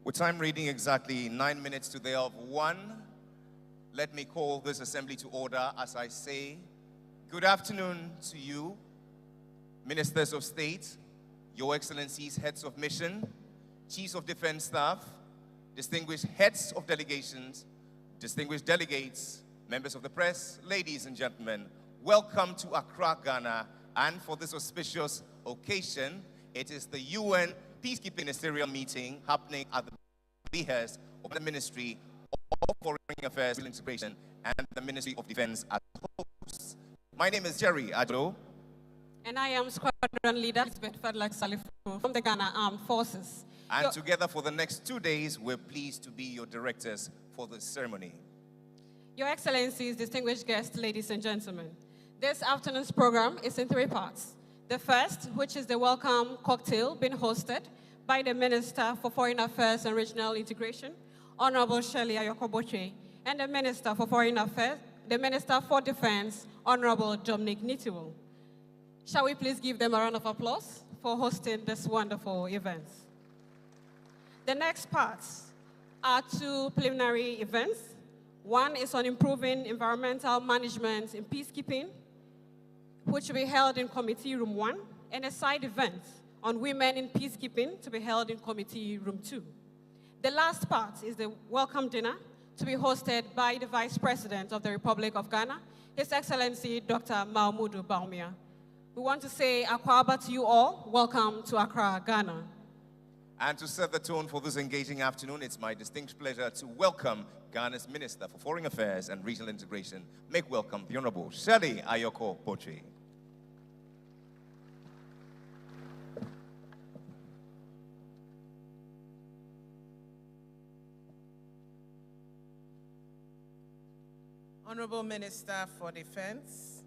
With time reading exactly 9 minutes to the hour of 1, let me call this assembly to order as I say, good afternoon to you, Ministers of State, Your Excellencies, Heads of Mission, Chiefs of Defense Staff, distinguished Heads of Delegations, distinguished delegates, members of the press, ladies and gentlemen. Welcome to Accra, Ghana, and for this auspicious occasion, it is the UN Peacekeeping Ministerial meeting happening at the behest of the Ministry of Foreign Affairs and Integration and the Ministry of Defense as hosts. My name is Jerry Adjo. And I am Squadron Leader Elizabeth Fadlak Salifo from the Ghana Armed Forces. And together for the next 2 days, we're pleased to be your directors for this ceremony. Your Excellencies, distinguished guests, ladies and gentlemen, this afternoon's program is in 3 parts. The first, which is the welcome cocktail, being hosted by the Minister for Foreign Affairs and Regional Integration, Honorable Shirley Ayokoboche, and the Minister for Foreign Affairs, the Minister for Defense, Honorable Dominic Nitiwo. Shall we please give them a round of applause for hosting this wonderful event? The next parts are 2 preliminary events. One is on improving environmental management in peacekeeping, which will be held in Committee Room 1, and a side event on women in peacekeeping to be held in Committee Room 2. The last part is the welcome dinner to be hosted by the Vice President of the Republic of Ghana, His Excellency Dr. Mahmoud Bawumia. We want to say Akwaba to you all. Welcome to Accra, Ghana. And to set the tone for this engaging afternoon, it's my distinct pleasure to welcome Ghana's Minister for Foreign Affairs and Regional Integration. Make welcome the Honorable Shirley Ayokoboche. Honorable Minister for Defense,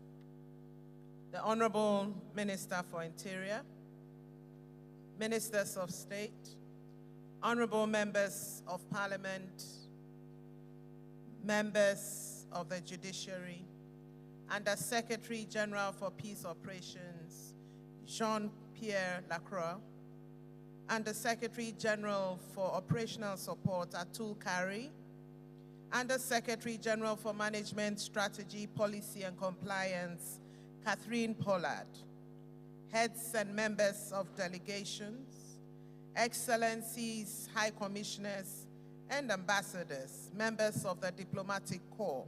the Honorable Minister for Interior, Ministers of State, Honorable Members of Parliament, Members of the Judiciary, and the Secretary General for Peace Operations, Jean-Pierre Lacroix, and the Secretary General for Operational Support, Atul Kari, and the Secretary General for Management, Strategy, Policy and Compliance, Catherine Pollard, heads and members of delegations, excellencies, high commissioners, and ambassadors, members of the diplomatic corps,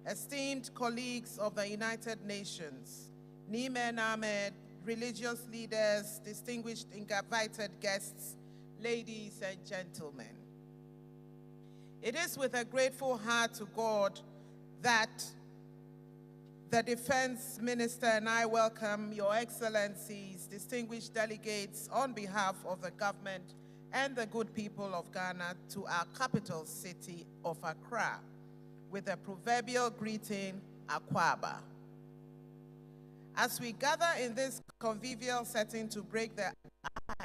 esteemed colleagues of the United Nations, Nimen Ahmed, religious leaders, distinguished invited guests, ladies and gentlemen. It is with a grateful heart to God that the Defense Minister and I welcome Your Excellencies, distinguished delegates, on behalf of the government and the good people of Ghana to our capital city of Accra with the proverbial greeting, Akwaba. As we gather in this convivial setting to break the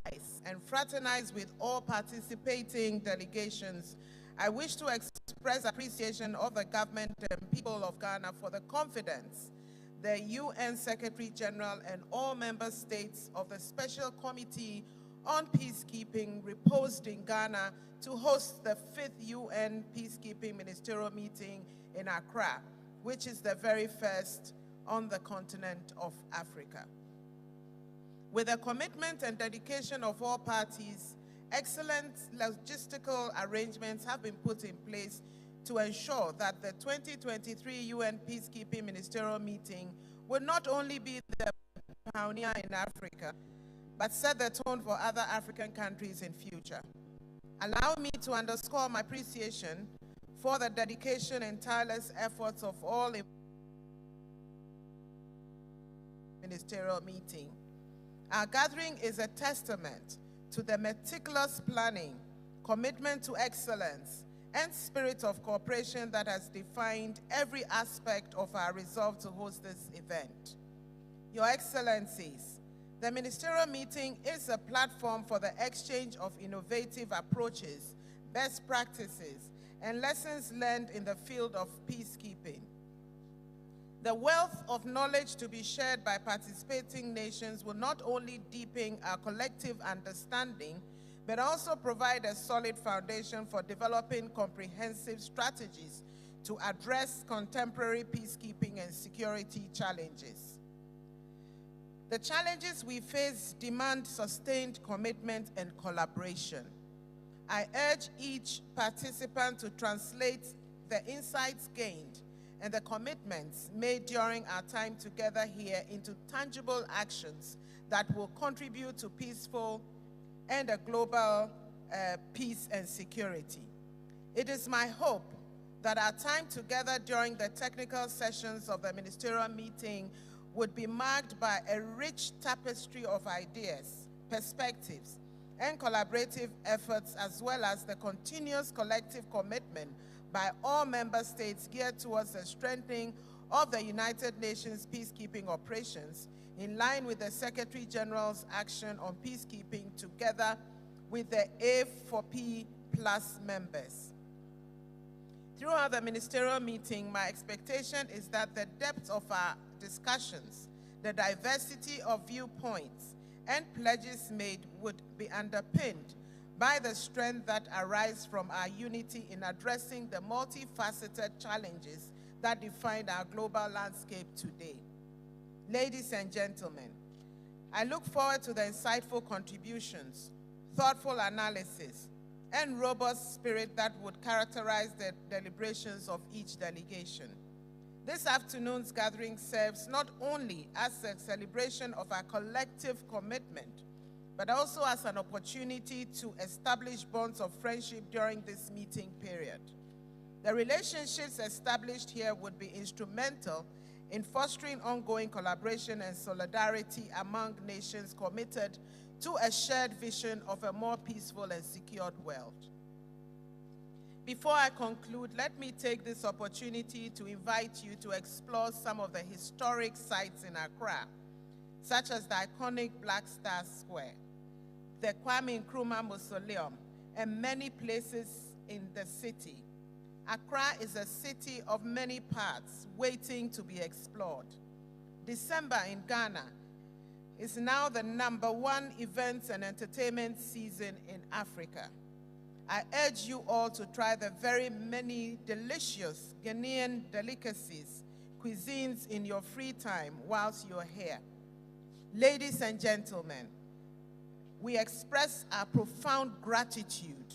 ice and fraternize with all participating delegations, I wish to express appreciation of the government and people of Ghana for the confidence the UN Secretary General and all member states of the Special Committee on Peacekeeping reposed in Ghana to host the 5th UN Peacekeeping Ministerial meeting in Accra, which is the very first on the continent of Africa. With the commitment and dedication of all parties, excellent logistical arrangements have been put in place to ensure that the 2023 UN Peacekeeping Ministerial meeting will not only be the pioneer in Africa, but set the tone for other African countries in future. Allow me to underscore my appreciation for the dedication and tireless efforts of all in ministerial meeting. Our gathering is a testament to the meticulous planning, commitment to excellence, and spirit of cooperation that has defined every aspect of our resolve to host this event. Your Excellencies, the ministerial meeting is a platform for the exchange of innovative approaches, best practices, and lessons learned in the field of peacekeeping. The wealth of knowledge to be shared by participating nations will not only deepen our collective understanding, but also provide a solid foundation for developing comprehensive strategies to address contemporary peacekeeping and security challenges. The challenges we face demand sustained commitment and collaboration. I urge each participant to translate the insights gained and the commitments made during our time together here into tangible actions that will contribute to peaceful and a global peace and security. It is my hope that our time together during the technical sessions of the ministerial meeting would be marked by a rich tapestry of ideas, perspectives, and collaborative efforts, as well as the continuous collective commitment by all member states geared towards the strengthening of the United Nations peacekeeping operations in line with the Secretary General's action on peacekeeping together with the A4P+ members. Throughout the ministerial meeting, my expectation is that the depth of our discussions, the diversity of viewpoints, and pledges made would be underpinned by the strength that arise from our unity in addressing the multifaceted challenges that define our global landscape today. Ladies and gentlemen, I look forward to the insightful contributions, thoughtful analysis, and robust spirit that would characterize the deliberations of each delegation. This afternoon's gathering serves not only as a celebration of our collective commitment, but also as an opportunity to establish bonds of friendship during this meeting period. The relationships established here would be instrumental in fostering ongoing collaboration and solidarity among nations committed to a shared vision of a more peaceful and secured world. Before I conclude, let me take this opportunity to invite you to explore some of the historic sites in Accra, such as the iconic Black Star Square, the Kwame Nkrumah Mausoleum, and many places in the city. Accra is a city of many parts waiting to be explored. December in Ghana is now the #1 events and entertainment season in Africa. I urge you all to try the very many delicious Ghanaian delicacies, cuisines in your free time whilst you're here. Ladies and gentlemen, we express our profound gratitude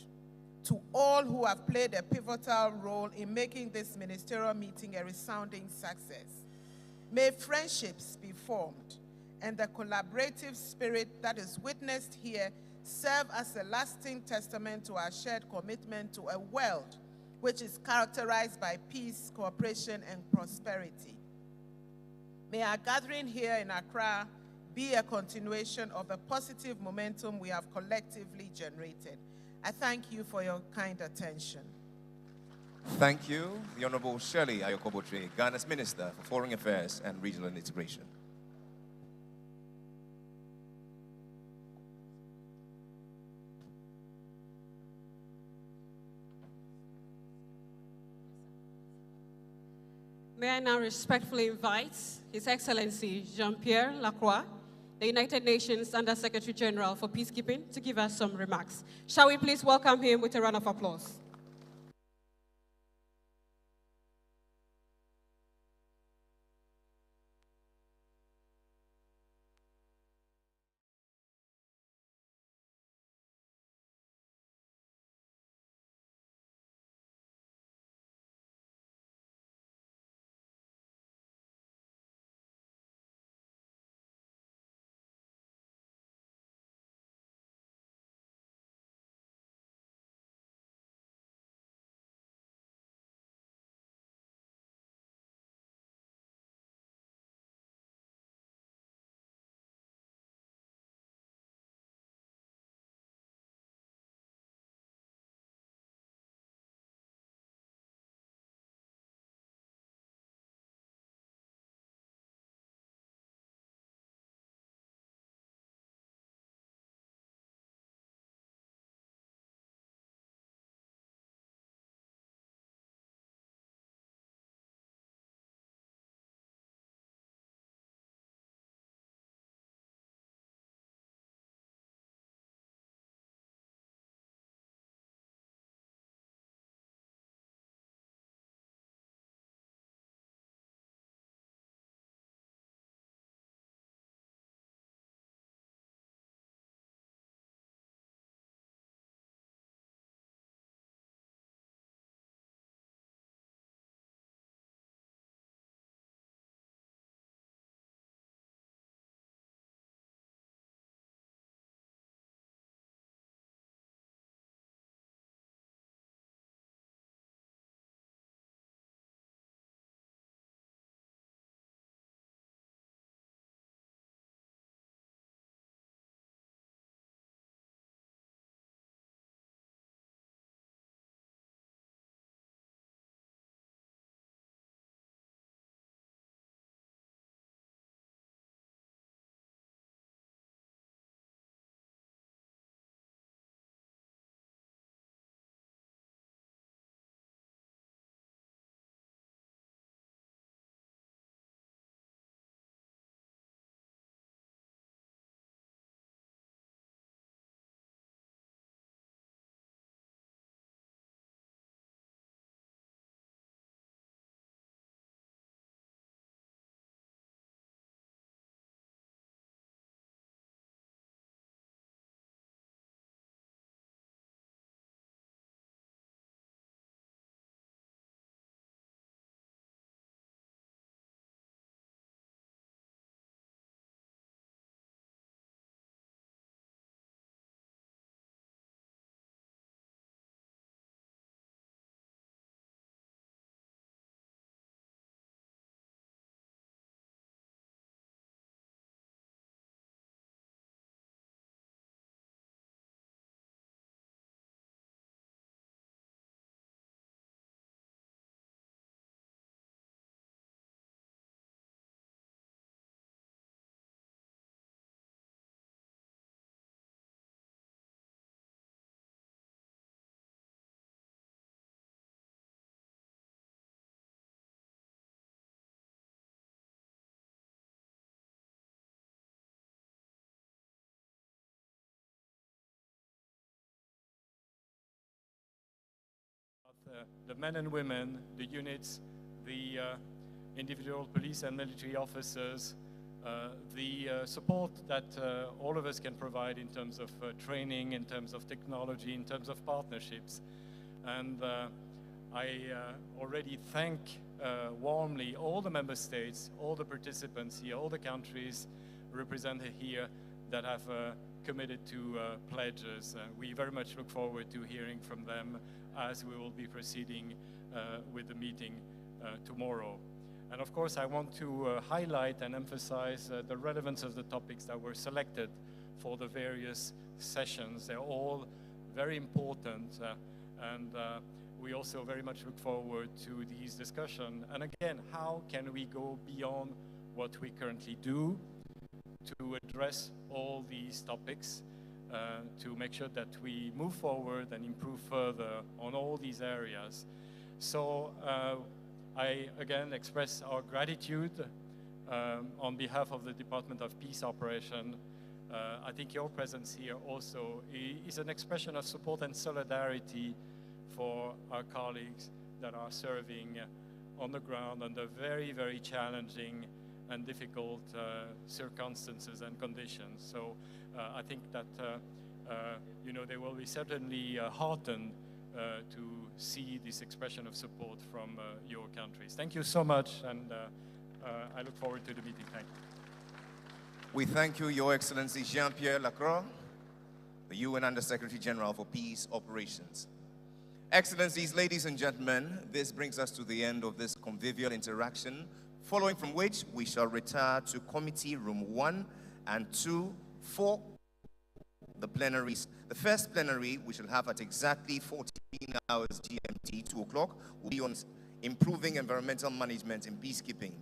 to all who have played a pivotal role in making this ministerial meeting a resounding success. May friendships be formed and the collaborative spirit that is witnessed here serve as a lasting testament to our shared commitment to a world which is characterized by peace, cooperation, and prosperity. May our gathering here in Accra be a continuation of the positive momentum we have collectively generated. I thank you for your kind attention. Thank you, the Honorable Shirley Ayokobotre, Ghana's Minister for Foreign Affairs and Regional Integration. May I now respectfully invite His Excellency Jean-Pierre Lacroix, the United Nations Under-Secretary General for Peacekeeping, to give us some remarks. Shall we please welcome him with a round of applause? the men and women, the units, the individual police and military officers, the support that all of us can provide in terms of training, in terms of technology, in terms of partnerships. And I already thank warmly all the member states, all the participants here, all the countries represented here that have committed to pledges. We very much look forward to hearing from them as we will be proceeding with the meeting tomorrow. And of course, I want to highlight and emphasize the relevance of the topics that were selected for the various sessions. They're all very important, and we also very much look forward to these discussions. And again, how can we go beyond what we currently do to address all these topics, to make sure that we move forward and improve further on all these areas. So I again express our gratitude on behalf of the Department of Peace Operation. I think your presence here also is an expression of support and solidarity for our colleagues that are serving on the ground under very, very challenging and difficult circumstances and conditions. So I think that you know, they will be certainly heartened to see this expression of support from your countries. Thank you so much, and I look forward to the meeting. Thank you. We thank you, Your Excellency Jean-Pierre Lacroix, the UN Under-Secretary General for Peace Operations. Excellencies, ladies and gentlemen, this brings us to the end of this convivial interaction, following from which we shall retire to Committee Room 1 and 2 for the plenaries. The first plenary we shall have at exactly 14 hours GMT, 2 o'clock, will be on improving environmental management in peacekeeping.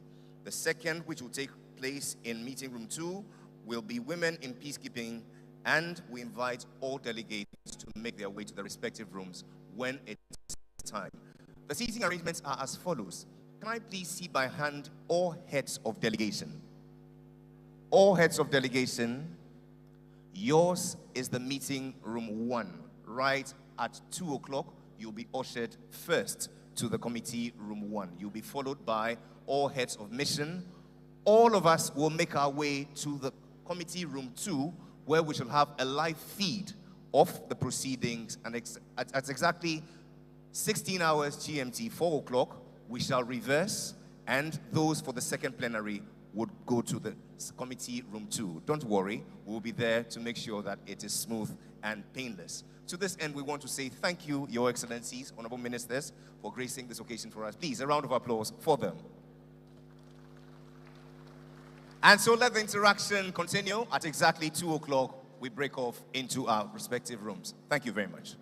The second, which will take place in Meeting Room 2, will be women in peacekeeping, and we invite all delegates to make their way to the respective rooms when it's time. The seating arrangements are as follows. Can I please see by hand all heads of delegation? All heads of delegation, yours is the Meeting Room 1. Right at 2 o'clock, you'll be ushered first to the Committee Room 1. You'll be followed by all heads of mission. All of us will make our way to the Committee Room 2, where we shall have a live feed of the proceedings, and at exactly 16 hours GMT, 4 o'clock, we shall reverse, and those for the second plenary would go to the Committee Room 2. Don't worry, we'll be there to make sure that it is smooth and painless. To this end, we want to say thank you, Your Excellencies, Honorable Ministers, for gracing this occasion for us. Please, a round of applause for them. And so let the interaction continue. At exactly 2 o'clock, we break off into our respective rooms. Thank you very much.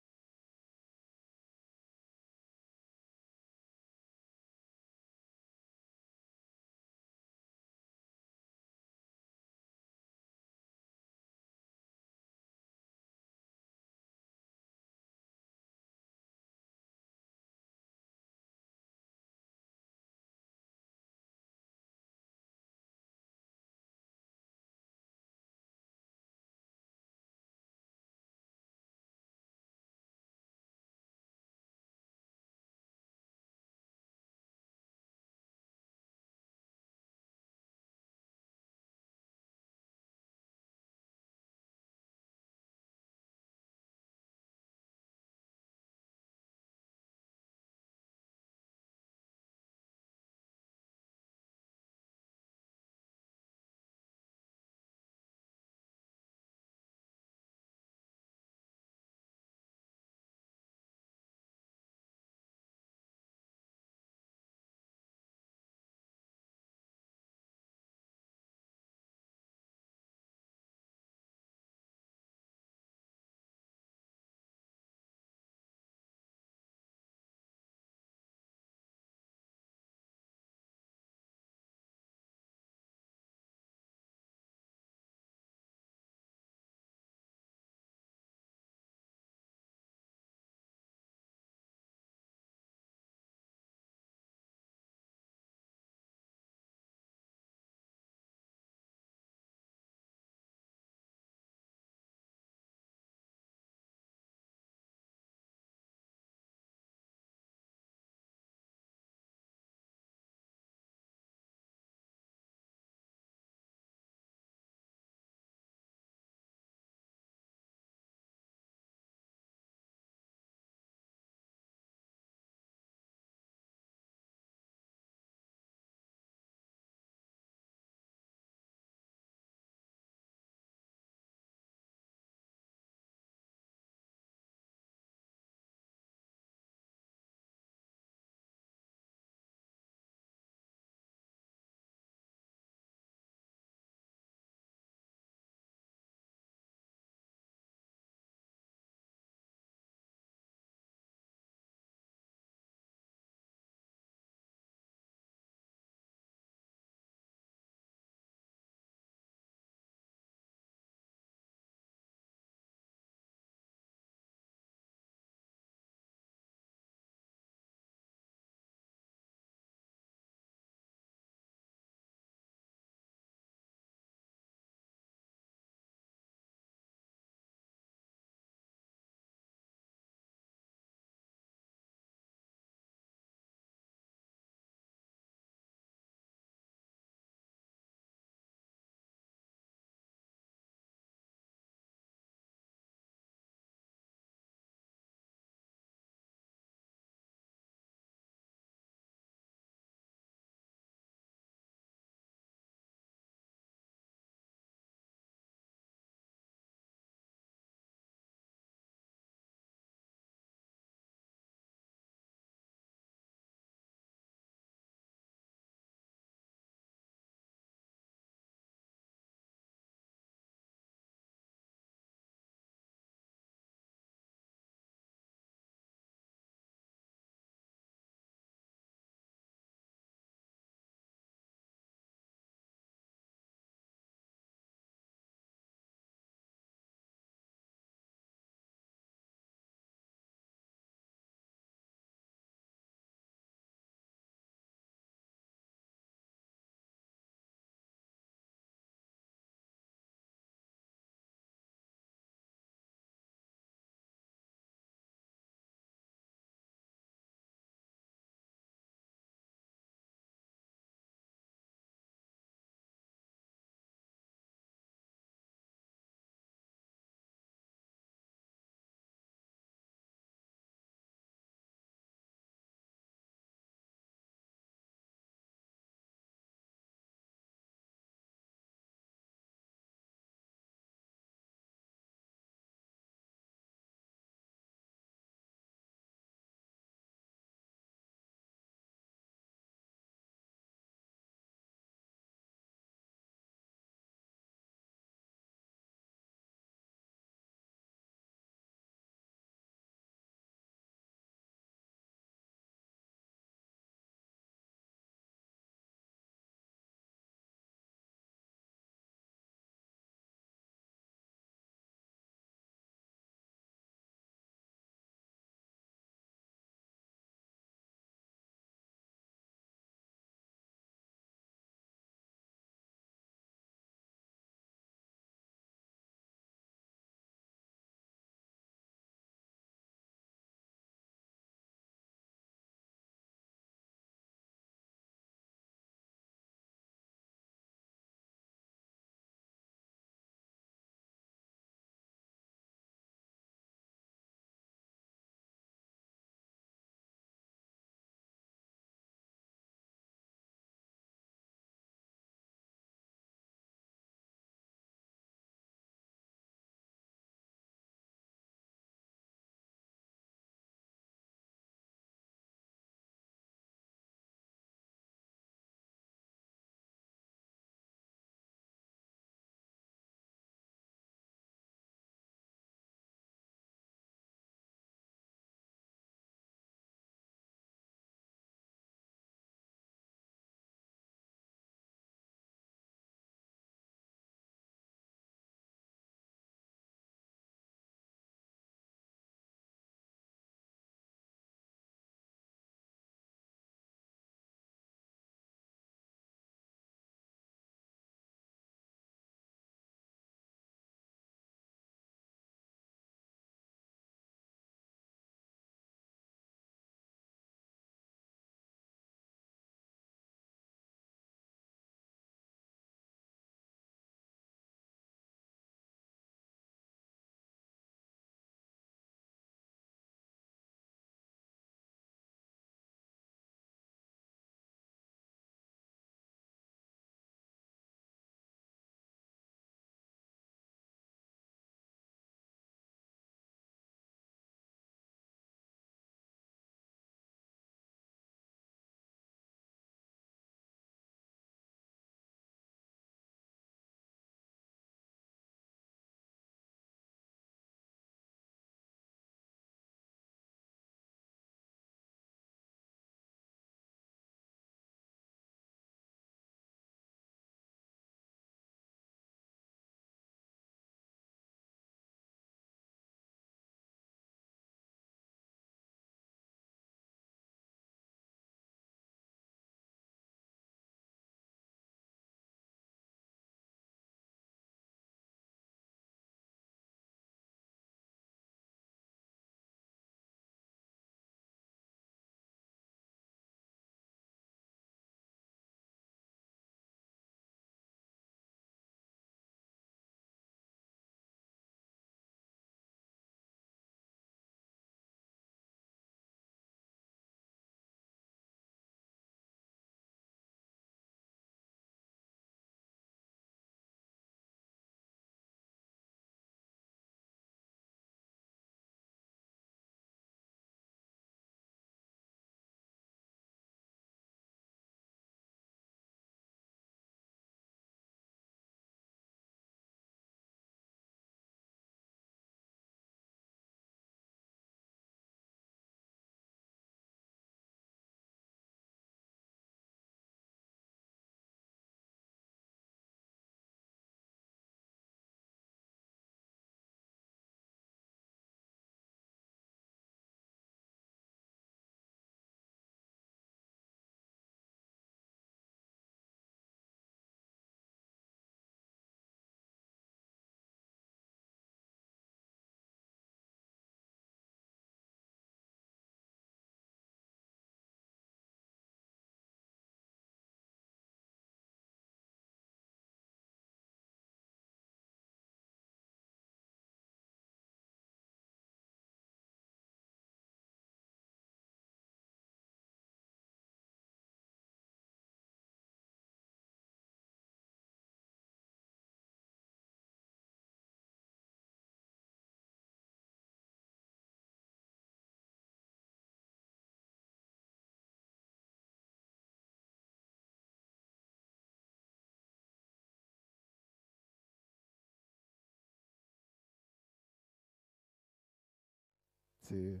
two,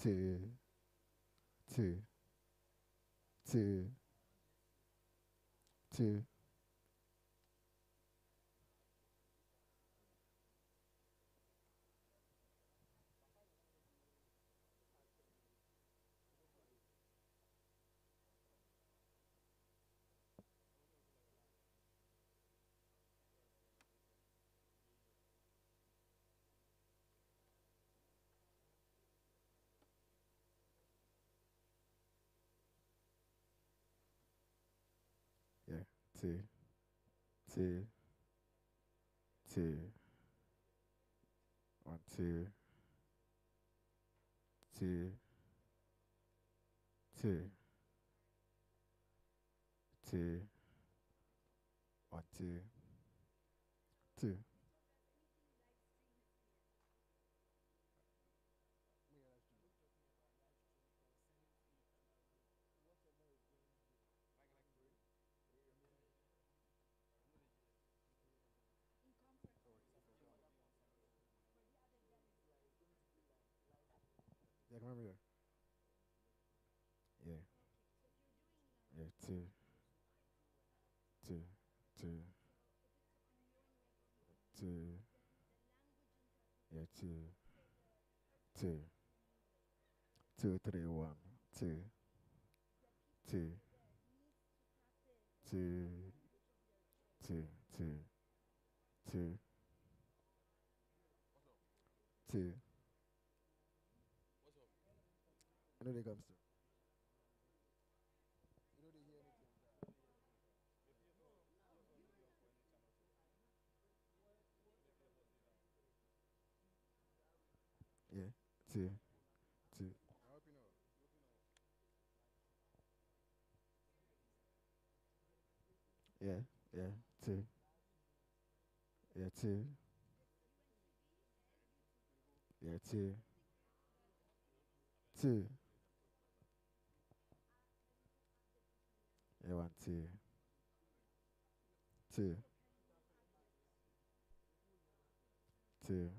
two, two, two, two. Yeah, two, two, two, one, two, two, two, two, one, two, two. Yeah, come over here. Yeah. Yeah, two, two, two, two. Yeah, two, two, two, three, one, two, two, two, two, two, two, two. I know they comes to. Yeah, two, two. Yeah, yeah, two. Yeah, two. Yeah, two. Two. Yeah, one, two. Two. Two.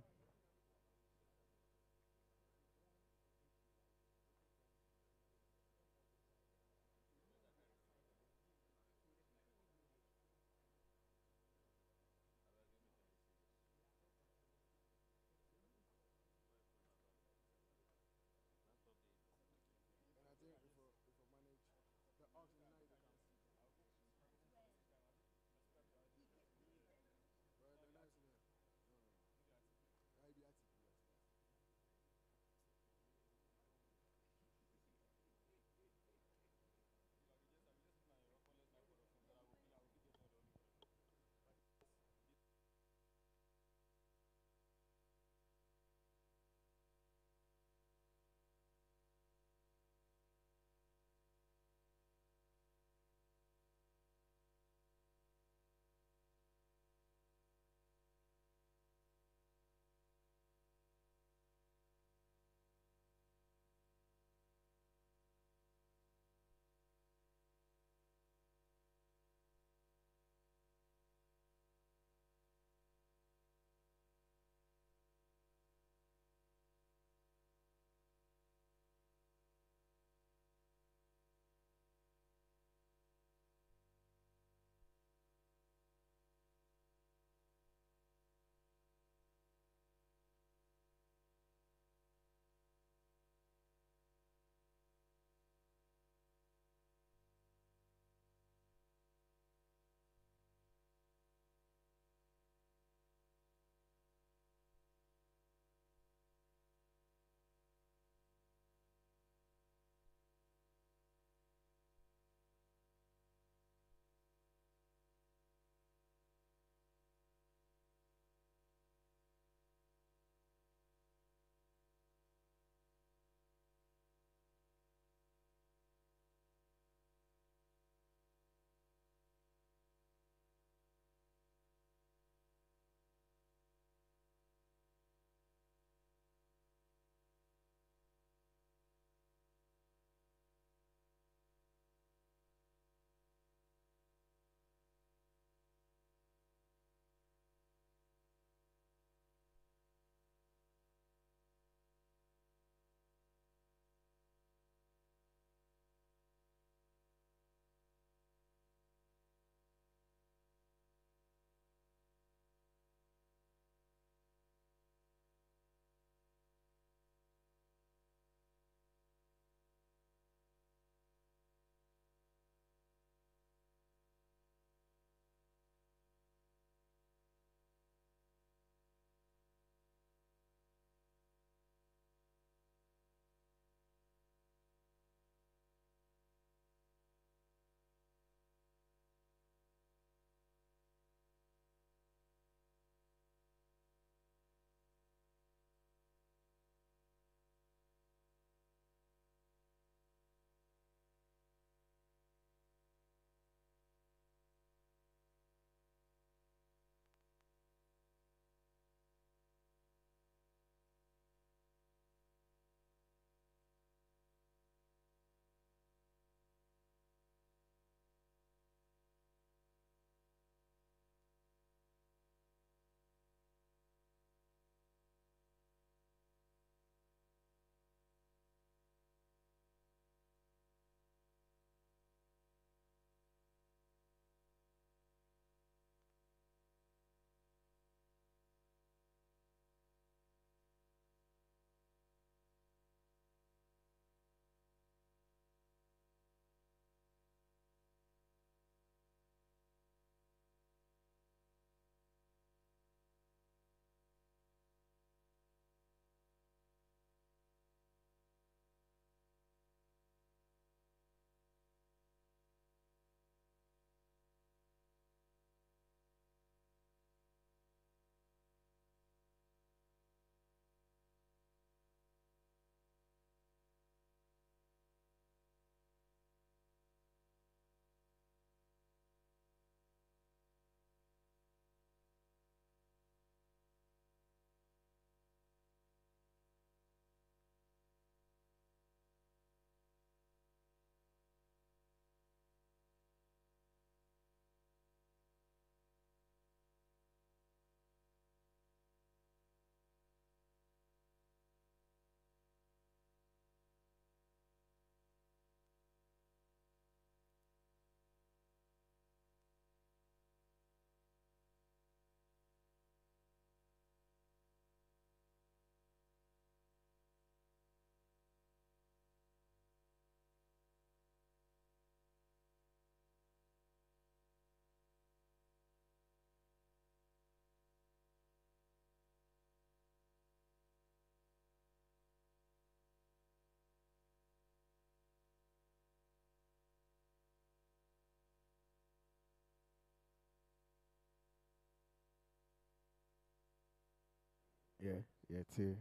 Yeah, yeah, two,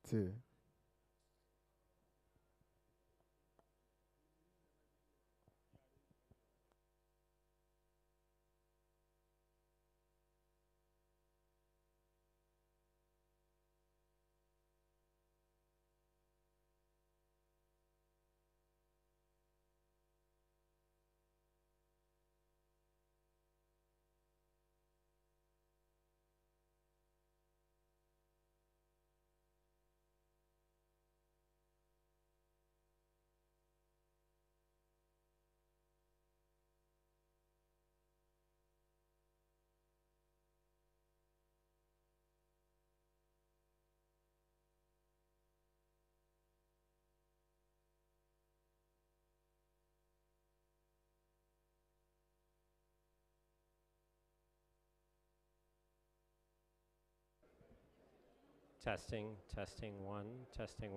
two. Testing, testing one. Testing,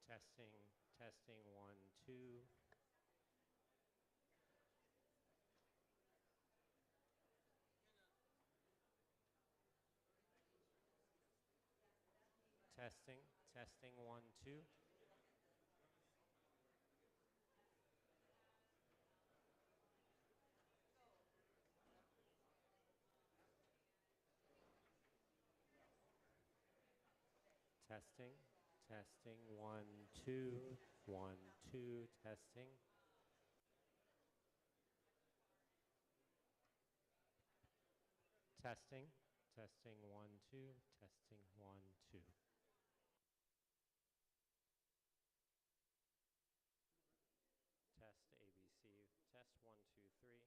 testing. Testing one, two. Testing one, two. Testing one, two. Testing one, two, testing. Testing one, two, testing one, two. Test ABC, test one, two, three.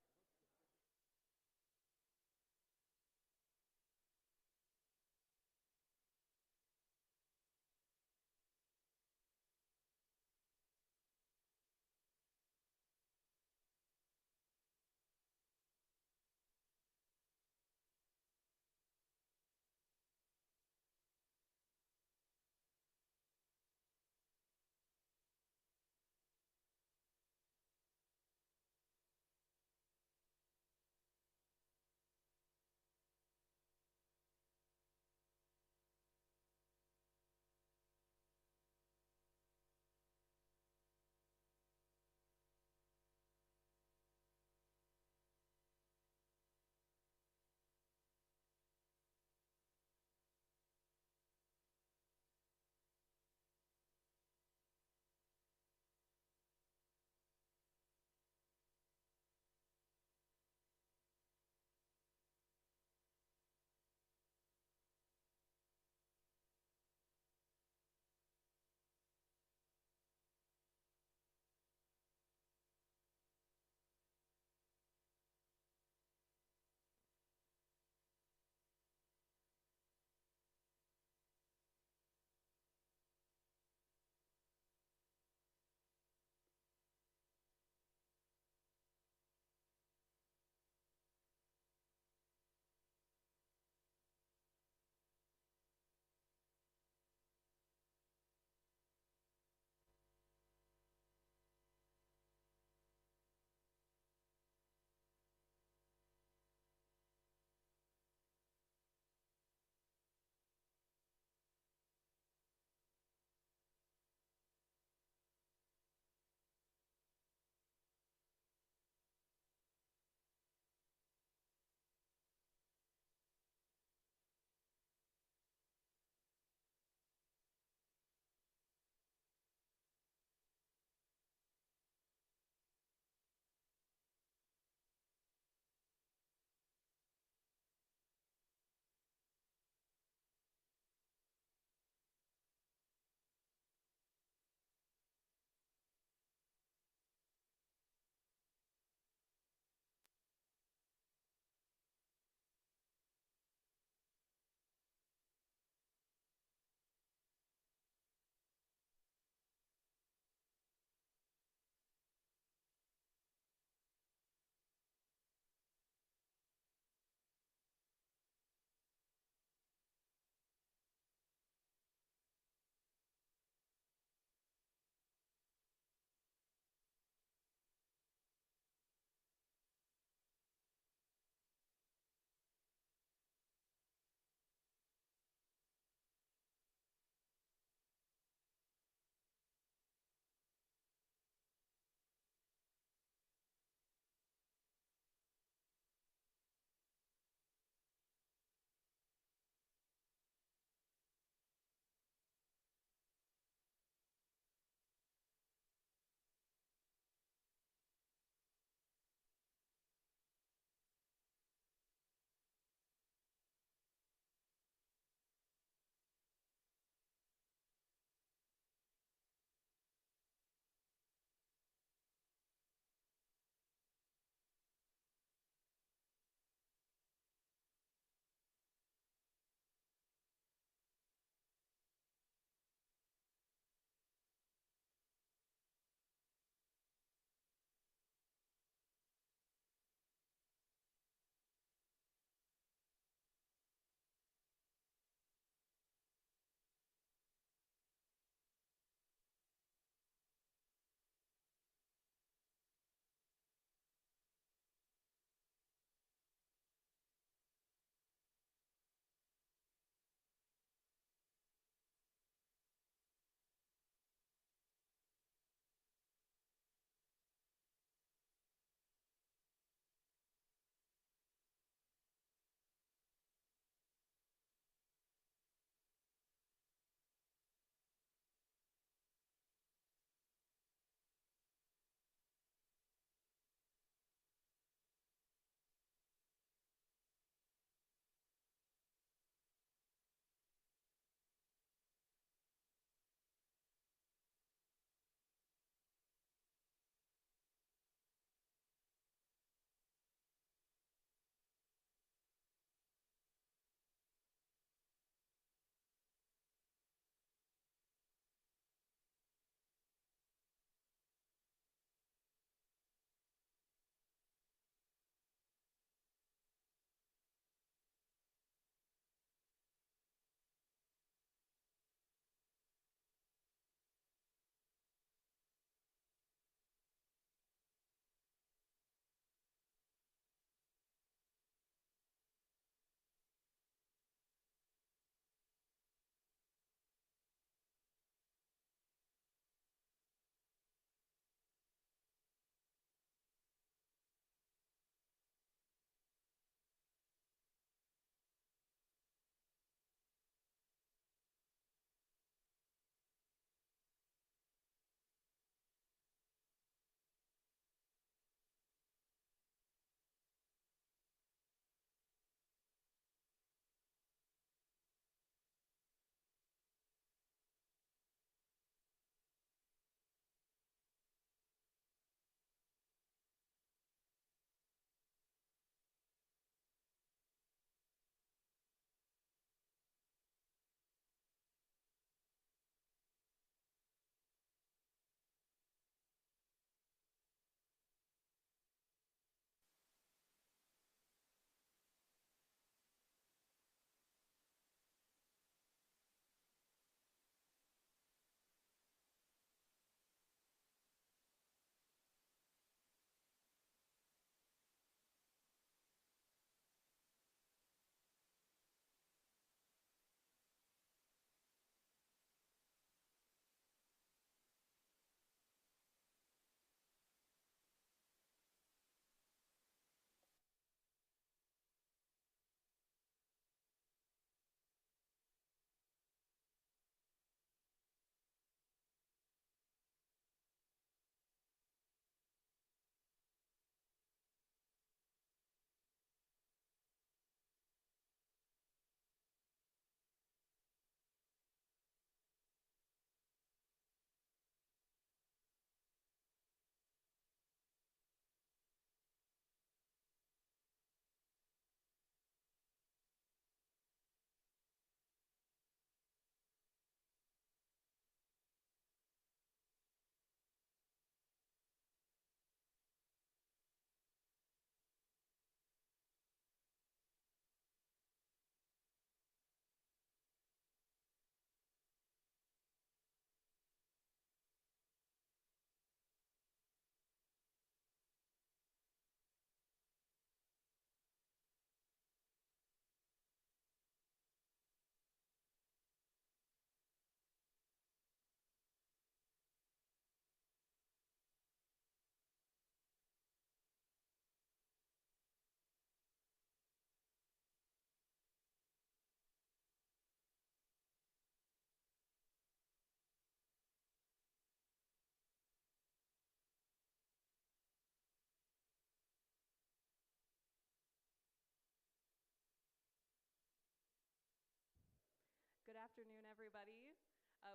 afternoon, everybody.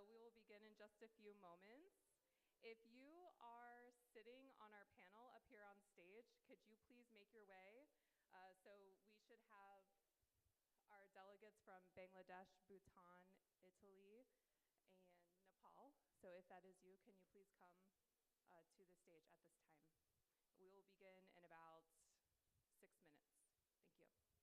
We will begin in just a few moments. If you are sitting on our panel up here on stage, could you please make your way? So we should have our delegates from Bangladesh, Bhutan, Italy, and Nepal. So if that is you, can you please come to the stage at this time? We will begin in about 6 minutes. Thank you.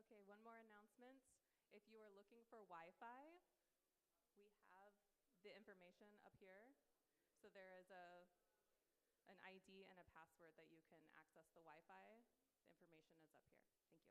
Okay, one more announcement. If you are looking for Wi-Fi, we have the information up here. So there is an ID and a password that you can access the Wi-Fi. The information is up here. Thank you.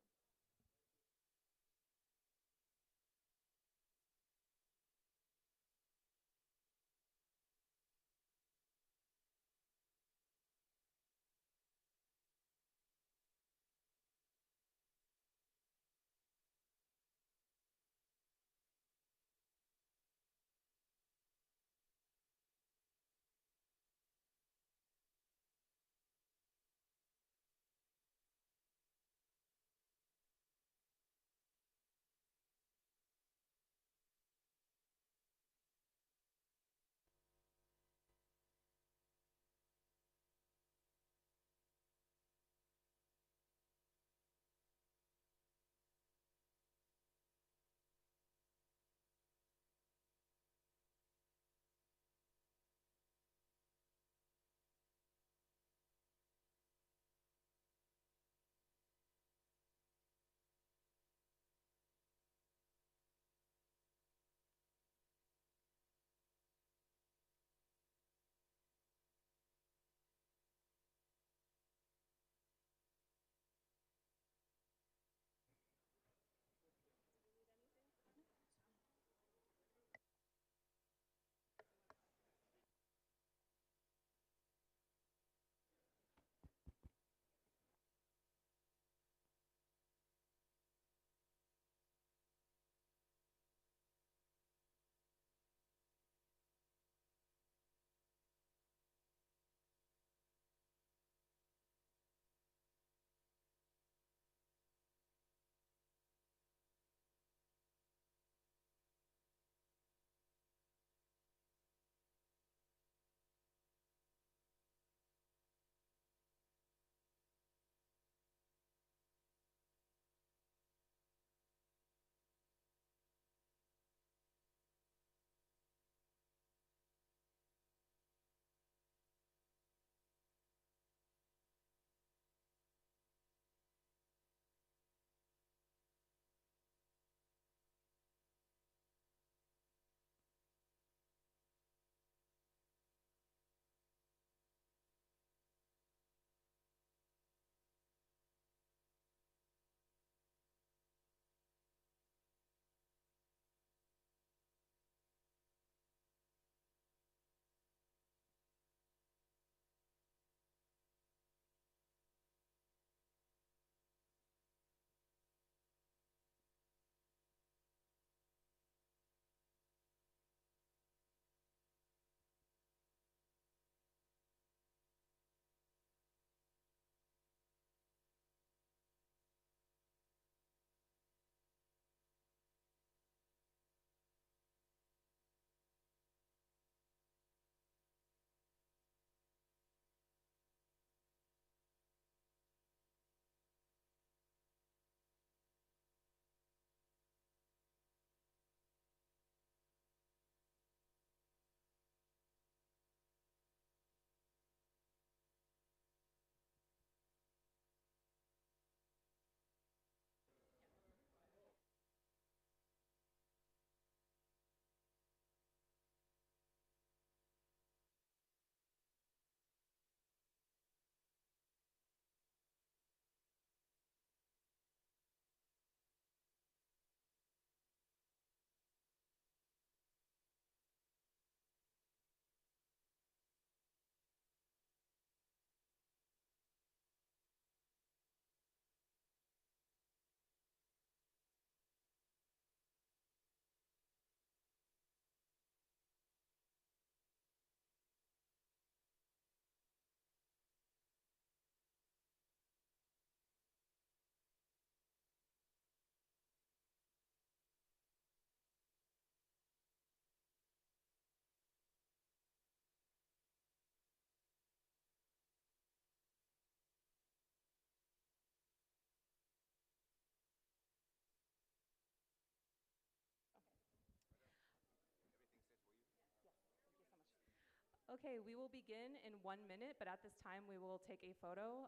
Okay, we will begin in 1 minute, but at this time we will take a photo.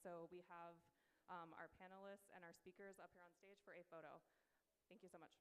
So we have our panelists and our speakers up here on stage for a photo. Thank you so much.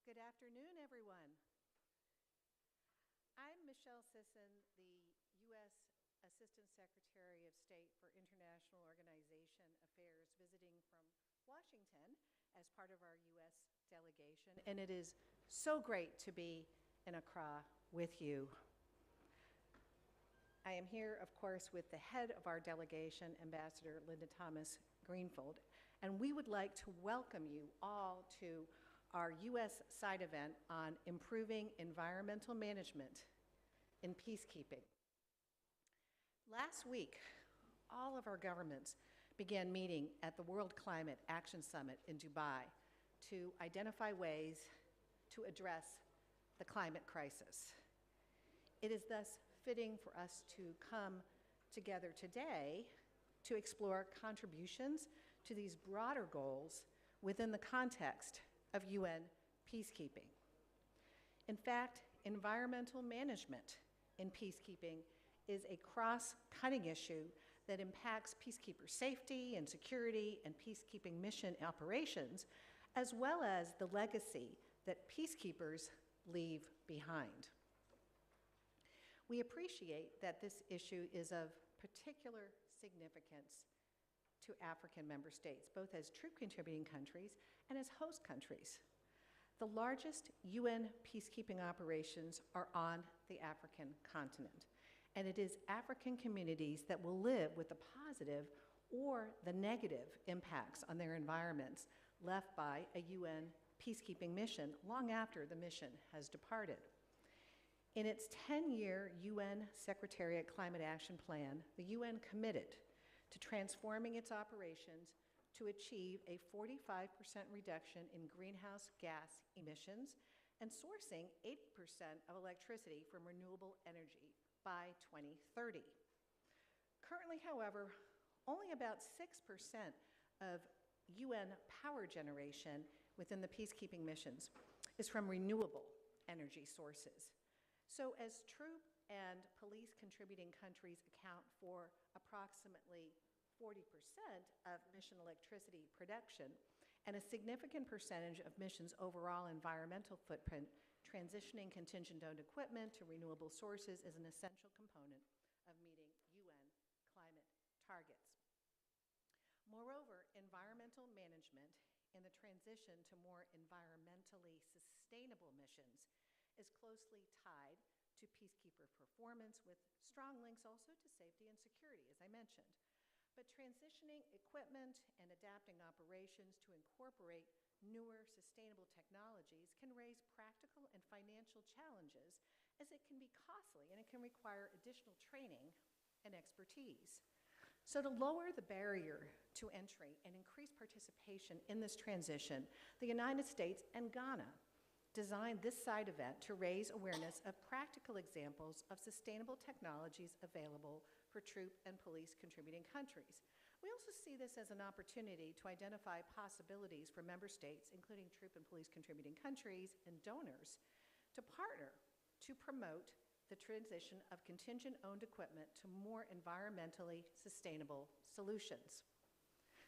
Good afternoon, everyone. I'm Michelle Sisson, the U.S. Assistant Secretary of State for International Organization Affairs, visiting from Washington as part of our U.S. delegation, and it is so great to be in Accra with you. I am here, of course, with the head of our delegation, Ambassador Linda Thomas Greenfield, and we would like to welcome you all to our U.S. side event on improving environmental management in peacekeeping. Last week, all of our governments began meeting at the World Climate Action Summit in Dubai to identify ways to address the climate crisis. It is thus fitting for us to come together today to explore contributions to these broader goals within the context of UN peacekeeping. In fact, environmental management in peacekeeping is a cross-cutting issue that impacts peacekeeper safety and security and peacekeeping mission operations, as well as the legacy that peacekeepers leave behind. We appreciate that this issue is of particular significance to African member states, both as troop contributing countries and as host countries. The largest UN peacekeeping operations are on the African continent, and it is African communities that will live with the positive or the negative impacts on their environments left by a UN peacekeeping mission long after the mission has departed. In its 10-year UN Secretariat Climate Action Plan, the UN committed to transforming its operations to achieve a 45% reduction in greenhouse gas emissions and sourcing 80% of electricity from renewable energy by 2030. Currently, however, only about 6% of UN power generation within the peacekeeping missions is from renewable energy sources. So as troop and police contributing countries account for approximately 40% of mission electricity production and a significant percentage of missions' overall environmental footprint, transitioning contingent-owned equipment to renewable sources is an essential component of meeting UN climate targets. Moreover, environmental management in the transition to more environmentally sustainable missions is closely tied to peacekeeper performance, with strong links also to safety and security, as I mentioned. But transitioning equipment and adapting operations to incorporate newer sustainable technologies can raise practical and financial challenges, as it can be costly and it can require additional training and expertise. So to lower the barrier to entry and increase participation in this transition, the United States and Ghana designed this side event to raise awareness of practical examples of sustainable technologies available for troop and police contributing countries. We also see this as an opportunity to identify possibilities for member states, including troop and police contributing countries and donors, to partner to promote the transition of contingent-owned equipment to more environmentally sustainable solutions.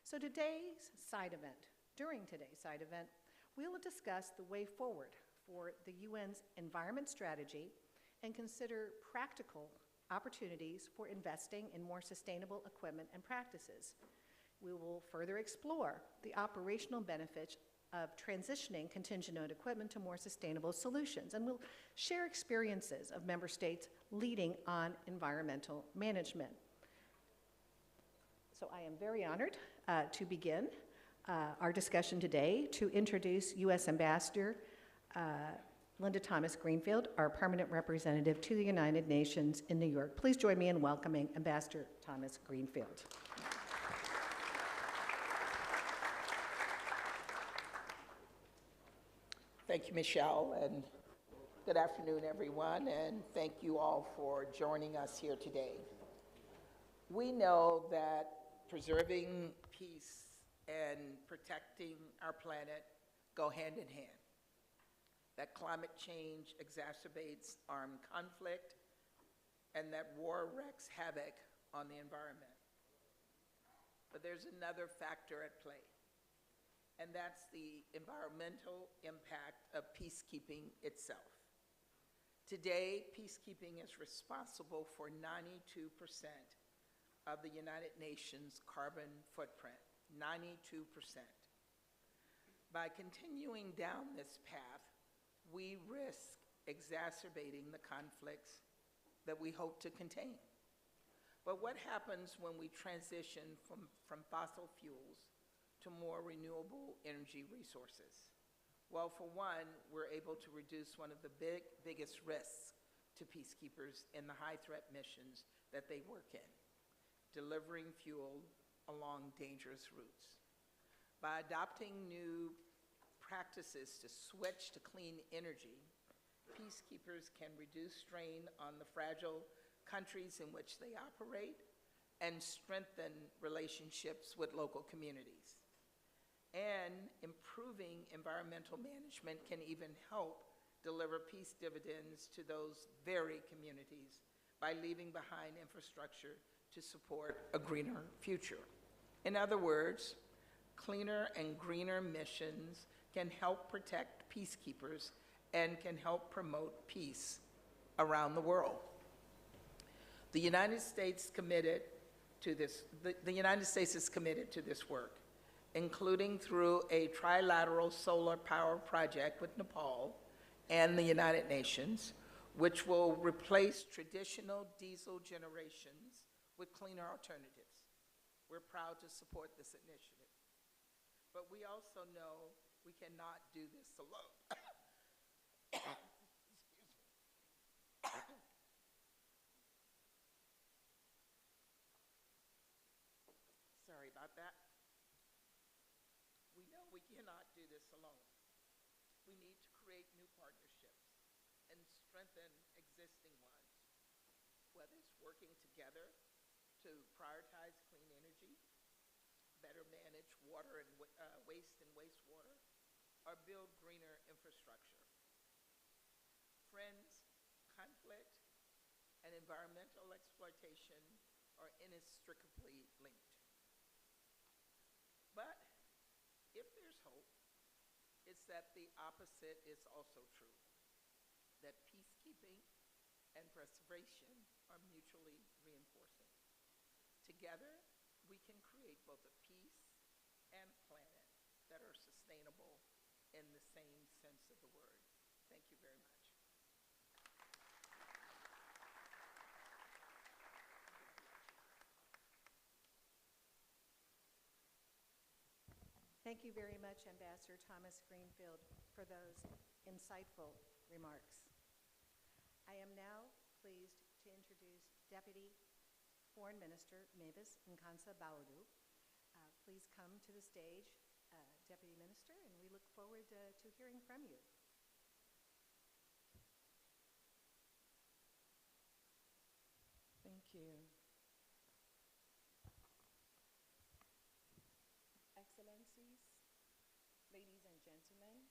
So during today's side event, we will discuss the way forward for the UN's environment strategy and consider practical opportunities for investing in more sustainable equipment and practices. We will further explore the operational benefits of transitioning contingent owned equipment to more sustainable solutions, and we'll share experiences of member states leading on environmental management. So I am very honored to begin our discussion today to introduce U.S. Ambassador Linda Thomas Greenfield, our permanent representative to the United Nations in New York. Please join me in welcoming Ambassador Thomas Greenfield. Thank you, Michelle, and good afternoon, everyone, and thank you all for joining us here today. We know that preserving peace and protecting our planet go hand in hand, that climate change exacerbates armed conflict, and that war wreaks havoc on the environment. But there's another factor at play, and that's the environmental impact of peacekeeping itself. Today, peacekeeping is responsible for 92% of the United Nations carbon footprint, 92%. By continuing down this path, we risk exacerbating the conflicts that we hope to contain. But what happens when we transition from fossil fuels to more renewable energy resources? Well, for one, we're able to reduce one of the biggest risks to peacekeepers in the high-threat missions that they work in, delivering fuel along dangerous routes. By adopting new practices to switch to clean energy, peacekeepers can reduce strain on the fragile countries in which they operate and strengthen relationships with local communities. And improving environmental management can even help deliver peace dividends to those very communities by leaving behind infrastructure to support a greener future. In other words, cleaner and greener missions can help protect peacekeepers and can help promote peace around the world. The United States is committed to this work, including through a trilateral solar power project with Nepal and the United Nations, which will replace traditional diesel generations with cleaner alternatives. We're proud to support this initiative. But we also know we cannot do this alone. Sorry about that. We know we cannot do this alone. We need to create new partnerships and strengthen existing ones, whether it's working together to prioritize clean energy, better manage water and waste and wastewater, or build greener infrastructure. Friends, conflict and environmental exploitation are inextricably linked. But if there's hope, it's that the opposite is also true, that peacekeeping and preservation are mutually reinforcing. Together, we can create both a peace and a planet that are sustainable in the same sense of the word. Thank you very much. Thank you very much, Ambassador Thomas Greenfield, for those insightful remarks. I am now pleased to introduce Deputy Foreign Minister Mavis Nkansa-Bawudu. Please come to the stage, Deputy Minister, and we look forward to hearing from you. Thank you. Excellencies, ladies and gentlemen,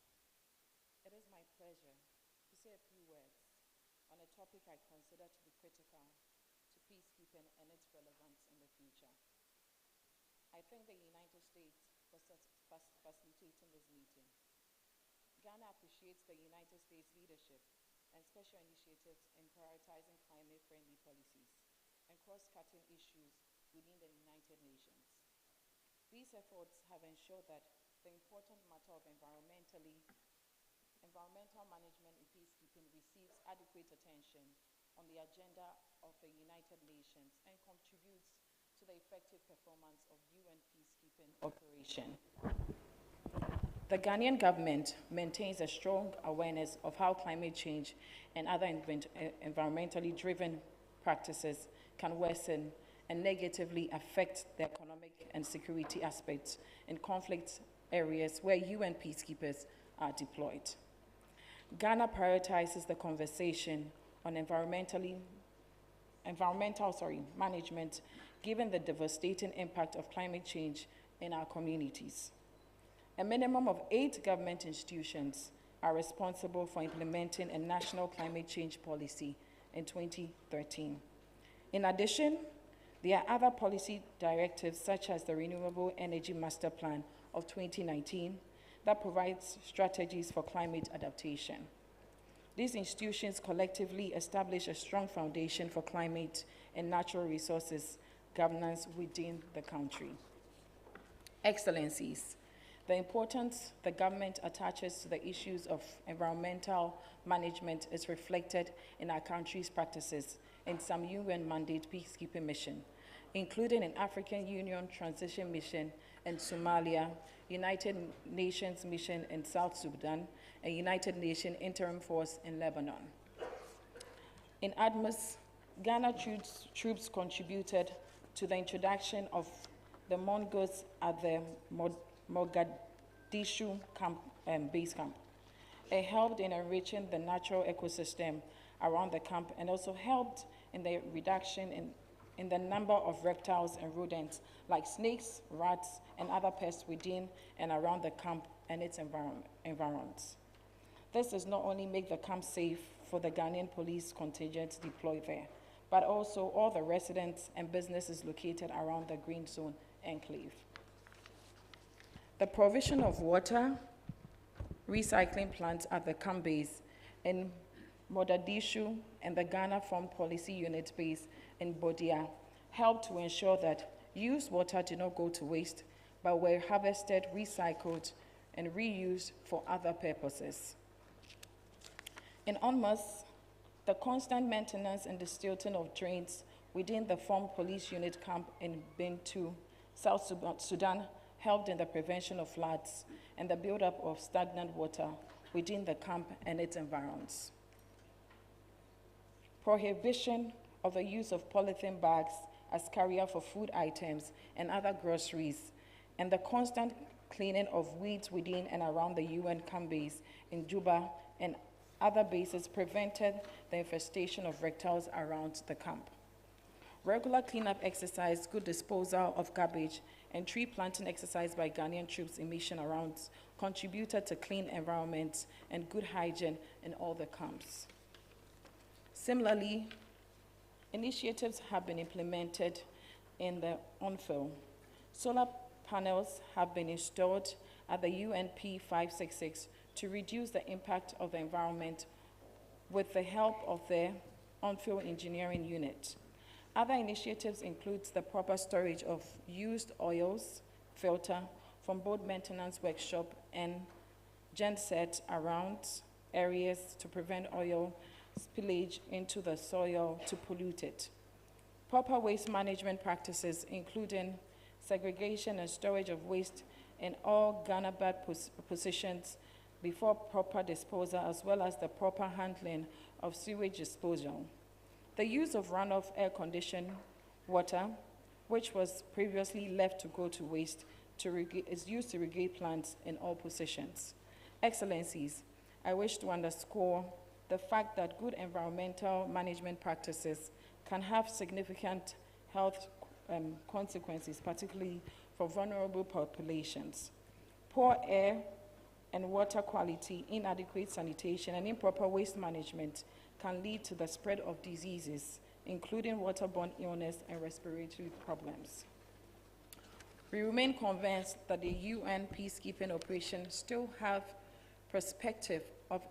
it is my pleasure to say a few words on a topic I consider to be critical to peacekeeping and its relevance in the future. I thank the United States for facilitating this meeting. Ghana appreciates the United States leadership and special initiatives in prioritizing climate-friendly policies and cross-cutting issues within the United Nations. These efforts have ensured that the important matter of environmental management in peacekeeping receives adequate attention on the agenda of the United Nations and contributes to the effective performance of UN peacekeeping operation. The Ghanaian government maintains a strong awareness of how climate change and other environmentally driven practices can worsen and negatively affect the economic and security aspects in conflict areas where UN peacekeepers are deployed. Ghana prioritizes the conversation on environmental management, given the devastating impact of climate change in our communities. A minimum of 8 government institutions are responsible for implementing a national climate change policy in 2013. In addition, there are other policy directives such as the Renewable Energy Master Plan of 2019 that provides strategies for climate adaptation. These institutions collectively establish a strong foundation for climate and natural resources governance within the country. Excellencies, the importance the government attaches to the issues of environmental management is reflected in our country's practices in some UN mandate peacekeeping mission, including an African Union transition mission in Somalia, United Nations mission in South Sudan, and United Nations interim force in Lebanon. In ADMIS, Ghana troops contributed to the introduction of the Mongoose at the Mogadishu base camp. It helped in enriching the natural ecosystem around the camp and also helped in the reduction in the number of reptiles and rodents like snakes, rats, and other pests within and around the camp and its environs. This does not only make the camp safe for the Ghanaian police contingent deployed there, but also all the residents and businesses located around the Green Zone enclave. The provision of water recycling plants at the camp base in Mogadishu and the Ghana Foreign Policy Unit base in Bodia helped to ensure that used water did not go to waste, but were harvested, recycled, and reused for other purposes. In UNMAS, the constant maintenance and distilting of drains within the Foreign Police Unit camp in Bintu, South Sudan, helped in the prevention of floods and the buildup of stagnant water within the camp and its environs. Prohibition of the use of polythene bags as carrier for food items and other groceries, and the constant cleaning of weeds within and around the UN camp base in Juba and other bases prevented the infestation of reptiles around the camp. Regular cleanup exercise, good disposal of garbage, and tree planting exercise by Ghanaian troops in mission arounds contributed to clean environments and good hygiene in all the camps. Similarly, initiatives have been implemented in the onfill. Solar panels have been installed at the UNP 566 to reduce the impact of the environment with the help of the onfill engineering unit. Other initiatives include the proper storage of used oils, filter from both maintenance workshop and genset around areas to prevent oil spillage into the soil to pollute it. Proper waste management practices, including segregation and storage of waste in all Ghana bed positions before proper disposal, as well as the proper handling of sewage disposal. The use of runoff air-conditioned water, which was previously left to go to waste, is used to irrigate plants in all positions. Excellencies, I wish to underscore the fact that good environmental management practices can have significant health consequences, particularly for vulnerable populations. Poor air and water quality, inadequate sanitation, and improper waste management can lead to the spread of diseases, including waterborne illness and respiratory problems. We remain convinced that the UN peacekeeping operation still have perspective of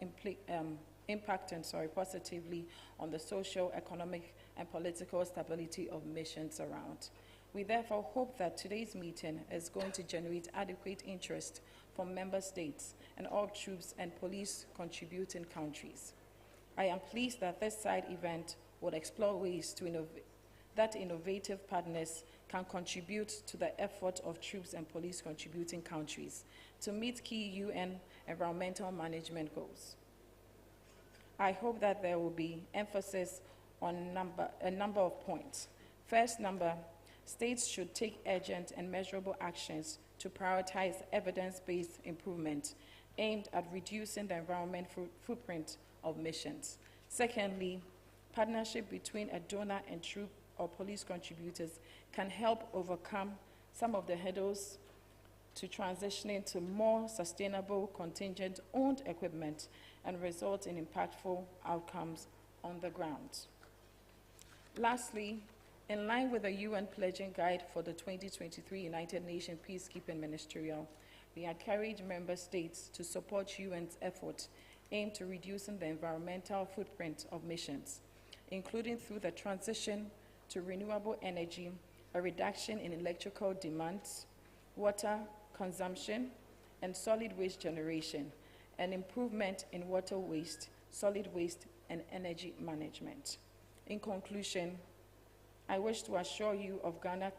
positively on the social, economic, and political stability of missions around. We therefore hope that today's meeting is going to generate adequate interest from member states and all troops and police contributing countries. I am pleased that this side event will explore ways to that innovative partners can contribute to the effort of troops and police contributing countries to meet key UN environmental management goals. I hope that there will be emphasis on a number of points. First, states should take urgent and measurable actions to prioritize evidence-based improvement aimed at reducing the environmental footprint of missions. Secondly, partnership between a donor and troop or police contributors can help overcome some of the hurdles to transitioning to more sustainable contingent-owned equipment and result in impactful outcomes on the ground. Lastly, in line with the UN pledging guide for the 2023 United Nations Peacekeeping Ministerial, we encourage member states to support UN's effort aimed to reducing the environmental footprint of missions, including through the transition to renewable energy, a reduction in electrical demands, water consumption, and solid waste generation, and improvement in water waste, solid waste, and energy management. In conclusion, I wish to assure you of Ghana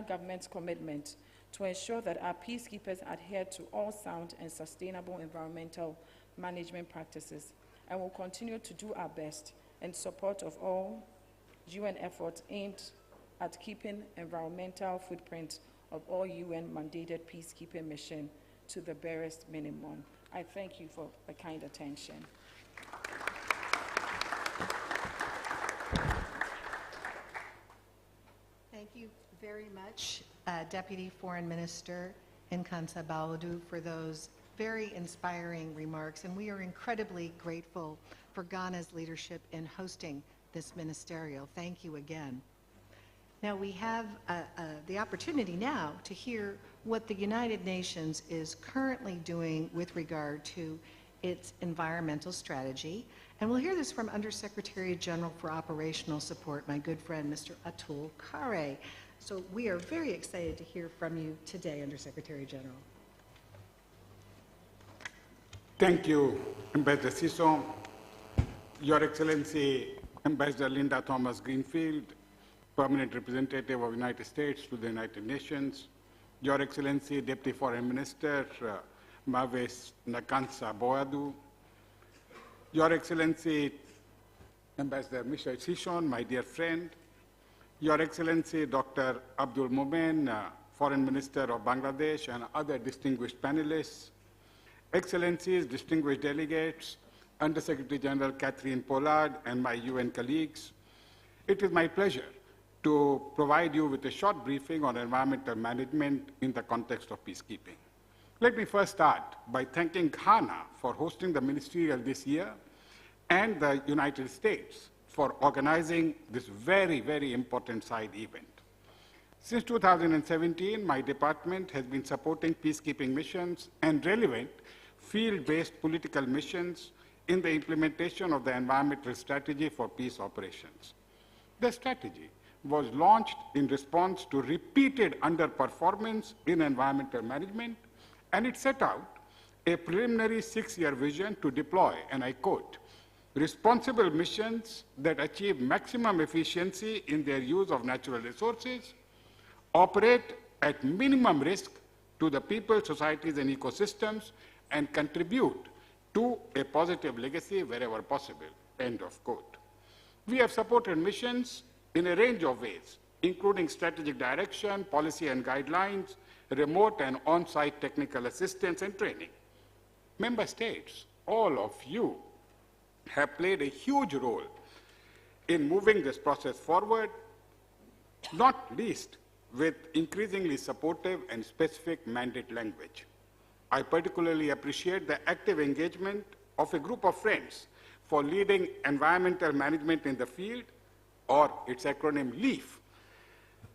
government's commitment to ensure that our peacekeepers adhere to all sound and sustainable environmental management practices, and will continue to do our best in support of all UN efforts aimed at keeping environmental footprint of all UN-mandated peacekeeping mission to the barest minimum. I thank you for the kind attention. Thank you very much, Deputy Foreign Minister Nkansa Bawadu, for those very inspiring remarks, and we are incredibly grateful for Ghana's leadership in hosting this ministerial. Thank you again. Now we have the opportunity now to hear what the United Nations is currently doing with regard to its environmental strategy. And we'll hear this from Undersecretary General for Operational Support, my good friend, Mr. Atul Khare. So we are very excited to hear from you today, Undersecretary General. Thank you, Ambassador Sisson, Your Excellency, Ambassador Linda Thomas-Greenfield, Permanent Representative of the United States to the United Nations, Your Excellency, Deputy Foreign Minister, Mavis Nkansa Bawadu, Your Excellency, Ambassador Michel Sisson, my dear friend, Your Excellency, Dr. Abdul Momen, Foreign Minister of Bangladesh, and other distinguished panelists, Excellencies, distinguished delegates, Undersecretary General Catherine Pollard, and my UN colleagues, it is my pleasure to provide you with a short briefing on environmental management in the context of peacekeeping. Let me first start by thanking Ghana for hosting the ministerial this year and the United States for organizing this very, very important side event. Since 2017, my department has been supporting peacekeeping missions and relevant field-based political missions in the implementation of the environmental strategy for peace operations. The strategy was launched in response to repeated underperformance in environmental management, and it set out a preliminary 6-year vision to deploy, and I quote, responsible missions that achieve maximum efficiency in their use of natural resources, operate at minimum risk to the people, societies, and ecosystems, and contribute to a positive legacy wherever possible, end of quote. We have supported missions in a range of ways, including strategic direction, policy and guidelines, remote and on-site technical assistance and training. Member states, all of you, have played a huge role in moving this process forward, not least with increasingly supportive and specific mandate language. I particularly appreciate the active engagement of a group of friends for leading environmental management in the field, or its acronym LEAF,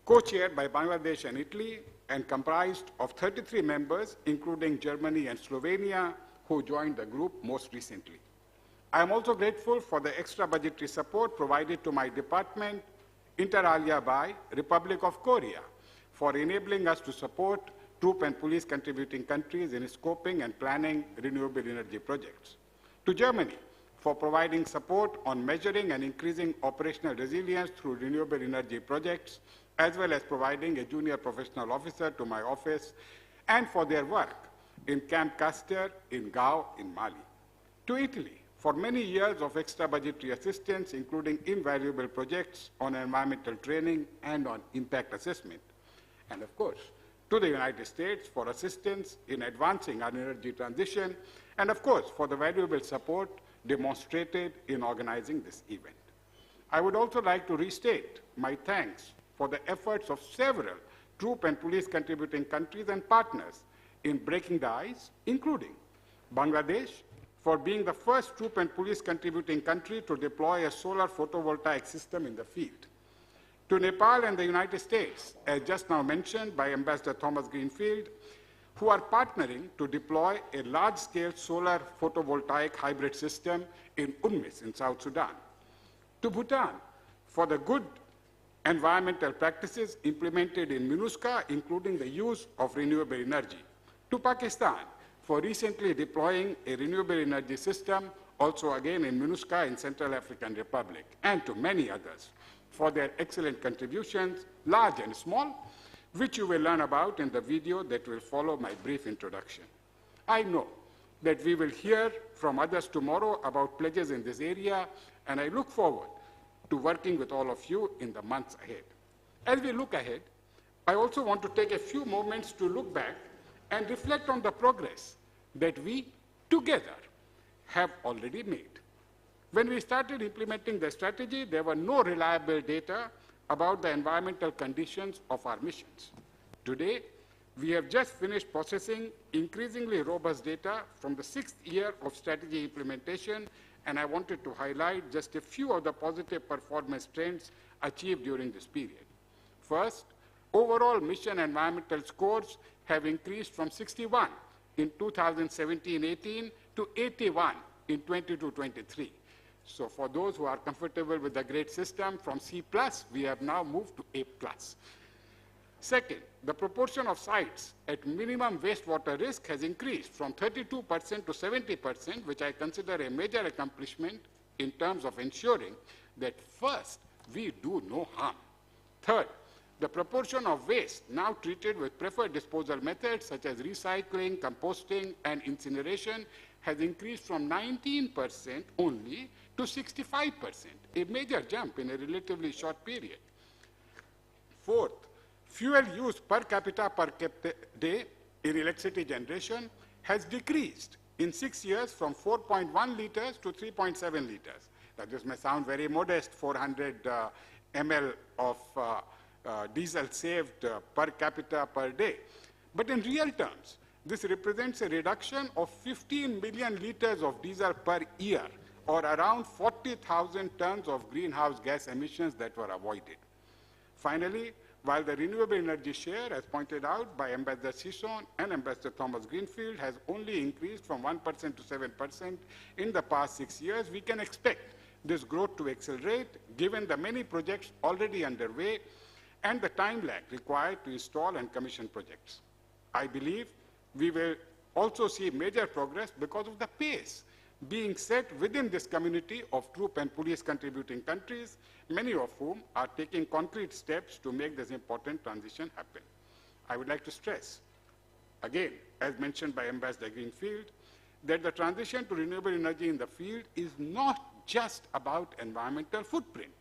co-chaired by Bangladesh and Italy, and comprised of 33 members, including Germany and Slovenia, who joined the group most recently. I am also grateful for the extra budgetary support provided to my department, inter alia by Republic of Korea, for enabling us to support troop and police contributing countries in scoping and planning renewable energy projects. To Germany, for providing support on measuring and increasing operational resilience through renewable energy projects, as well as providing a junior professional officer to my office, and for their work in Camp Castor in Gao in Mali. To Italy, for many years of extra budgetary assistance, including invaluable projects on environmental training and on impact assessment. And of course, to the United States for assistance in advancing our energy transition, and of course, for the valuable support demonstrated in organizing this event. I would also like to restate my thanks for the efforts of several troop and police contributing countries and partners in breaking the ice, including Bangladesh, for being the first troop and police contributing country to deploy a solar photovoltaic system in the field. To Nepal and the United States, as just now mentioned by Ambassador Thomas Greenfield, who are partnering to deploy a large-scale solar photovoltaic hybrid system in UNMIS in South Sudan. To Bhutan, for the good environmental practices implemented in MINUSCA, including the use of renewable energy. To Pakistan, for recently deploying a renewable energy system, also again in MINUSCA in Central African Republic, and to many others for their excellent contributions, large and small, which you will learn about in the video that will follow my brief introduction. I know that we will hear from others tomorrow about pledges in this area, and I look forward to working with all of you in the months ahead. As we look ahead, I also want to take a few moments to look back and reflect on the progress that we, together, have already made. When we started implementing the strategy, there were no reliable data about the environmental conditions of our missions. Today, we have just finished processing increasingly robust data from the 6th year of strategy implementation, and I wanted to highlight just a few of the positive performance trends achieved during this period. First, overall mission environmental scores have increased from 61 in 2017-18 to 81 in 22-23. So for those who are comfortable with the grade system, from C+, we have now moved to A+. Second, the proportion of sites at minimum wastewater risk has increased from 32% to 70%, which I consider a major accomplishment in terms of ensuring that first, we do no harm. Third, the proportion of waste now treated with preferred disposal methods such as recycling, composting, and incineration has increased from 19% only to 65%, a major jump in a relatively short period. Fourth, fuel use per capita per day in electricity generation has decreased in 6 years from 4.1 liters to 3.7 liters. Now, this may sound very modest, 400 ml of diesel saved per capita per day. But in real terms, this represents a reduction of 15 million liters of diesel per year, or around 40,000 tons of greenhouse gas emissions that were avoided. Finally, while the renewable energy share, as pointed out by Ambassador Sisson and Ambassador Thomas Greenfield, has only increased from 1% to 7% in the past 6 years, we can expect this growth to accelerate given the many projects already underway and the time lag required to install and commission projects. I believe we will also see major progress because of the pace being set within this community of troop and police contributing countries, many of whom are taking concrete steps to make this important transition happen. I would like to stress, again, as mentioned by Ambassador Greenfield, that the transition to renewable energy in the field is not just about environmental footprint.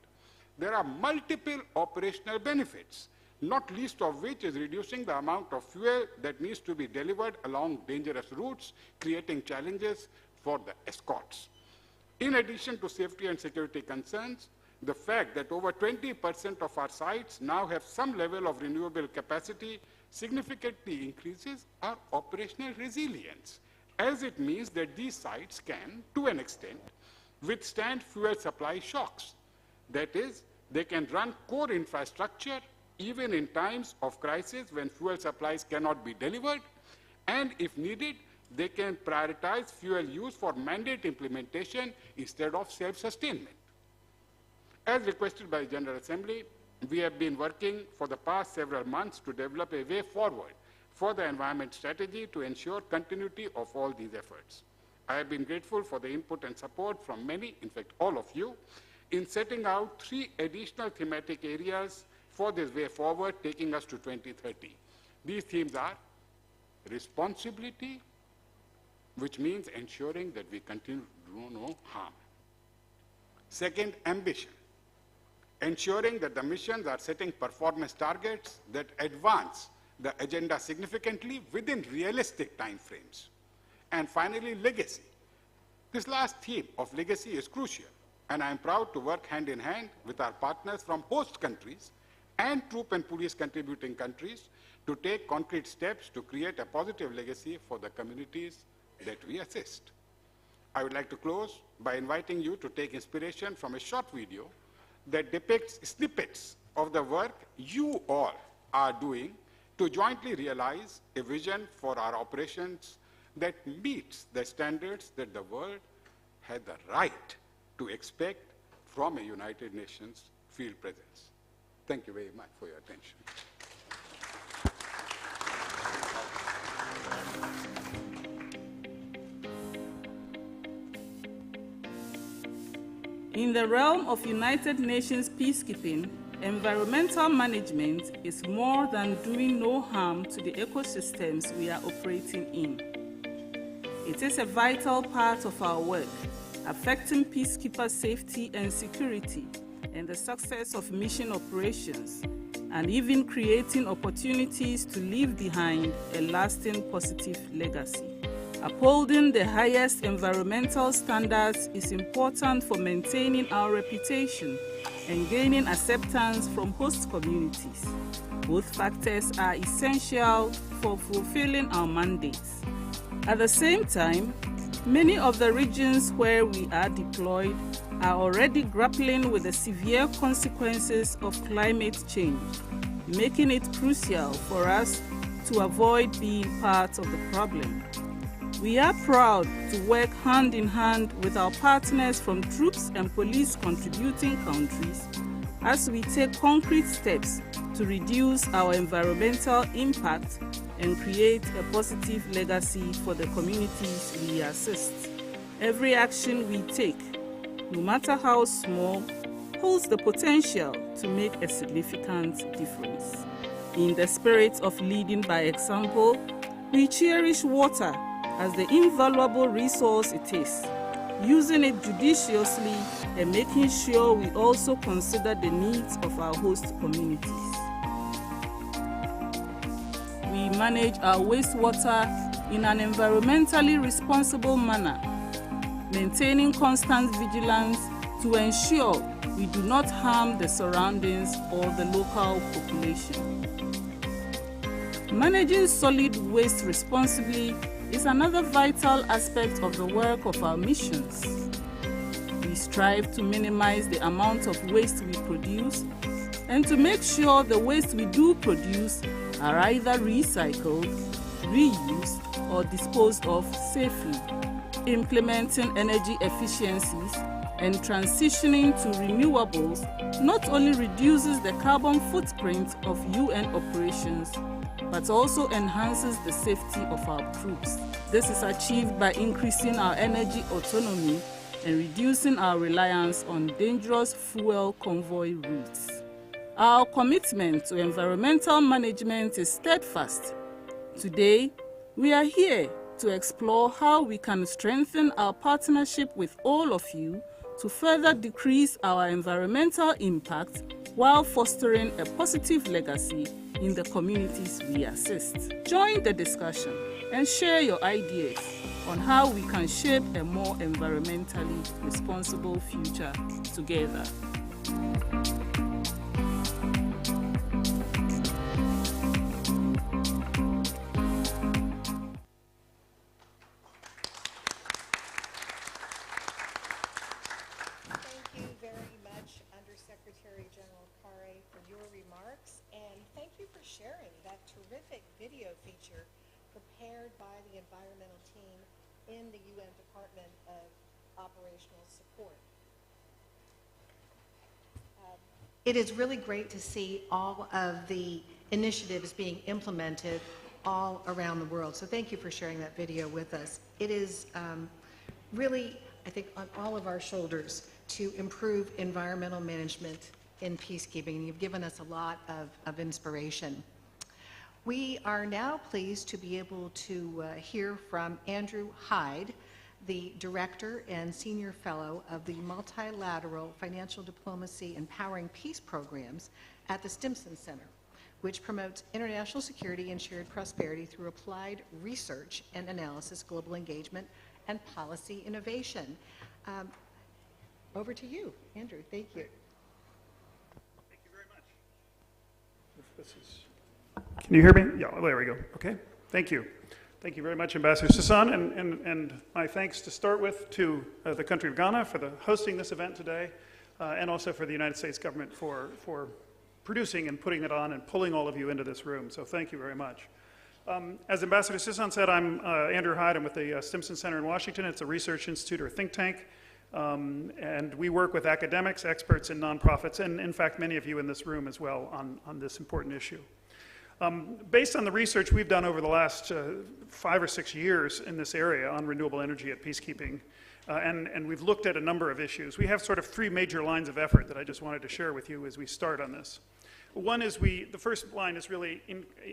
There are multiple operational benefits, not least of which is reducing the amount of fuel that needs to be delivered along dangerous routes, creating challenges for the escorts. In addition to safety and security concerns, the fact that over 20% of our sites now have some level of renewable capacity significantly increases our operational resilience, as it means that these sites can, to an extent, withstand fuel supply shocks. That is, they can run core infrastructure even in times of crisis when fuel supplies cannot be delivered, and if needed, They can prioritize fuel use for mandate implementation instead of self-sustainment. As requested by the General Assembly, we have been working for the past several months to develop a way forward for the environment strategy to ensure continuity of all these efforts. I have been grateful for the input and support from many, in fact all of you, in setting out 3 additional thematic areas for this way forward, taking us to 2030. These themes are responsibility, which means ensuring that we continue to do no harm. Second, ambition, ensuring that the missions are setting performance targets that advance the agenda significantly within realistic timeframes. And finally, legacy. This last theme of legacy is crucial, and I am proud to work hand in hand with our partners from host countries and troop and police contributing countries to take concrete steps to create a positive legacy for the communities that we assist. I would like to close by inviting you to take inspiration from a short video that depicts snippets of the work you all are doing to jointly realize a vision for our operations that meets the standards that the world had the right to expect from a United Nations field presence. Thank you very much for your attention. In the realm of United Nations peacekeeping, environmental management is more than doing no harm to the ecosystems we are operating in. It is a vital part of our work, affecting peacekeeper safety and security and the success of mission operations, and even creating opportunities to leave behind a lasting positive legacy. Upholding the highest environmental standards is important for maintaining our reputation and gaining acceptance from host communities. Both factors are essential for fulfilling our mandates. At the same time, many of the regions where we are deployed are already grappling with the severe consequences of climate change, making it crucial for us to avoid being part of the problem. We are proud to work hand in hand with our partners from troops and police contributing countries as we take concrete steps to reduce our environmental impact and create a positive legacy for the communities we assist. Every action we take, no matter how small, holds the potential to make a significant difference. In the spirit of leading by example, we cherish water as the invaluable resource it is, using it judiciously and making sure we also consider the needs of our host communities. We manage our wastewater in an environmentally responsible manner, maintaining constant vigilance to ensure we do not harm the surroundings or the local population. Managing solid waste responsibly is another vital aspect of the work of our missions. We strive to minimize the amount of waste we produce and to make sure the waste we do produce are either recycled, reused, or disposed of safely. Implementing energy efficiencies and transitioning to renewables not only reduces the carbon footprint of UN operations, but also enhances the safety of our troops. This is achieved by increasing our energy autonomy and reducing our reliance on dangerous fuel convoy routes. Our commitment to environmental management is steadfast. Today, we are here to explore how we can strengthen our partnership with all of you to further decrease our environmental impact while fostering a positive legacy in the communities we assist. Join the discussion and share your ideas on how we can shape a more environmentally responsible future together. Sharing that terrific video feature prepared by the environmental team in the UN Department of Operational Support. It is really great to see all of the initiatives being implemented all around the world. So thank you for sharing that video with us. It is really, I think, on all of our shoulders to improve environmental management in peacekeeping. You've given us a lot of inspiration. We are now pleased to be able to hear from Andrew Hyde, the Director and Senior Fellow of the Multilateral Financial Diplomacy Empowering Peace Programs at the Stimson Center, which promotes international security and shared prosperity through applied research and analysis, global engagement, and policy innovation. Over to you, Andrew. Thank you. Thank you very much. If this is, can you hear me? Yeah, there we go. Okay. Thank you. Thank you very much, Ambassador Sisson, and my thanks to start with to the country of Ghana for hosting this event today, and also for the United States government for producing and putting it on and pulling all of you into this room. So thank you very much. As Ambassador Sisson said, I'm Andrew Hyde. I'm with the Stimson Center in Washington. It's a research institute or think tank, and we work with academics, experts, and nonprofits, and in fact, many of you in this room as well on this important issue. Based on the research we've done over the last 5 or 6 years in this area on renewable energy at peacekeeping, and we've looked at a number of issues, we have sort of 3 major lines of effort that I just wanted to share with you as we start on this. One is the first line is really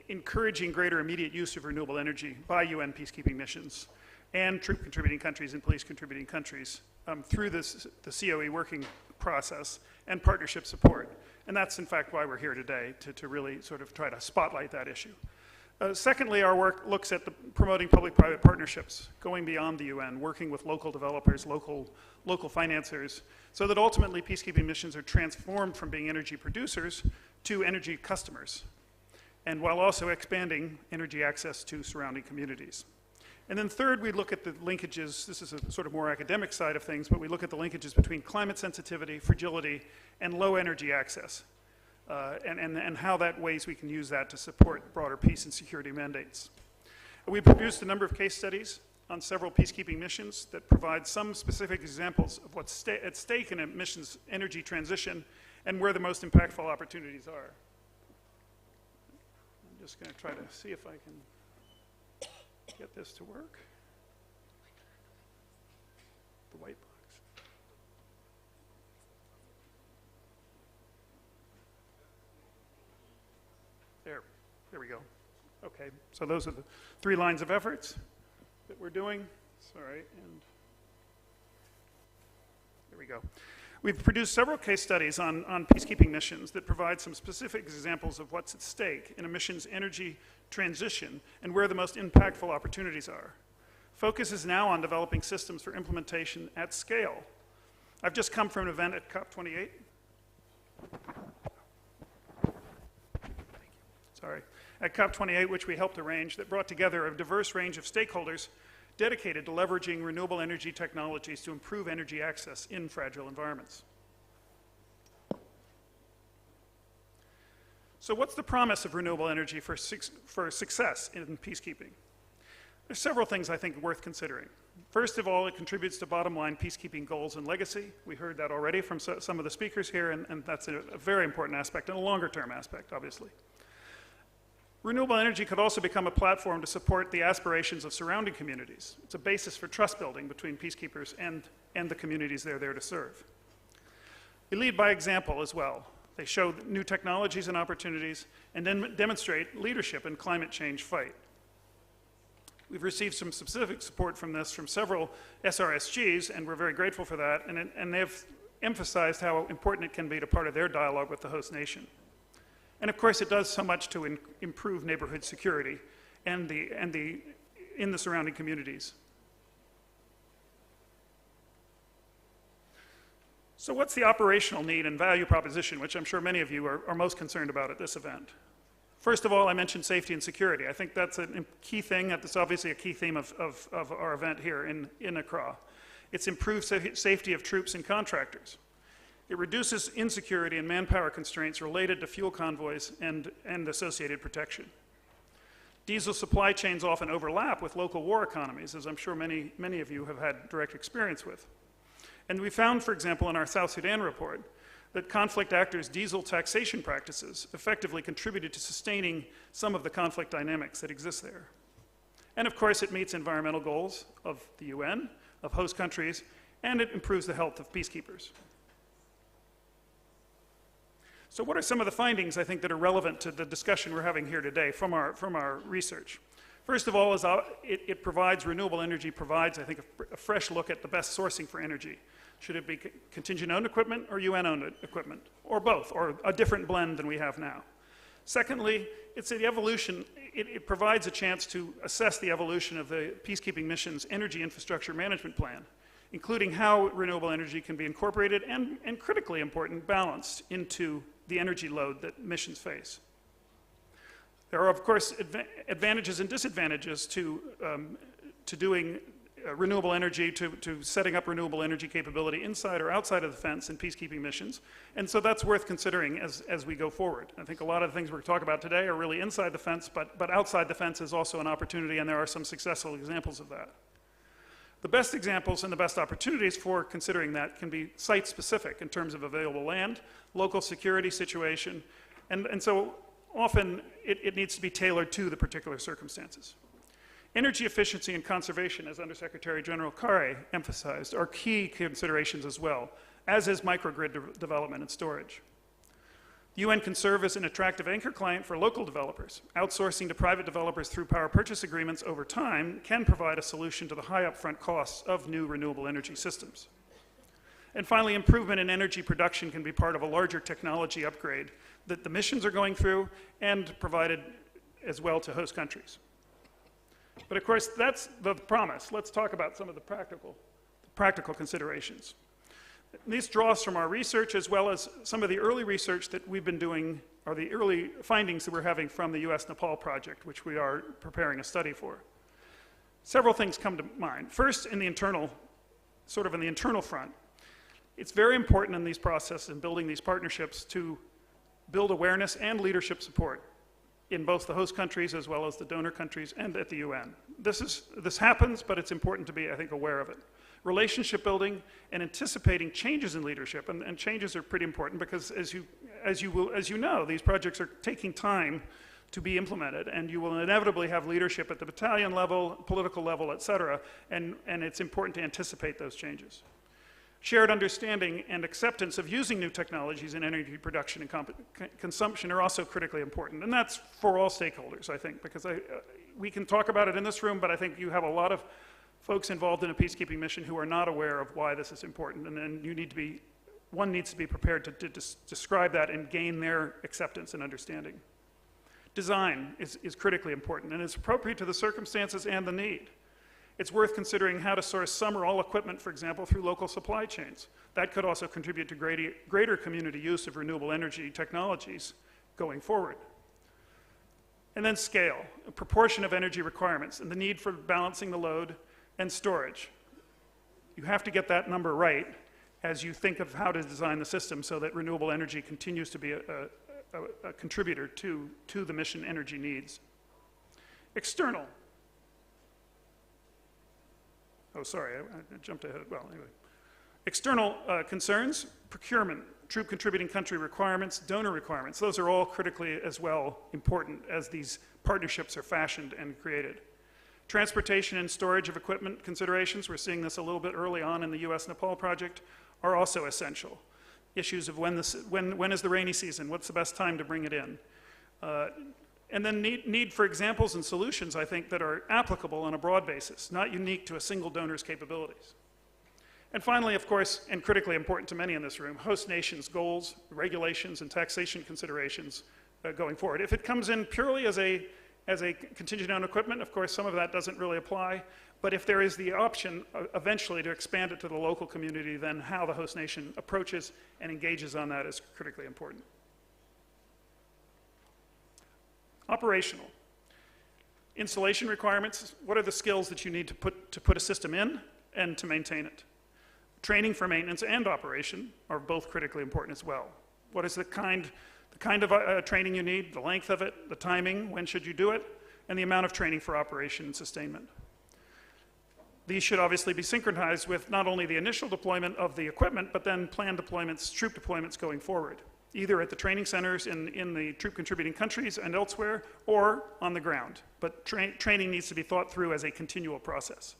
encouraging greater immediate use of renewable energy by UN peacekeeping missions and troop contributing countries and police contributing countries through the COE working process and partnership support. And that's, in fact, why we're here today, to really sort of try to spotlight that issue. Secondly, our work looks at promoting public-private partnerships, going beyond the UN, working with local developers, local financiers, so that ultimately peacekeeping missions are transformed from being energy producers to energy customers, and while also expanding energy access to surrounding communities. And then third, we look at the linkages. This is a sort of more academic side of things, but we look at the linkages between climate sensitivity, fragility, and low energy access, and how that ways we can use that to support broader peace and security mandates. We produced a number of case studies on several peacekeeping missions that provide some specific examples of what's at stake in a mission's energy transition and where the most impactful opportunities are. I'm just going to try to see if I can get this to work. The white box. There we go. Okay, so those are the 3 lines of efforts that we're doing. Sorry, and there we go. We've produced several case studies on peacekeeping missions that provide some specific examples of what's at stake in a mission's energy transition and where the most impactful opportunities are. Focus is now on developing systems for implementation at scale. I've just come from an event at COP28. Sorry. At COP28, which we helped arrange, that brought together a diverse range of stakeholders dedicated to leveraging renewable energy technologies to improve energy access in fragile environments. So what's the promise of renewable energy for success in peacekeeping? There's several things I think worth considering. First of all, it contributes to bottom line peacekeeping goals and legacy. We heard that already from some of the speakers here, and that's a very important aspect and a longer term aspect, obviously. Renewable energy could also become a platform to support the aspirations of surrounding communities. It's a basis for trust building between peacekeepers and the communities they're there to serve. They lead by example as well. They show new technologies and opportunities and then demonstrate leadership in climate change fight. We've received some specific support from this from several SRSGs, and we're very grateful for that, and they've emphasized how important it can be to part of their dialogue with the host nation. And of course, it does so much to improve neighborhood security in the surrounding communities. So what's the operational need and value proposition, which I'm sure many of you are most concerned about at this event? First of all, I mentioned safety and security. I think that's a key thing. That's obviously a key theme of our event here in Accra. It's improved safety of troops and contractors. It reduces insecurity and manpower constraints related to fuel convoys and associated protection. Diesel supply chains often overlap with local war economies, as I'm sure many of you have had direct experience with. And we found, for example, in our South Sudan report, that conflict actors' diesel taxation practices effectively contributed to sustaining some of the conflict dynamics that exist there. And of course, it meets environmental goals of the UN, of host countries, and it improves the health of peacekeepers. So what are some of the findings, I think, that are relevant to the discussion we're having here today from our research? First of all, renewable energy provides, I think, a fresh look at the best sourcing for energy. Should it be contingent-owned equipment or UN-owned equipment, or both, or a different blend than we have now? Secondly, it's the evolution. It provides a chance to assess the evolution of the peacekeeping mission's energy infrastructure management plan, including how renewable energy can be incorporated and critically important, balanced into the energy load that missions face. There are, of course, advantages and disadvantages to doing renewable energy, to setting up renewable energy capability inside or outside of the fence in peacekeeping missions. And so that's worth considering as we go forward. I think a lot of the things we're talking about today are really inside the fence, but outside the fence is also an opportunity, and there are some successful examples of that. The best examples and the best opportunities for considering that can be site-specific in terms of available land, local security situation, and so often it needs to be tailored to the particular circumstances. Energy efficiency and conservation, as Undersecretary General Kare emphasized, are key considerations as well, as is microgrid development and storage. The UN can serve as an attractive anchor client for local developers. Outsourcing to private developers through power purchase agreements over time can provide a solution to the high upfront costs of new renewable energy systems. And finally, improvement in energy production can be part of a larger technology upgrade that the missions are going through and provided as well to host countries. But of course, that's the promise. Let's talk about some of the practical considerations. These draw us from our research as well as some of the early research that we've been doing, or the early findings that we're having from the US Nepal project, which we are preparing a study for. Several things come to mind. First, in the internal front, it's very important in these processes and building these partnerships to build awareness and leadership support in both the host countries as well as the donor countries and at the UN. This happens, but it's important to be, I think, aware of it. Relationship building and anticipating changes in leadership, and changes are pretty important because as you know, these projects are taking time to be implemented, and you will inevitably have leadership at the battalion level, political level, et cetera, and it's important to anticipate those changes. Shared understanding and acceptance of using new technologies in energy production and consumption are also critically important. And that's for all stakeholders, I think, because we can talk about it in this room, but I think you have a lot of folks involved in a peacekeeping mission who are not aware of why this is important. And then one needs to be prepared to describe that and gain their acceptance and understanding. Design is critically important, and it's appropriate to the circumstances and the need. It's worth considering how to source some or all equipment, for example, through local supply chains. That could also contribute to greater community use of renewable energy technologies going forward. And then scale, a proportion of energy requirements, and the need for balancing the load and storage. You have to get that number right as you think of how to design the system so that renewable energy continues to be a contributor to the mission energy needs. External. Oh, sorry, I jumped ahead. Well, anyway. External concerns, procurement, troop contributing country requirements, donor requirements. Those are all critically as well important as these partnerships are fashioned and created. Transportation and storage of equipment considerations, we're seeing this a little bit early on in the US Nepal project, are also essential. Issues of when is the rainy season, what's the best time to bring it in. And then need for examples and solutions, I think, that are applicable on a broad basis, not unique to a single donor's capabilities. And finally, of course, and critically important to many in this room, host nations' goals, regulations, and taxation considerations going forward. If it comes in purely as a contingent on equipment, of course, some of that doesn't really apply. But if there is the option eventually to expand it to the local community, then how the host nation approaches and engages on that is critically important. Operational. Installation requirements, what are the skills that you need to put a system in and to maintain it? Training for maintenance and operation are both critically important as well. What is the kind of training you need, the length of it, the timing, when should you do it, and the amount of training for operation and sustainment. These should obviously be synchronized with not only the initial deployment of the equipment, but then planned deployments, troop deployments going forward, either at the training centers in the troop contributing countries and elsewhere, or on the ground. But training needs to be thought through as a continual process.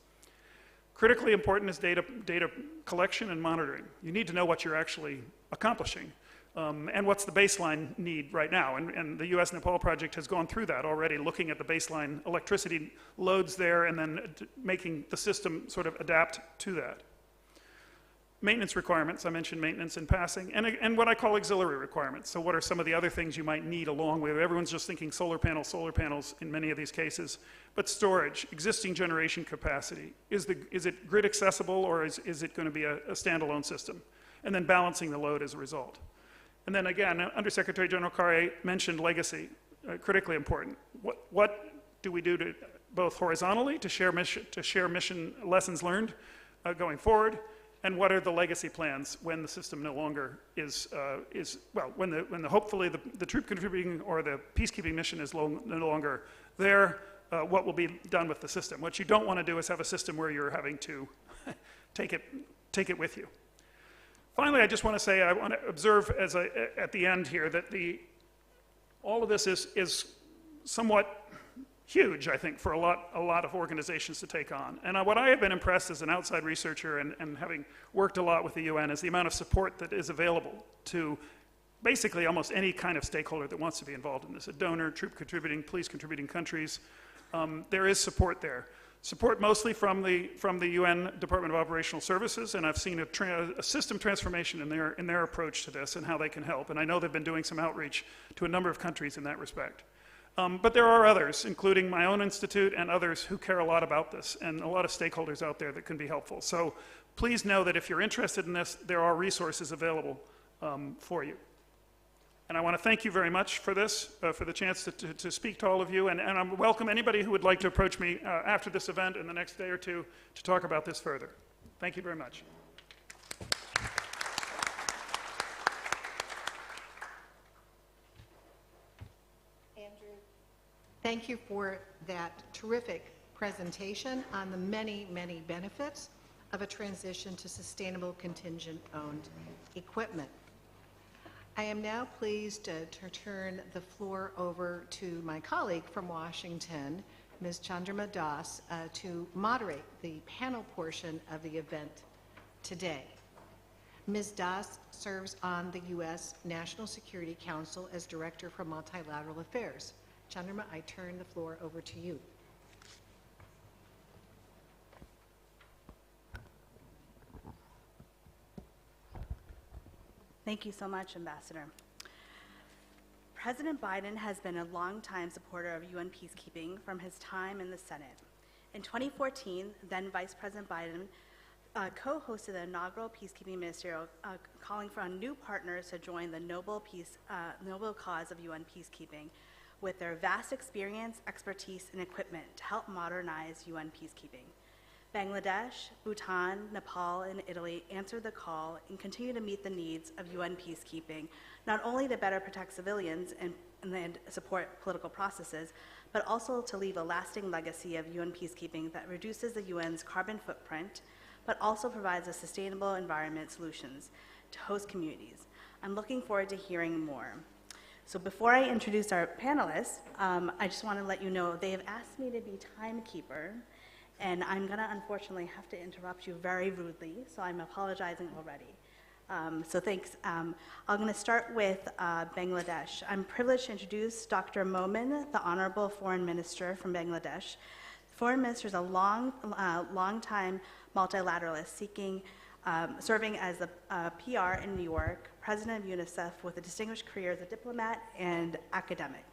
Critically important is data collection and monitoring. You need to know what you're actually accomplishing and what's the baseline need right now. And the US Nepal project has gone through that already, looking at the baseline electricity loads there and then making the system sort of adapt to that. Maintenance requirements, I mentioned maintenance in passing, and what I call auxiliary requirements. So what are some of the other things you might need along with? Everyone's just thinking solar panels in many of these cases. But storage, existing generation capacity. Is it grid accessible, or is it going to be a standalone system? And then balancing the load as a result. And then again, Undersecretary General Kare mentioned legacy, critically important. What do we do to both horizontally to share mission lessons learned going forward? And what are the legacy plans when the system no longer when hopefully the troop contributing or the peacekeeping mission is no longer there, what will be done with the system? What you don't want to do is have a system where you're having to take it with you. Finally, I just want to say, I want to observe at the end here that all of this is somewhat huge, I think, for a lot of organizations to take on. And what I have been impressed as an outside researcher and having worked a lot with the UN is the amount of support that is available to basically almost any kind of stakeholder that wants to be involved in this. A donor, troop contributing, police contributing countries. There is support there. Support mostly from the UN Department of Operational Services, and I've seen a system transformation in their approach to this and how they can help. And I know they've been doing some outreach to a number of countries in that respect. But there are others, including my own institute and others who care a lot about this, and a lot of stakeholders out there that can be helpful. So please know that if you're interested in this, there are resources available for you. And I want to thank you very much for this, for the chance to speak to all of you, and I welcome anybody who would like to approach me after this event in the next day or two to talk about this further. Thank you very much. Thank you for that terrific presentation on the many, many benefits of a transition to sustainable contingent-owned equipment. I am now pleased to turn the floor over to my colleague from Washington, Ms. Chandrama Das, to moderate the panel portion of the event today. Ms. Das serves on the U.S. National Security Council as Director for Multilateral Affairs. Chandrama, I turn the floor over to you. Thank you so much, Ambassador. President Biden has been a longtime supporter of UN peacekeeping from his time in the Senate. In 2014, then Vice President Biden co-hosted the inaugural Peacekeeping Ministerial, calling for new partners to join the noble cause of UN peacekeeping, with their vast experience, expertise, and equipment to help modernize UN peacekeeping. Bangladesh, Bhutan, Nepal, and Italy answered the call and continue to meet the needs of UN peacekeeping, not only to better protect civilians and support political processes, but also to leave a lasting legacy of UN peacekeeping that reduces the UN's carbon footprint, but also provides a sustainable environment solutions to host communities. I'm looking forward to hearing more. So before I introduce our panelists, I just want to let you know they have asked me to be timekeeper, and I'm going to unfortunately have to interrupt you very rudely, so I'm apologizing already. So thanks. I'm going to start with Bangladesh. I'm privileged to introduce Dr. Momin, the Honorable Foreign Minister from Bangladesh. The Foreign Minister is a long-time multilateralist serving as the PR in New York, President of UNICEF with a distinguished career as a diplomat and academic.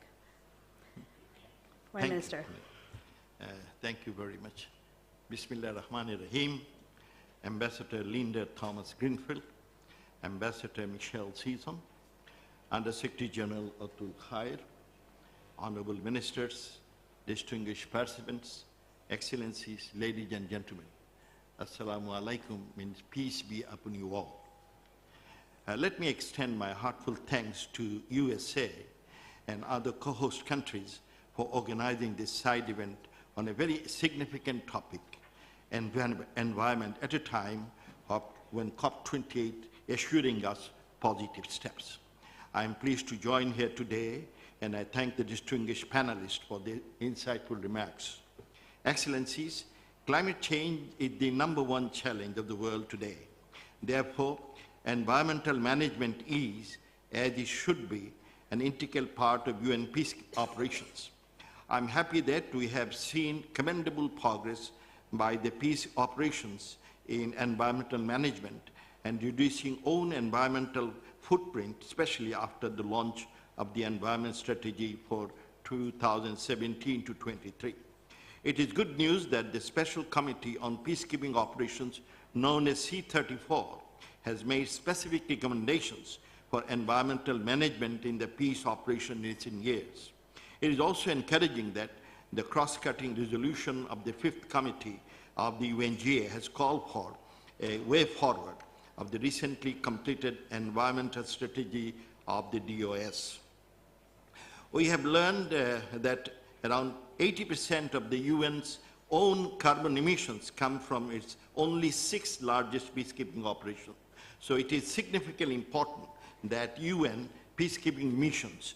Foreign Minister. Thank you very much. Bismillah ar-Rahman ar-Rahim. Ambassador Linda Thomas Greenfield, Ambassador Michelle Season, Undersecretary General Atul Khair, Honorable Ministers, distinguished participants, Excellencies, ladies and gentlemen. Assalamu alaikum means peace be upon you all. Let me extend my heartfelt thanks to USA and other co-host countries for organizing this side event on a very significant topic, environment, at a time when COP28 is assuring us positive steps. I am pleased to join here today, and I thank the distinguished panelists for their insightful remarks. Excellencies, climate change is the #1 challenge of the world today. Therefore, environmental management is, as it should be, an integral part of UN peace operations. I'm happy that we have seen commendable progress by the peace operations in environmental management and reducing own environmental footprint, especially after the launch of the environment strategy for 2017 to 23. It is good news that the Special Committee on Peacekeeping Operations, known as C34, has made specific recommendations for environmental management in the peace operation in recent years. It is also encouraging that the cross-cutting resolution of the 5th Committee of the UNGA has called for a way forward of the recently completed environmental strategy of the DOS. We have learned that around 80% of the UN's own carbon emissions come from its only 6th largest peacekeeping operation. So it is significantly important that UN peacekeeping missions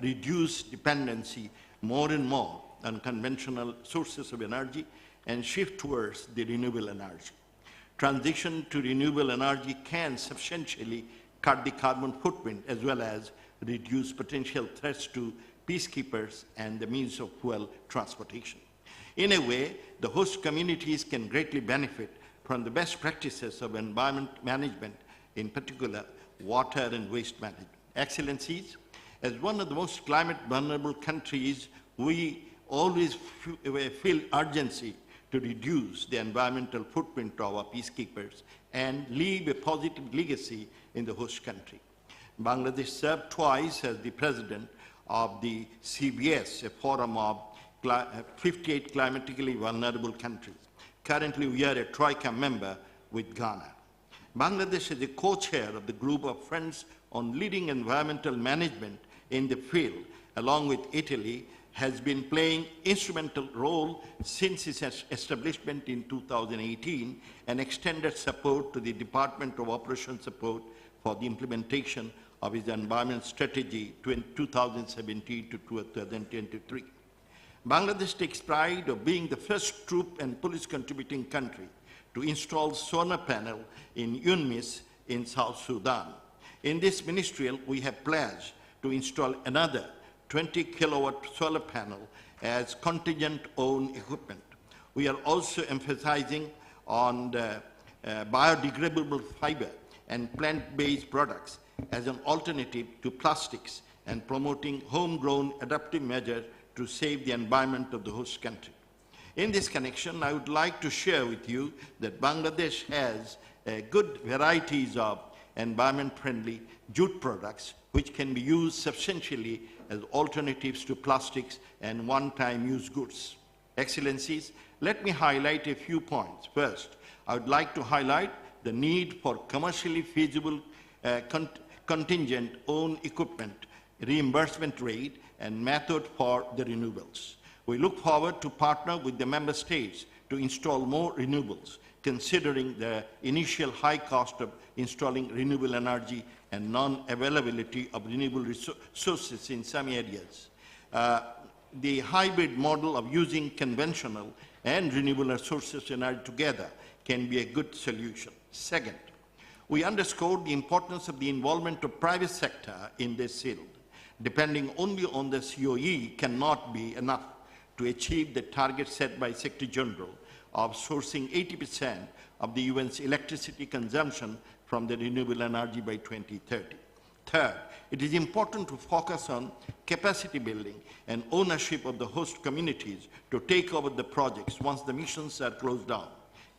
reduce dependency more and more on conventional sources of energy and shift towards the renewable energy. Transition to renewable energy can substantially cut the carbon footprint as well as reduce potential threats to peacekeepers and the means of fuel transportation. In a way, the host communities can greatly benefit from the best practices of environment management, in particular, water and waste management. Excellencies, as one of the most climate vulnerable countries, we always feel urgency to reduce the environmental footprint of our peacekeepers and leave a positive legacy in the host country. Bangladesh served twice as the president of the CBS, a forum of 58 climatically vulnerable countries. Currently, we are a Troika member with Ghana. Bangladesh is a co-chair of the group of Friends on Leading Environmental Management in the field, along with Italy, has been playing instrumental role since its establishment in 2018 and extended support to the Department of Operation Support for the implementation of its environment strategy 2017 to 2023. Bangladesh takes pride of being the first troop and police contributing country to install solar panel in UNMISS in South Sudan. In this ministerial, we have pledged to install another 20 kilowatt solar panel as contingent own equipment. We are also emphasizing on the biodegradable fiber and plant-based products as an alternative to plastics and promoting homegrown adaptive measures to save the environment of the host country. In this connection, I would like to share with you that Bangladesh has good varieties of environment-friendly jute products which can be used substantially as alternatives to plastics and one-time use goods. Excellencies, let me highlight a few points. First, I would like to highlight the need for commercially feasible contingent own equipment, reimbursement rate, and method for the renewables. We look forward to partner with the member states to install more renewables, considering the initial high cost of installing renewable energy and non-availability of renewable resources in some areas. The hybrid model of using conventional and renewable sources energy together can be a good solution. Second, we underscore the importance of the involvement of private sector in this field. Depending only on the COE cannot be enough to achieve the target set by Secretary General of sourcing 80% of the UN's electricity consumption from the renewable energy by 2030. Third, it is important to focus on capacity building and ownership of the host communities to take over the projects once the missions are closed down.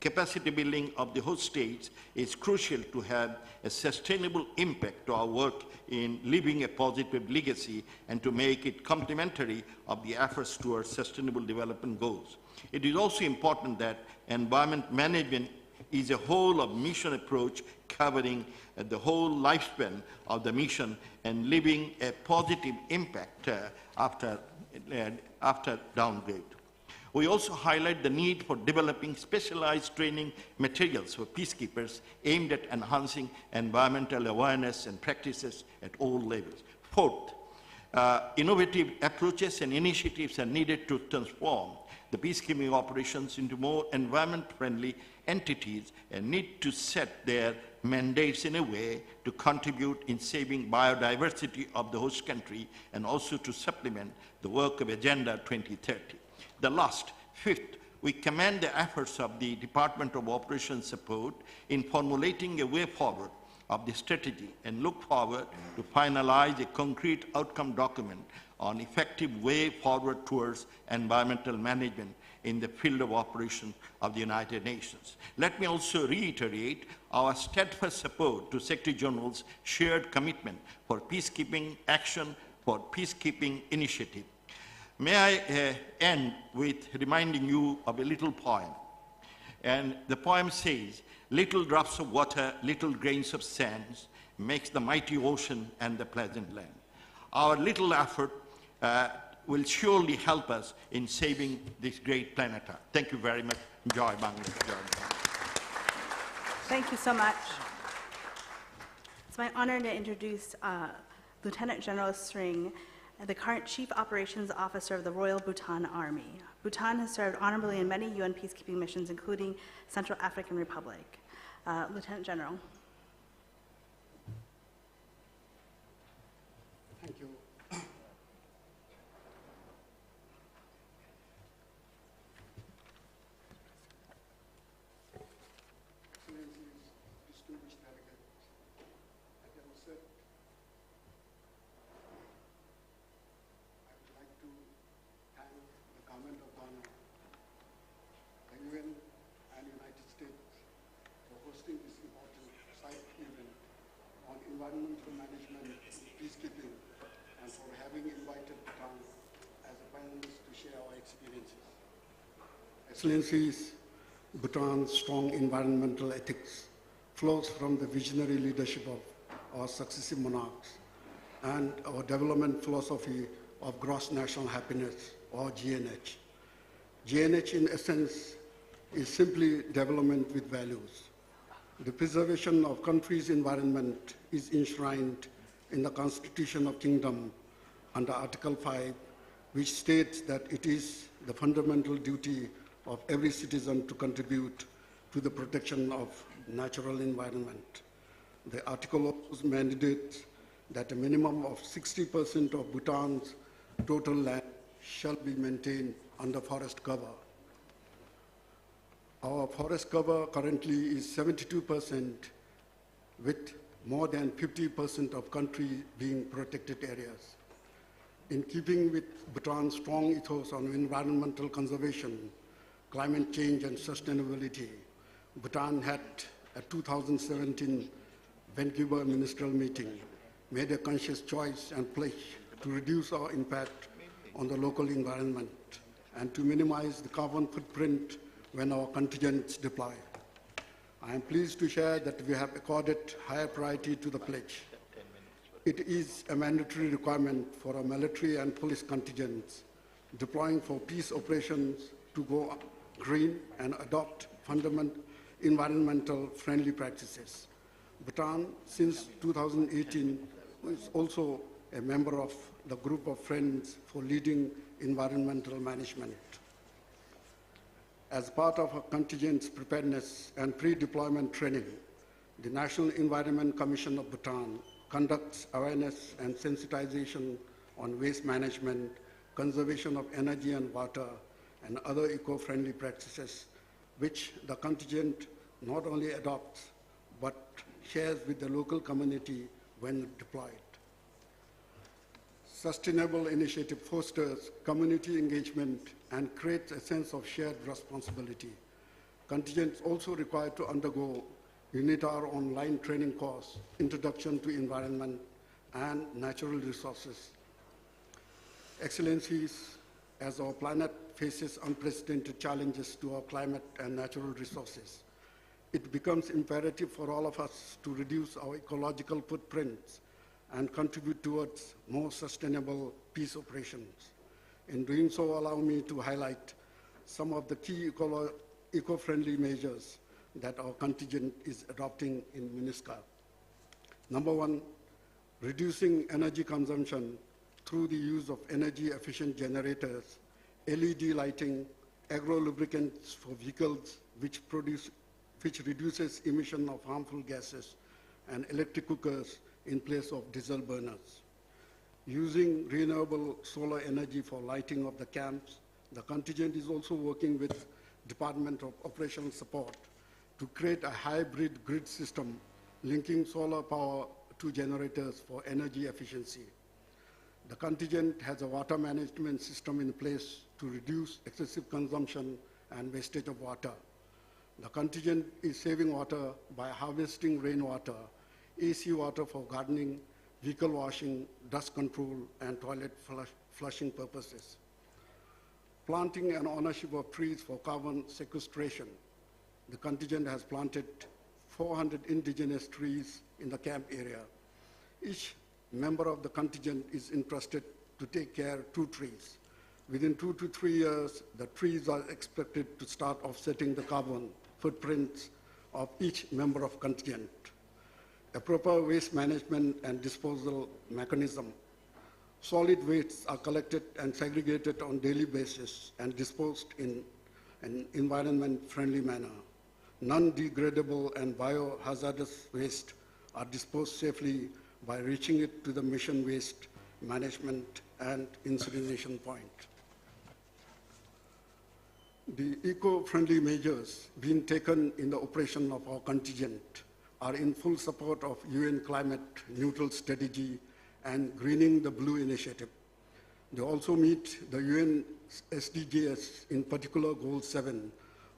Capacity building of the host states is crucial to have a sustainable impact to our work in leaving a positive legacy and to make it complementary of the efforts towards sustainable development goals. It is also important that environment management is a whole of mission approach covering the whole lifespan of the mission and leaving a positive impact after after downgrade. We also highlight the need for developing specialized training materials for peacekeepers aimed at enhancing environmental awareness and practices at all levels. Fourth, innovative approaches and initiatives are needed to transform the peacekeeping operations into more environment-friendly entities and need to set their mandates in a way to contribute in saving biodiversity of the host country and also to supplement the work of Agenda 2030. The last, fifth, we commend the efforts of the Department of Operations Support in formulating a way forward of the strategy and look forward to finalize a concrete outcome document on effective way forward towards environmental management in the field of operation of the United Nations. Let me also reiterate our steadfast support to Secretary General's shared commitment for peacekeeping action for peacekeeping initiative. May I end with reminding you of a little poem. And the poem says, little drops of water, little grains of sand makes the mighty ocean and the pleasant land. Our little effort will surely help us in saving this great planet Earth. Thank you very much. Enjoy Bangladesh. Thank you so much. It's my honor to introduce Lieutenant General Sringh, the current Chief Operations Officer of the Royal Bhutan Army. Bhutan has served honorably in many UN peacekeeping missions, including Central African Republic. Lieutenant General. Thank you. Excellencies, distinguished delegates, at the outset, I would like to thank the Government of Ghana, the UN, and United States for hosting this important side event on environmental management and peacekeeping, and for having invited Bhutan as a panelist to share our experiences. Excellencies, Bhutan's strong environmental ethics flows from the visionary leadership of our successive monarchs and our development philosophy of gross national happiness, or GNH. GNH, in essence, is simply development with values. The preservation of country's environment is enshrined in the Constitution of Kingdom under Article 5, which states that it is the fundamental duty of every citizen to contribute to the protection of natural environment. The article also mandates that a minimum of 60% of Bhutan's total land shall be maintained under forest cover. Our forest cover currently is 72%, with more than 50% of country being protected areas. In keeping with Bhutan's strong ethos on environmental conservation, climate change and sustainability, Bhutan had a 2017 Vancouver ministerial meeting made a conscious choice and pledge to reduce our impact on the local environment and to minimize the carbon footprint when our contingents deploy. I am pleased to share that we have accorded higher priority to the pledge. It is a mandatory requirement for our military and police contingents deploying for peace operations to go green and adopt fundamental environmental friendly practices. Bhutan, since 2018, is also a member of the group of friends for leading environmental management. As part of our contingent's preparedness and pre-deployment training, the National Environment Commission of Bhutan conducts awareness and sensitization on waste management, conservation of energy and water, and other eco-friendly practices, which the contingent not only adopts, but shares with the local community when deployed. Sustainable initiative fosters community engagement and creates a sense of shared responsibility. Contingents also required to undergo UNITAR online training course, Introduction to Environment and Natural Resources. Excellencies, as our planet faces unprecedented challenges to our climate and natural resources, it becomes imperative for all of us to reduce our ecological footprints and contribute towards more sustainable peace operations. In doing so, allow me to highlight some of the key eco-friendly measures that our contingent is adopting in MINUSCA. Number one, reducing energy consumption through the use of energy-efficient generators, LED lighting, agro-lubricants for vehicles which reduces emission of harmful gases, and electric cookers in place of diesel burners. Using renewable solar energy for lighting of the camps, the contingent is also working with Department of Operational Support to create a hybrid grid system linking solar power to generators for energy efficiency. The contingent has a water management system in place to reduce excessive consumption and wastage of water. The contingent is saving water by harvesting rainwater, AC water for gardening, vehicle washing, dust control, and toilet flushing purposes. Planting and ownership of trees for carbon sequestration. The contingent has planted 400 indigenous trees in the camp area. Each member of the contingent is entrusted to take care of 2 trees. Within 2 to 3 years, the trees are expected to start offsetting the carbon footprints of each member of contingent. A proper waste management and disposal mechanism. Solid wastes are collected and segregated on daily basis and disposed in an environment-friendly manner. Non-degradable and biohazardous waste are disposed safely by reaching it to the mission waste management and incineration point. The eco-friendly measures being taken in the operation of our contingent are in full support of UN climate neutral strategy and Greening the Blue initiative. They also meet the UN SDGs, in particular Goal 7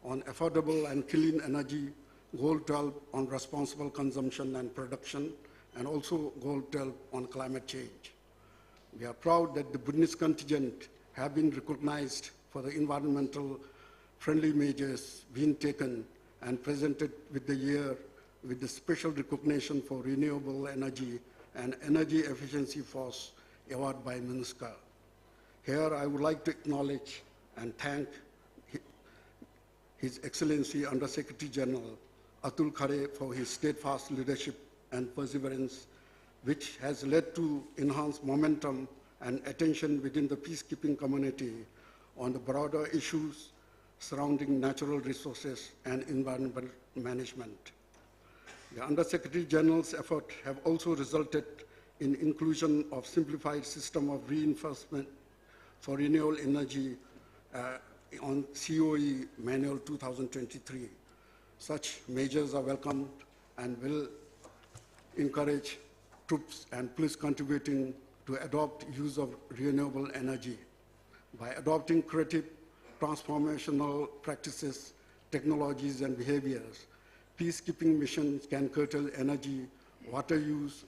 on affordable and clean energy, Goal 12 on responsible consumption and production, and also Goal 12 on climate change. We are proud that the Buddhist contingent have been recognized for the environmental friendly measures being taken and presented with the year with the special recognition for renewable energy and energy efficiency force award by MINUSCA. Here I would like to acknowledge and thank His Excellency Under Secretary General Atul Khare for his steadfast leadership and perseverance, which has led to enhanced momentum and attention within the peacekeeping community on the broader issues surrounding natural resources and environmental management. The Under-Secretary General's efforts have also resulted in inclusion of simplified system of reinforcement for renewable energy on COE Manual 2023. Such measures are welcomed and will encourage troops and police contributing to adopt use of renewable energy. By adopting creative, transformational practices, technologies, and behaviors, peacekeeping missions can curtail energy, water use,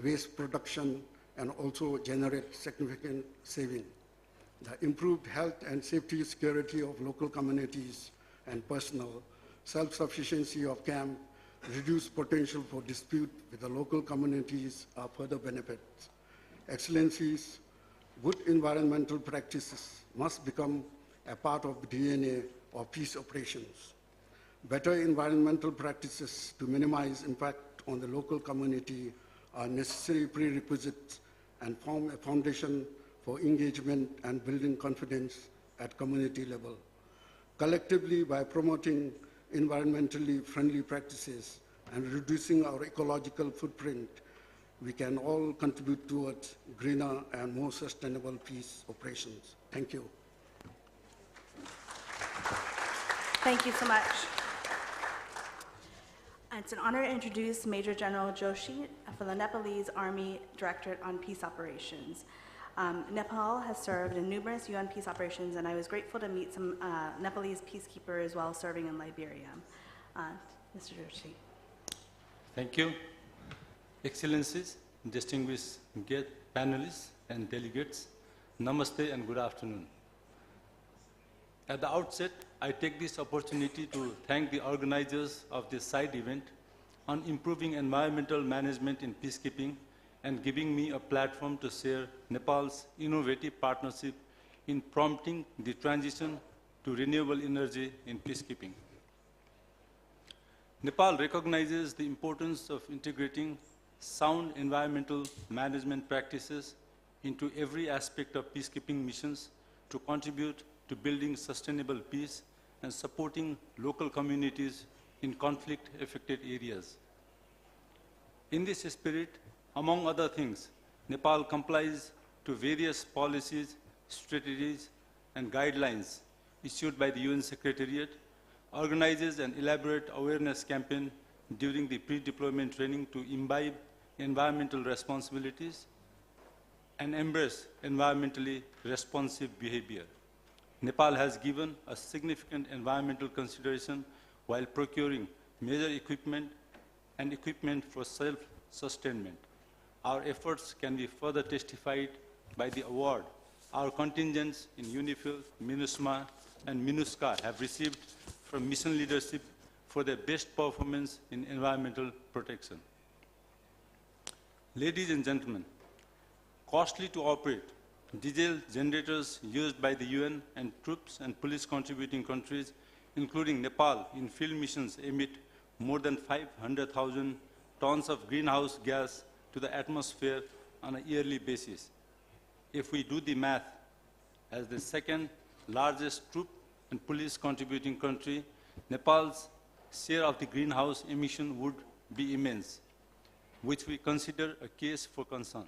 waste production, and also generate significant saving. The improved health and safety security of local communities and personnel, self-sufficiency of camp, reduced potential for dispute with the local communities are further benefits. Excellencies, good environmental practices must become a part of the DNA of peace operations. Better environmental practices to minimize impact on the local community are necessary prerequisites and form a foundation for engagement and building confidence at community level. Collectively, by promoting environmentally friendly practices and reducing our ecological footprint, we can all contribute towards greener and more sustainable peace operations. Thank you. Thank you so much. It's an honor to introduce Major General Joshi from the Nepalese Army Directorate on Peace Operations. Nepal has served in numerous UN peace operations, and I was grateful to meet some Nepalese peacekeepers while serving in Liberia. Mr. Joshi. Thank you. Excellencies, distinguished guest panelists and delegates, namaste and good afternoon. At the outset, I take this opportunity to thank the organizers of this side event on improving environmental management in peacekeeping and giving me a platform to share Nepal's innovative partnership in prompting the transition to renewable energy in peacekeeping. Nepal recognizes the importance of integrating sound environmental management practices into every aspect of peacekeeping missions to contribute to building sustainable peace and supporting local communities in conflict-affected areas. In this spirit, among other things, Nepal complies to various policies, strategies, and guidelines issued by the UN Secretariat, organizes an elaborate awareness campaign during the pre-deployment training to imbibe environmental responsibilities and embrace environmentally responsive behavior. Nepal has given a significant environmental consideration while procuring major equipment and equipment for self-sustainment. Our efforts can be further testified by the award our contingents in UNIFIL, MINUSMA, and MINUSCA have received from mission leadership for their best performance in environmental protection. Ladies and gentlemen, costly to operate, diesel generators used by the UN and troops and police contributing countries, including Nepal, in field missions emit more than 500,000 tons of greenhouse gas to the atmosphere on a yearly basis. If we do the math, as the second largest troop and police contributing country, Nepal's share of the greenhouse emission would be immense, which we consider a case for concern.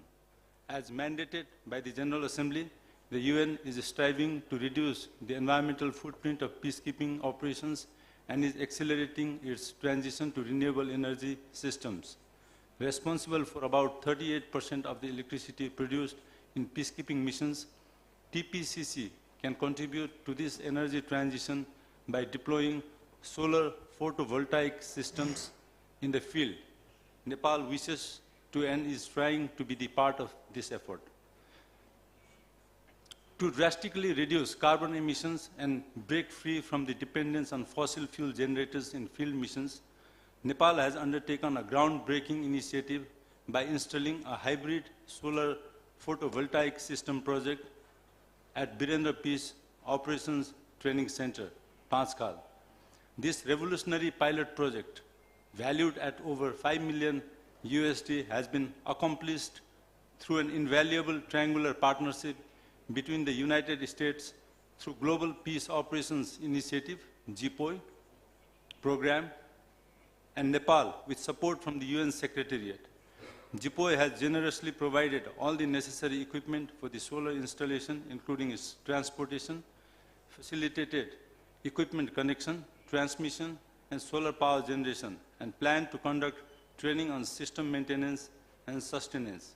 As mandated by the General Assembly, the UN is striving to reduce the environmental footprint of peacekeeping operations and is accelerating its transition to renewable energy systems. Responsible for about 38% of the electricity produced in peacekeeping missions, TPCC can contribute to this energy transition by deploying solar photovoltaic systems in the field. Nepal wishes to and is trying to be the part of this effort. To drastically reduce carbon emissions and break free from the dependence on fossil fuel generators in field missions, Nepal has undertaken a groundbreaking initiative by installing a hybrid solar photovoltaic system project at Birendra Peace Operations Training Center, Panchkhal. This revolutionary pilot project, valued at over $5 million USD, has been accomplished through an invaluable triangular partnership between the United States through Global Peace Operations Initiative, GPOI, program, and Nepal with support from the UN Secretariat. GPOI has generously provided all the necessary equipment for the solar installation, including its transportation, facilitated equipment connection, transmission, and solar power generation, and plan to conduct training on system maintenance and sustenance.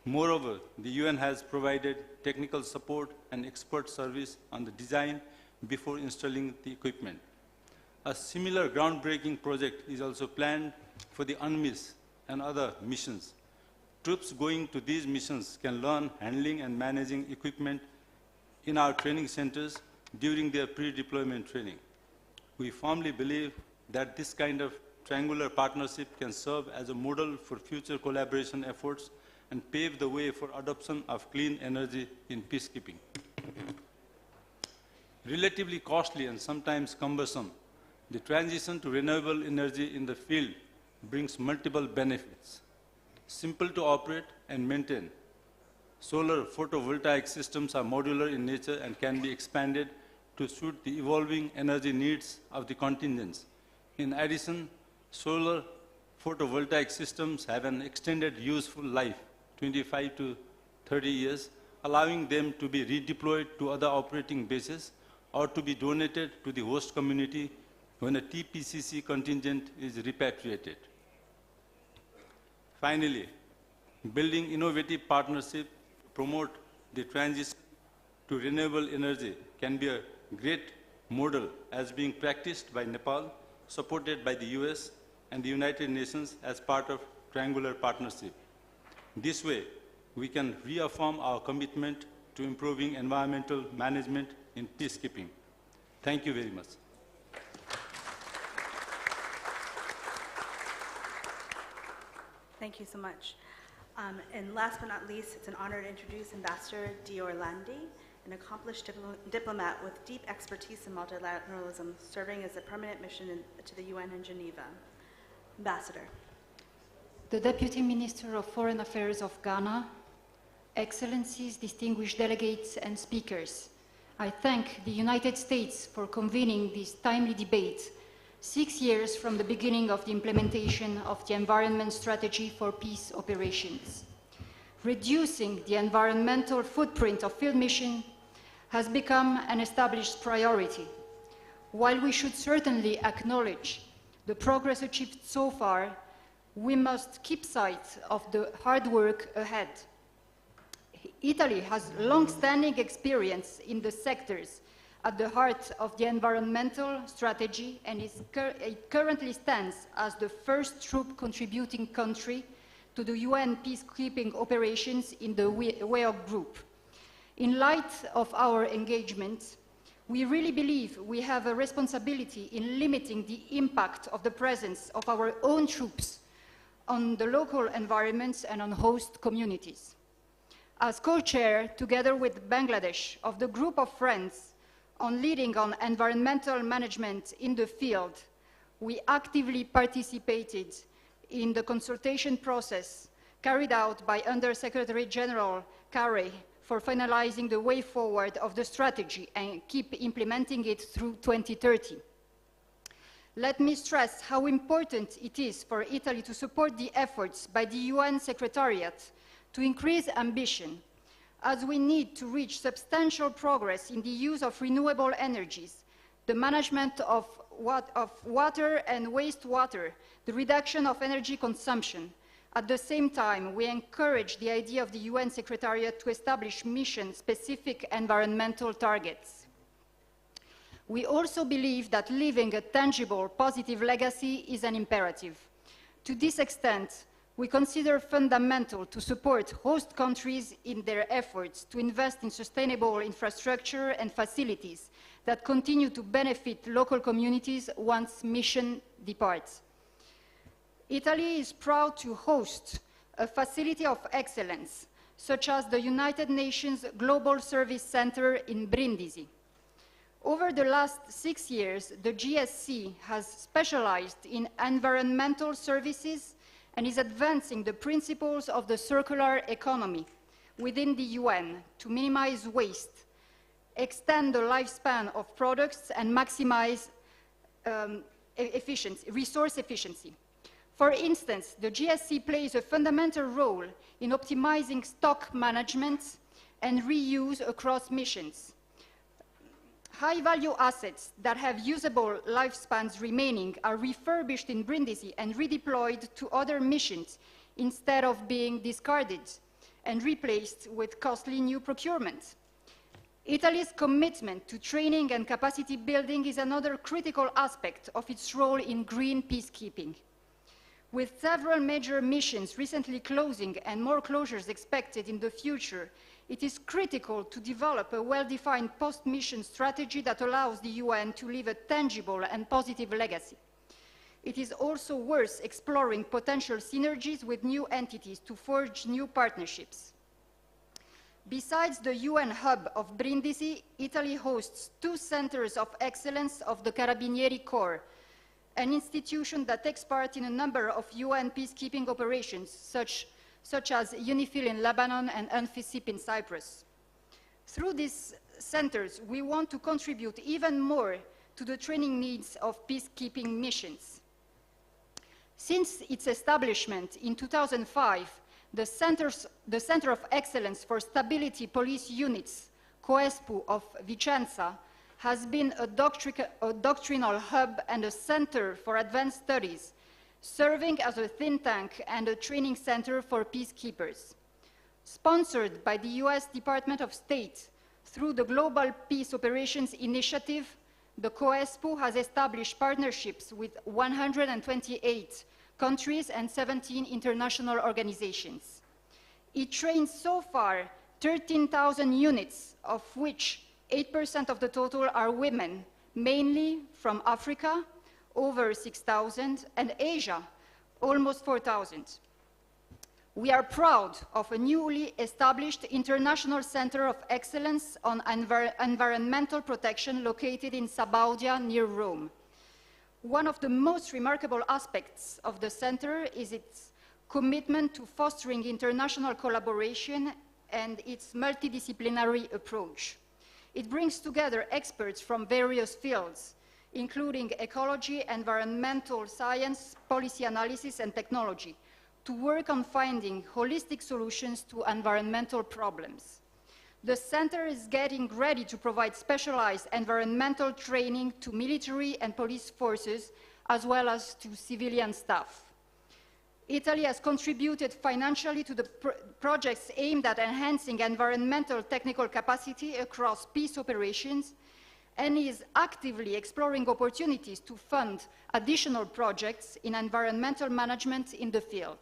Moreover, the UN has provided technical support and expert service on the design before installing the equipment. A similar groundbreaking project is also planned for the UNMISS and other missions. Troops going to these missions can learn handling and managing equipment in our training centers during their pre-deployment training. We firmly believe that this kind of triangular partnership can serve as a model for future collaboration efforts and pave the way for adoption of clean energy in peacekeeping. Relatively costly and sometimes cumbersome, the transition to renewable energy in the field brings multiple benefits. Simple to operate and maintain. Solar photovoltaic systems are modular in nature and can be expanded to suit the evolving energy needs of the contingents. In addition, solar photovoltaic systems have an extended useful life, 25 to 30 years, allowing them to be redeployed to other operating bases or to be donated to the host community when a TPCC contingent is repatriated. Finally, building innovative partnerships to promote the transition to renewable energy can be a great model as being practiced by Nepal, supported by the US and the United Nations as part of triangular partnership. This way, we can reaffirm our commitment to improving environmental management in peacekeeping. Thank you very much. Thank you so much. And last but not least, it's an honor to introduce Ambassador Dior Landi. an accomplished diplomat with deep expertise in multilateralism, serving as a permanent mission to the UN in Geneva. Ambassador. The Deputy Minister of Foreign Affairs of Ghana, Excellencies, distinguished delegates and speakers, I thank the United States for convening this timely debate 6 years from the beginning of the implementation of the Environment Strategy for Peace Operations. Reducing the environmental footprint of field missions has become an established priority. While we should certainly acknowledge the progress achieved so far, we must keep sight of the hard work ahead. Italy has long-standing experience in the sectors at the heart of the environmental strategy, and it currently stands as the first troop contributing country to the UN peacekeeping operations in the WEOC group. In light of our engagement, we really believe we have a responsibility in limiting the impact of the presence of our own troops on the local environments and on host communities. As co-chair, together with Bangladesh, of the group of friends on leading on environmental management in the field, we actively participated in the consultation process carried out by Under-Secretary General Carey for finalizing the way forward of the strategy and keep implementing it through 2030. Let me stress how important it is for Italy to support the efforts by the UN Secretariat to increase ambition, as we need to reach substantial progress in the use of renewable energies, the management of water and wastewater, the reduction of energy consumption. At the same time, we encourage the idea of the UN Secretariat to establish mission-specific environmental targets. We also believe that leaving a tangible, positive legacy is an imperative. To this extent, we consider fundamental to support host countries in their efforts to invest in sustainable infrastructure and facilities that continue to benefit local communities once mission departs. Italy is proud to host a facility of excellence, such as the United Nations Global Service Center in Brindisi. Over the last 6 years, the GSC has specialized in environmental services and is advancing the principles of the circular economy within the UN to minimize waste, extend the lifespan of products, and maximize resource efficiency. For instance, the GSC plays a fundamental role in optimizing stock management and reuse across missions. High-value assets that have usable lifespans remaining are refurbished in Brindisi and redeployed to other missions instead of being discarded and replaced with costly new procurement. Italy's commitment to training and capacity building is another critical aspect of its role in green peacekeeping. With several major missions recently closing and more closures expected in the future, it is critical to develop a well-defined post-mission strategy that allows the UN to leave a tangible and positive legacy. It is also worth exploring potential synergies with new entities to forge new partnerships. Besides the UN hub of Brindisi, Italy hosts 2 centers of excellence of the Carabinieri Corps, an institution that takes part in a number of UN peacekeeping operations, such as UNIFIL in Lebanon and UNFICYP in Cyprus. Through these centers, we want to contribute even more to the training needs of peacekeeping missions. Since its establishment in 2005, the Center of Excellence for Stability Police Units, COESPU of Vicenza, has been a doctrinal hub and a center for advanced studies, serving as a think tank and a training center for peacekeepers. Sponsored by the US Department of State through the Global Peace Operations Initiative, the COESPU has established partnerships with 128 countries and 17 international organizations. It trains so far 13,000 units, of which 8% of the total are women, mainly from Africa, over 6,000, and Asia, almost 4,000. We are proud of a newly established International Center of Excellence on Environmental Protection located in Sabaudia, near Rome. One of the most remarkable aspects of the center is its commitment to fostering international collaboration and its multidisciplinary approach. It brings together experts from various fields, including ecology, environmental science, policy analysis, and technology, to work on finding holistic solutions to environmental problems. The center is getting ready to provide specialized environmental training to military and police forces, as well as to civilian staff. Italy has contributed financially to the projects aimed at enhancing environmental technical capacity across peace operations, and is actively exploring opportunities to fund additional projects in environmental management in the field.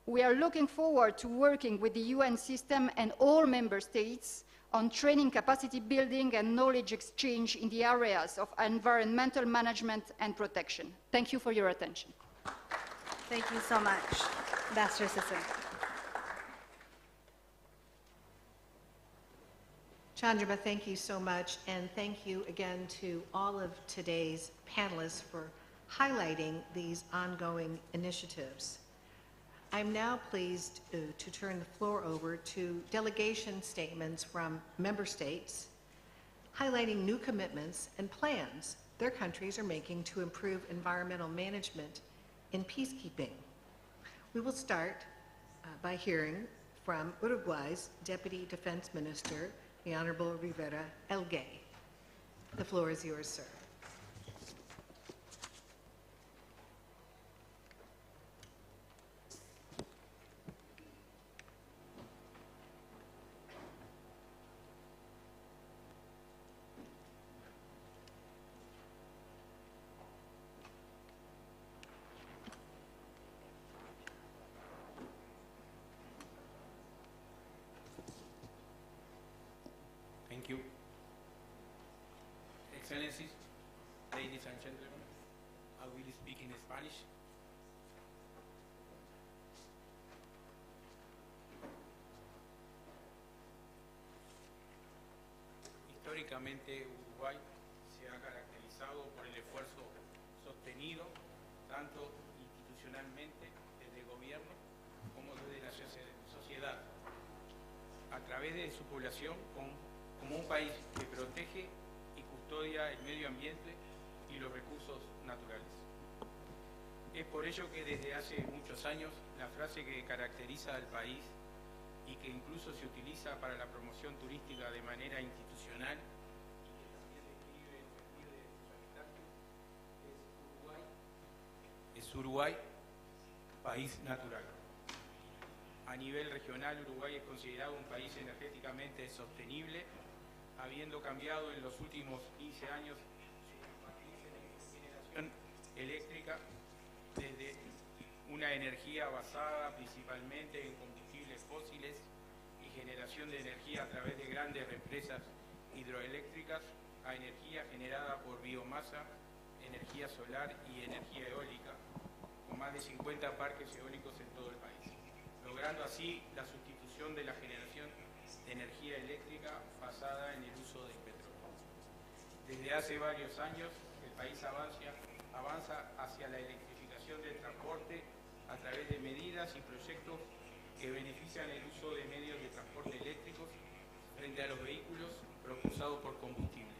We are looking forward to working with the UN system and all member states on training, capacity building, and knowledge exchange in the areas of environmental management and protection. Thank you for your attention. Thank you so much, Ambassador Sisson. Chandrama, thank you so much, and thank you again to all of today's panelists for highlighting these ongoing initiatives. I'm now pleased to turn the floor over to delegation statements from member states, highlighting new commitments and plans their countries are making to improve environmental management in peacekeeping. We will start by hearing from Uruguay's Deputy Defense Minister, the Honorable Rivera Elgay. The floor is yours, sir. Thank you. Excellencies, ladies and gentlemen, I will speak in Spanish. Históricamente, Uruguay se ha caracterizado por el esfuerzo sostenido, tanto institucionalmente, desde el gobierno, como desde la sociedad, a través de su población como un país que protege y custodia el medio ambiente y los recursos naturales. Es por ello que desde hace muchos años la frase que caracteriza al país y que incluso se utiliza para la promoción turística de manera institucional y que también describe el sentir de sus habitantes es Uruguay, país natural. A nivel regional, Uruguay es considerado un país energéticamente sostenible, habiendo cambiado en los últimos 15 años su matriz en generación eléctrica desde una energía basada principalmente en combustibles fósiles y generación de energía a través de grandes represas hidroeléctricas a energía generada por biomasa, energía solar y energía eólica, con más de 50 parques eólicos en todo el país, logrando así la sustitución de la generación de energía eléctrica basada en el uso del petróleo. Desde hace varios años, el país avanza hacia la electrificación del transporte a través de medidas y proyectos que benefician el uso de medios de transporte eléctricos frente a los vehículos propulsados por combustible.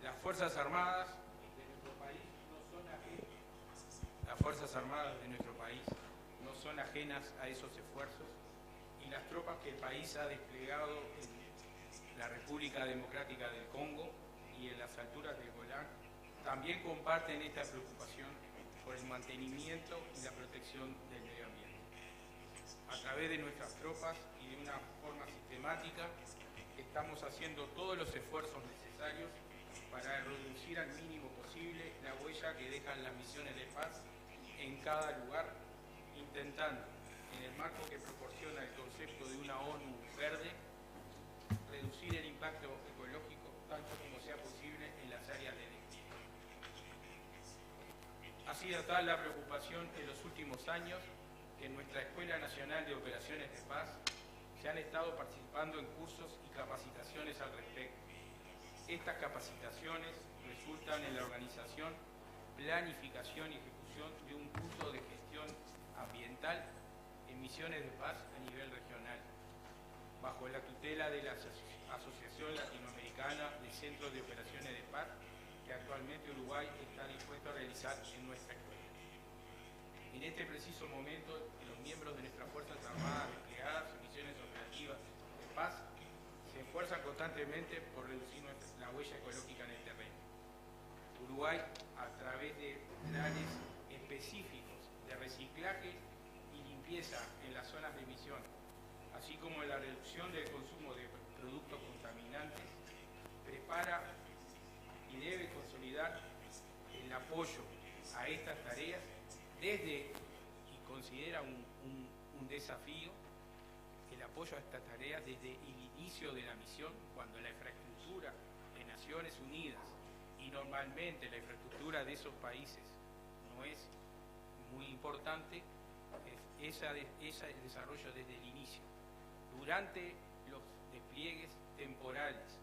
Las Fuerzas Armadas de nuestro país no son ajenas a esos esfuerzos, y las tropas que el país ha desplegado en la República Democrática del Congo y en las alturas del Golán también comparten esta preocupación por el mantenimiento y la protección del medio ambiente. A través de nuestras tropas y de una forma sistemática, estamos haciendo todos los esfuerzos necesarios para reducir al mínimo posible la huella que dejan las misiones de paz en cada lugar, intentando, en el marco que proporciona el concepto de una ONU verde, reducir el impacto ecológico tanto como sea posible en las áreas de despliegue. sido tal la preocupación en los últimos años que en nuestra Escuela Nacional de Operaciones de Paz se han estado participando en cursos y capacitaciones al respecto. Estas capacitaciones resultan en la organización, planificación y ejecución de un curso de gestión ambiental en misiones de paz a nivel regional, bajo la tutela de la Asociación Latinoamericana de Centros de Operaciones de Paz, que actualmente Uruguay está dispuesto a realizar en nuestra escuela. En este preciso momento, los miembros de nuestras Fuerzas Armadas desplegadas en misiones operativas de paz se esfuerzan constantemente por reducir la huella ecológica en el terreno. Uruguay, a través de planes específicos de reciclaje y limpieza en las zonas de emisión, así como en la reducción del consumo de productos contaminantes, prepara y debe consolidar el apoyo a estas tareas desde, y considera un desafío, el apoyo a estas tareas desde el inicio de la misión, cuando la infraestructura de Naciones Unidas y normalmente la infraestructura de esos países no es muy importante, ese desarrollo desde el inicio. Durante los despliegues temporales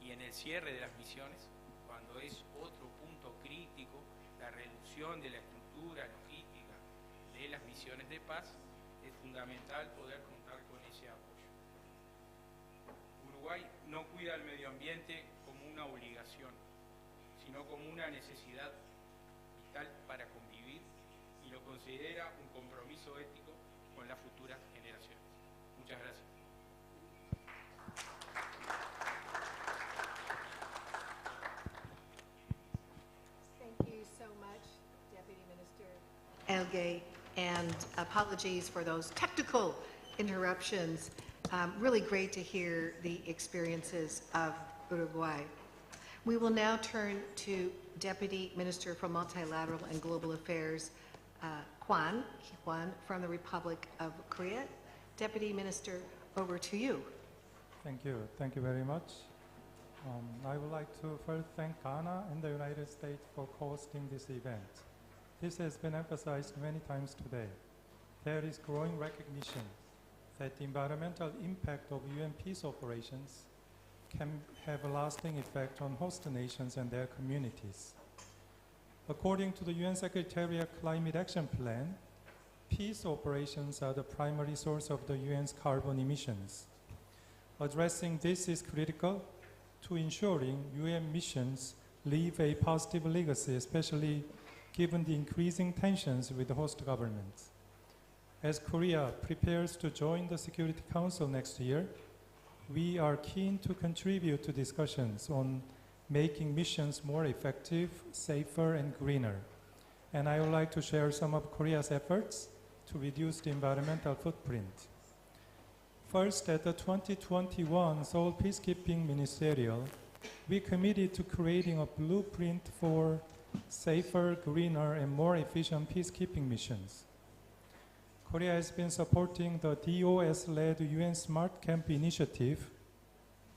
y en el cierre de las misiones, cuando es otro punto crítico, la reducción de la estructura logística de las misiones de paz, es fundamental poder contar con ese apoyo. Uruguay no cuida el medio ambiente como una obligación, sino como una necesidad vital para convivir, y lo considera un compromiso ético con las futuras generaciones. Muchas gracias. Thank you so much, Deputy Minister Elgay, and apologies for those technical interruptions. Really great to hear the experiences of Uruguay. We will now turn to Deputy Minister for Multilateral and Global Affairs, Kwon from the Republic of Korea. Deputy Minister, over to you. Thank you. Thank you very much. I would like to first thank Ghana and the United States for hosting this event. This has been emphasized many times today. There is growing recognition that the environmental impact of UN peace operations can have a lasting effect on host nations and their communities. According to the UN Secretariat Climate Action Plan, peace operations are the primary source of the UN's carbon emissions. Addressing this is critical to ensuring UN missions leave a positive legacy, especially given the increasing tensions with the host governments. As Korea prepares to join the Security Council next year, we are keen to contribute to discussions on making missions more effective, safer, and greener. And I would like to share some of Korea's efforts to reduce the environmental footprint. First, at the 2021 Seoul Peacekeeping Ministerial, we committed to creating a blueprint for safer, greener, and more efficient peacekeeping missions. Korea has been supporting the DOS-led UN Smart Camp initiative,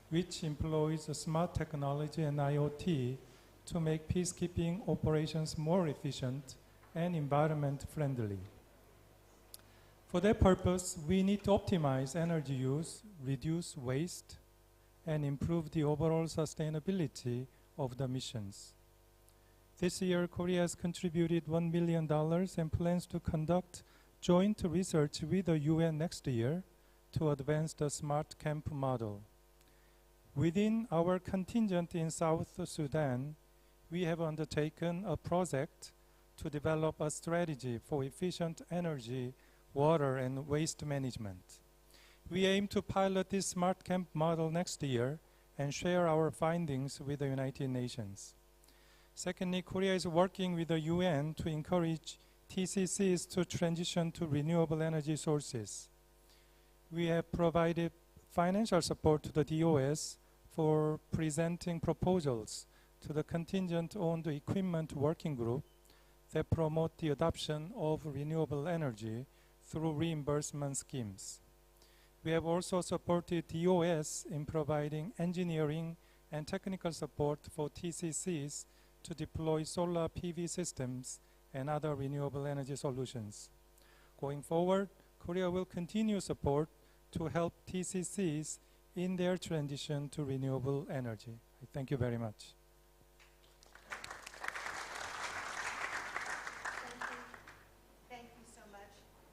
which employs smart technology and IoT to make peacekeeping operations more efficient and environment-friendly. For that purpose, we need to optimize energy use, reduce waste, and improve the overall sustainability of the missions. This year, Korea has contributed $1 million and plans to conduct joint research with the UN next year to advance the Smart Camp model. Within our contingent in South Sudan, we have undertaken a project to develop a strategy for efficient energy, water, and waste management. We aim to pilot this Smart Camp model next year and share our findings with the United Nations. Secondly, Korea is working with the UN to encourage TCCs to transition to renewable energy sources. We have provided financial support to the DOS for presenting proposals to the contingent-owned equipment working group that promote the adoption of renewable energy through reimbursement schemes. We have also supported DOS in providing engineering and technical support for TCCs to deploy solar PV systems and other renewable energy solutions. Going forward, Korea will continue support to help TCCs in their transition to renewable energy. Thank you very much. Thank you so much,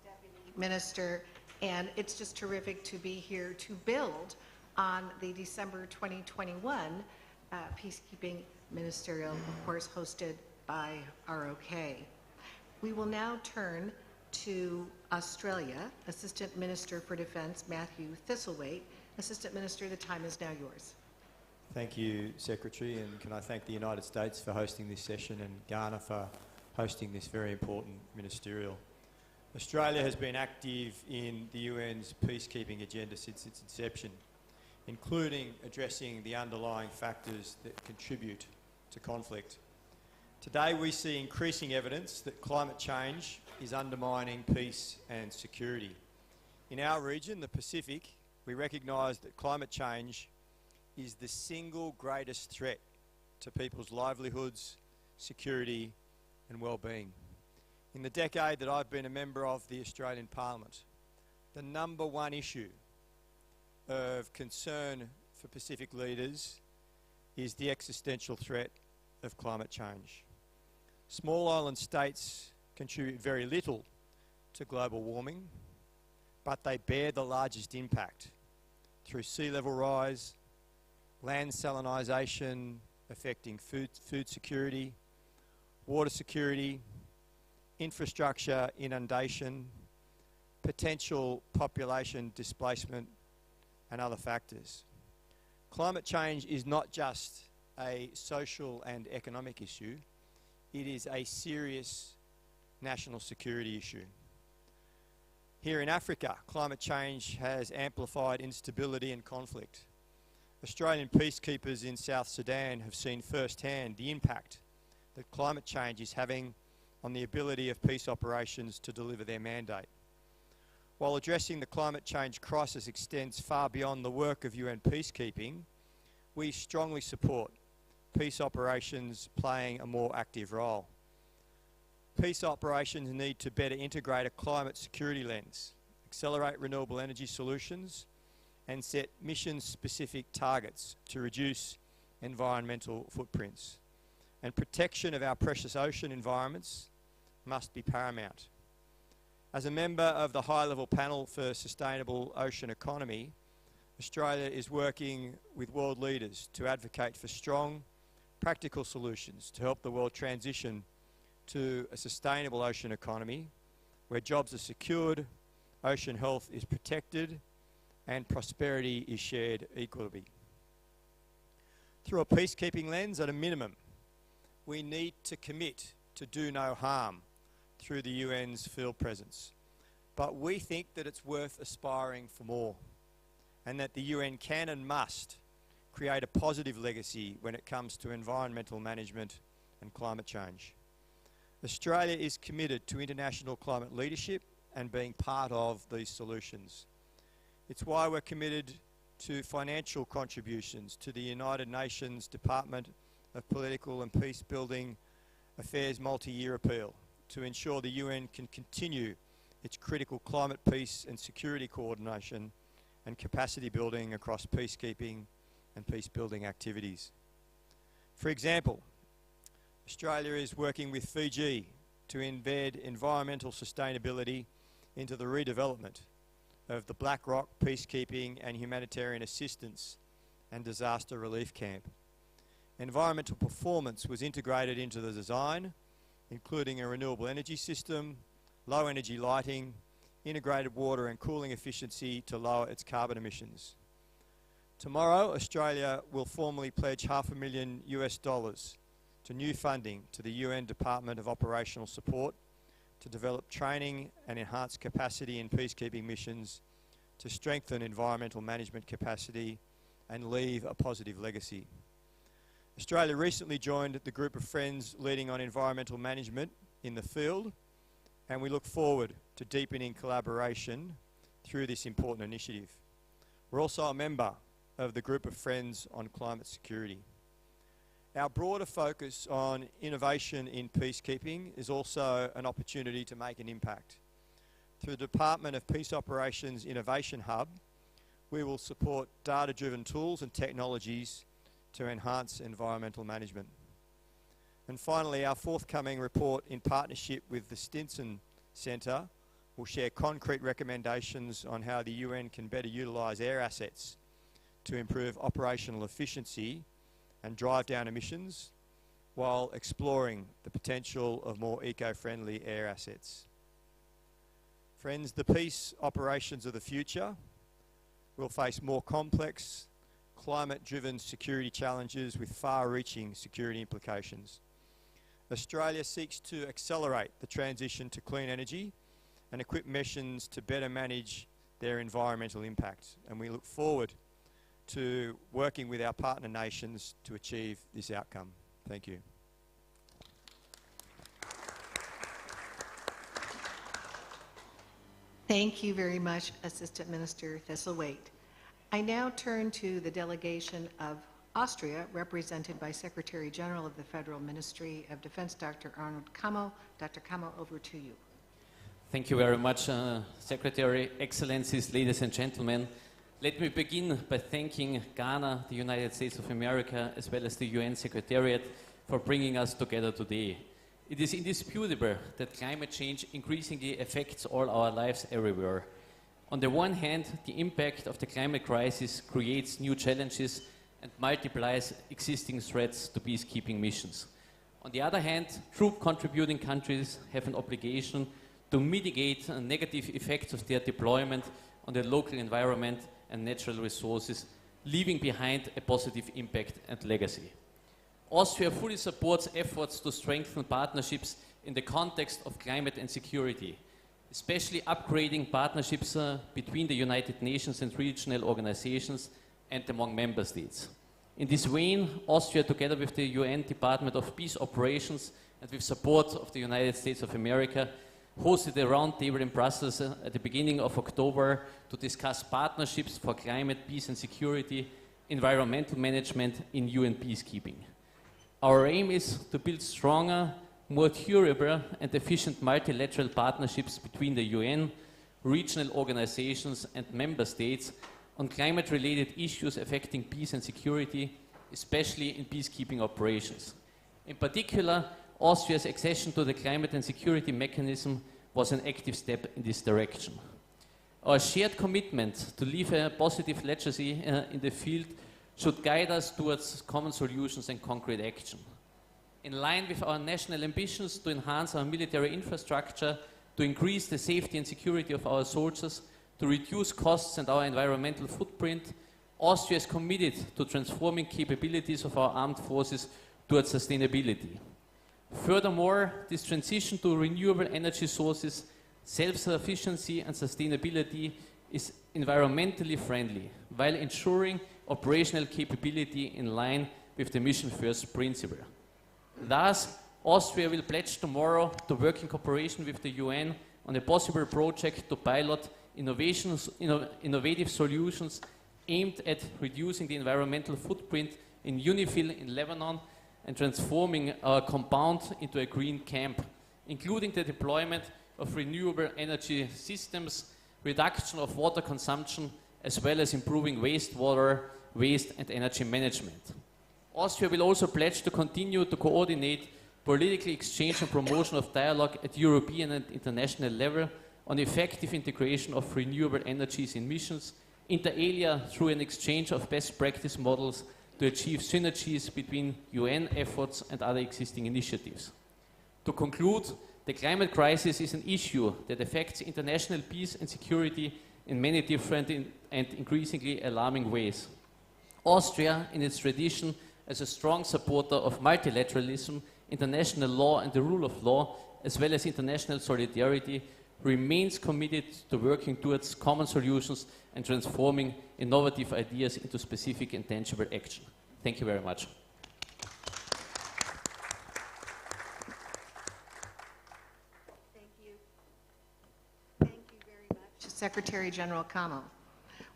Deputy Minister. And it's just terrific to be here to build on the December 2021 Peacekeeping Ministerial, of course, hosted by ROK. We will now turn to Australia. Assistant Minister for Defence, Matthew Thistlethwaite. Assistant Minister, the time is now yours. Thank you, Secretary, and can I thank the United States for hosting this session and Ghana for hosting this very important ministerial. Australia has been active in the UN's peacekeeping agenda since its inception, including addressing the underlying factors that contribute to conflict. Today we see increasing evidence that climate change is undermining peace and security. In our region, the Pacific, we recognise that climate change is the single greatest threat to people's livelihoods, security and well-being. In the decade that I've been a member of the Australian Parliament, the #1 issue of concern for Pacific leaders is the existential threat of climate change. Small island states contribute very little to global warming, but they bear the largest impact through sea level rise, land salinisation affecting food security, water security, infrastructure inundation, potential population displacement and other factors. Climate change is not just a social and economic issue, it is a serious national security issue. Here in Africa, climate change has amplified instability and conflict. Australian peacekeepers in South Sudan have seen firsthand the impact that climate change is having on the ability of peace operations to deliver their mandate. While addressing the climate change crisis extends far beyond the work of UN peacekeeping, we strongly support peace operations playing a more active role. Peace operations need to better integrate a climate security lens, accelerate renewable energy solutions, and set mission-specific targets to reduce environmental footprints. And protection of our precious ocean environments must be paramount. As a member of the high-level panel for sustainable ocean economy, Australia is working with world leaders to advocate for strong, practical solutions to help the world transition to a sustainable ocean economy where jobs are secured, ocean health is protected, and prosperity is shared equally. Through a peacekeeping lens, at a minimum, we need to commit to do no harm through the UN's field presence. But we think that it's worth aspiring for more, and that the UN can and must create a positive legacy when it comes to environmental management and climate change. Australia is committed to international climate leadership and being part of these solutions. It's why we're committed to financial contributions to the United Nations Department of Political and Peace Building Affairs multi-year appeal to ensure the UN can continue its critical climate, peace and security coordination and capacity building across peacekeeping and peace building activities. For example, Australia is working with Fiji to embed environmental sustainability into the redevelopment of the Black Rock Peacekeeping and Humanitarian Assistance and Disaster Relief Camp. Environmental performance was integrated into the design, including a renewable energy system, low energy lighting, integrated water and cooling efficiency to lower its carbon emissions. Tomorrow, Australia will formally pledge $500,000 to new funding to the UN Department of Operational Support to develop training and enhance capacity in peacekeeping missions to strengthen environmental management capacity and leave a positive legacy. Australia recently joined the group of friends leading on environmental management in the field, and we look forward to deepening collaboration through this important initiative. We're also a member of the Group of Friends on Climate Security. Our broader focus on innovation in peacekeeping is also an opportunity to make an impact. Through the Department of Peace Operations Innovation Hub, we will support data-driven tools and technologies to enhance environmental management. And finally, our forthcoming report in partnership with the Stinson Centre will share concrete recommendations on how the UN can better utilise air assets to improve operational efficiency and drive down emissions while exploring the potential of more eco-friendly air assets. Friends, the peace operations of the future will face more complex, climate-driven security challenges with far-reaching security implications. Australia seeks to accelerate the transition to clean energy and equip missions to better manage their environmental impact, and we look forward to working with our partner nations to achieve this outcome. Thank you. Thank you very much, Assistant Minister Thistlewaite. I now turn to the delegation of Austria, represented by Secretary General of the Federal Ministry of Defense, Dr. Arnold Kammo. Dr. Kammo, over to you. Thank you very much, Secretary, Excellencies, ladies and gentlemen. Let me begin by thanking Ghana, the United States of America, as well as the UN Secretariat for bringing us together today. It is indisputable that climate change increasingly affects all our lives everywhere. On the one hand, the impact of the climate crisis creates new challenges and multiplies existing threats to peacekeeping missions. On the other hand, troop contributing countries have an obligation to mitigate negative effects of their deployment on the local environment and natural resources, leaving behind a positive impact and legacy. Austria fully supports efforts to strengthen partnerships in the context of climate and security, especially upgrading partnerships between the United Nations and regional organizations and among member states. In this vein, Austria, together with the UN Department of Peace Operations and with support of the United States of America, hosted a roundtable in Brussels at the beginning of October to discuss partnerships for climate, peace and security, environmental management in UN peacekeeping. Our aim is to build stronger, more durable and efficient multilateral partnerships between the UN, regional organizations and member states on climate-related issues affecting peace and security, especially in peacekeeping operations. In particular, Austria's accession to the Climate and Security Mechanism was an active step in this direction. Our shared commitment to leave a positive legacy in the field should guide us towards common solutions and concrete action. In line with our national ambitions to enhance our military infrastructure, to increase the safety and security of our soldiers, to reduce costs and our environmental footprint, Austria is committed to transforming capabilities of our armed forces towards sustainability. Furthermore, this transition to renewable energy sources, self-sufficiency and sustainability is environmentally friendly, while ensuring operational capability in line with the mission first principle. Thus, Austria will pledge tomorrow to work in cooperation with the UN on a possible project to pilot innovative solutions aimed at reducing the environmental footprint in UNIFIL in Lebanon and transforming our compound into a green camp, including the deployment of renewable energy systems, reduction of water consumption, as well as improving wastewater, waste and energy management. Austria will also pledge to continue to coordinate political exchange and promotion of dialogue at European and international level on effective integration of renewable energies in missions, inter alia through an exchange of best practice models to achieve synergies between UN efforts and other existing initiatives. To conclude, the climate crisis is an issue that affects international peace and security in many different and increasingly alarming ways. Austria, in its tradition as a strong supporter of multilateralism, international law and the rule of law, as well as international solidarity, remains committed to working towards common solutions and transforming innovative ideas into specific and tangible action. Thank you very much. Thank you very much, Secretary General Kammo.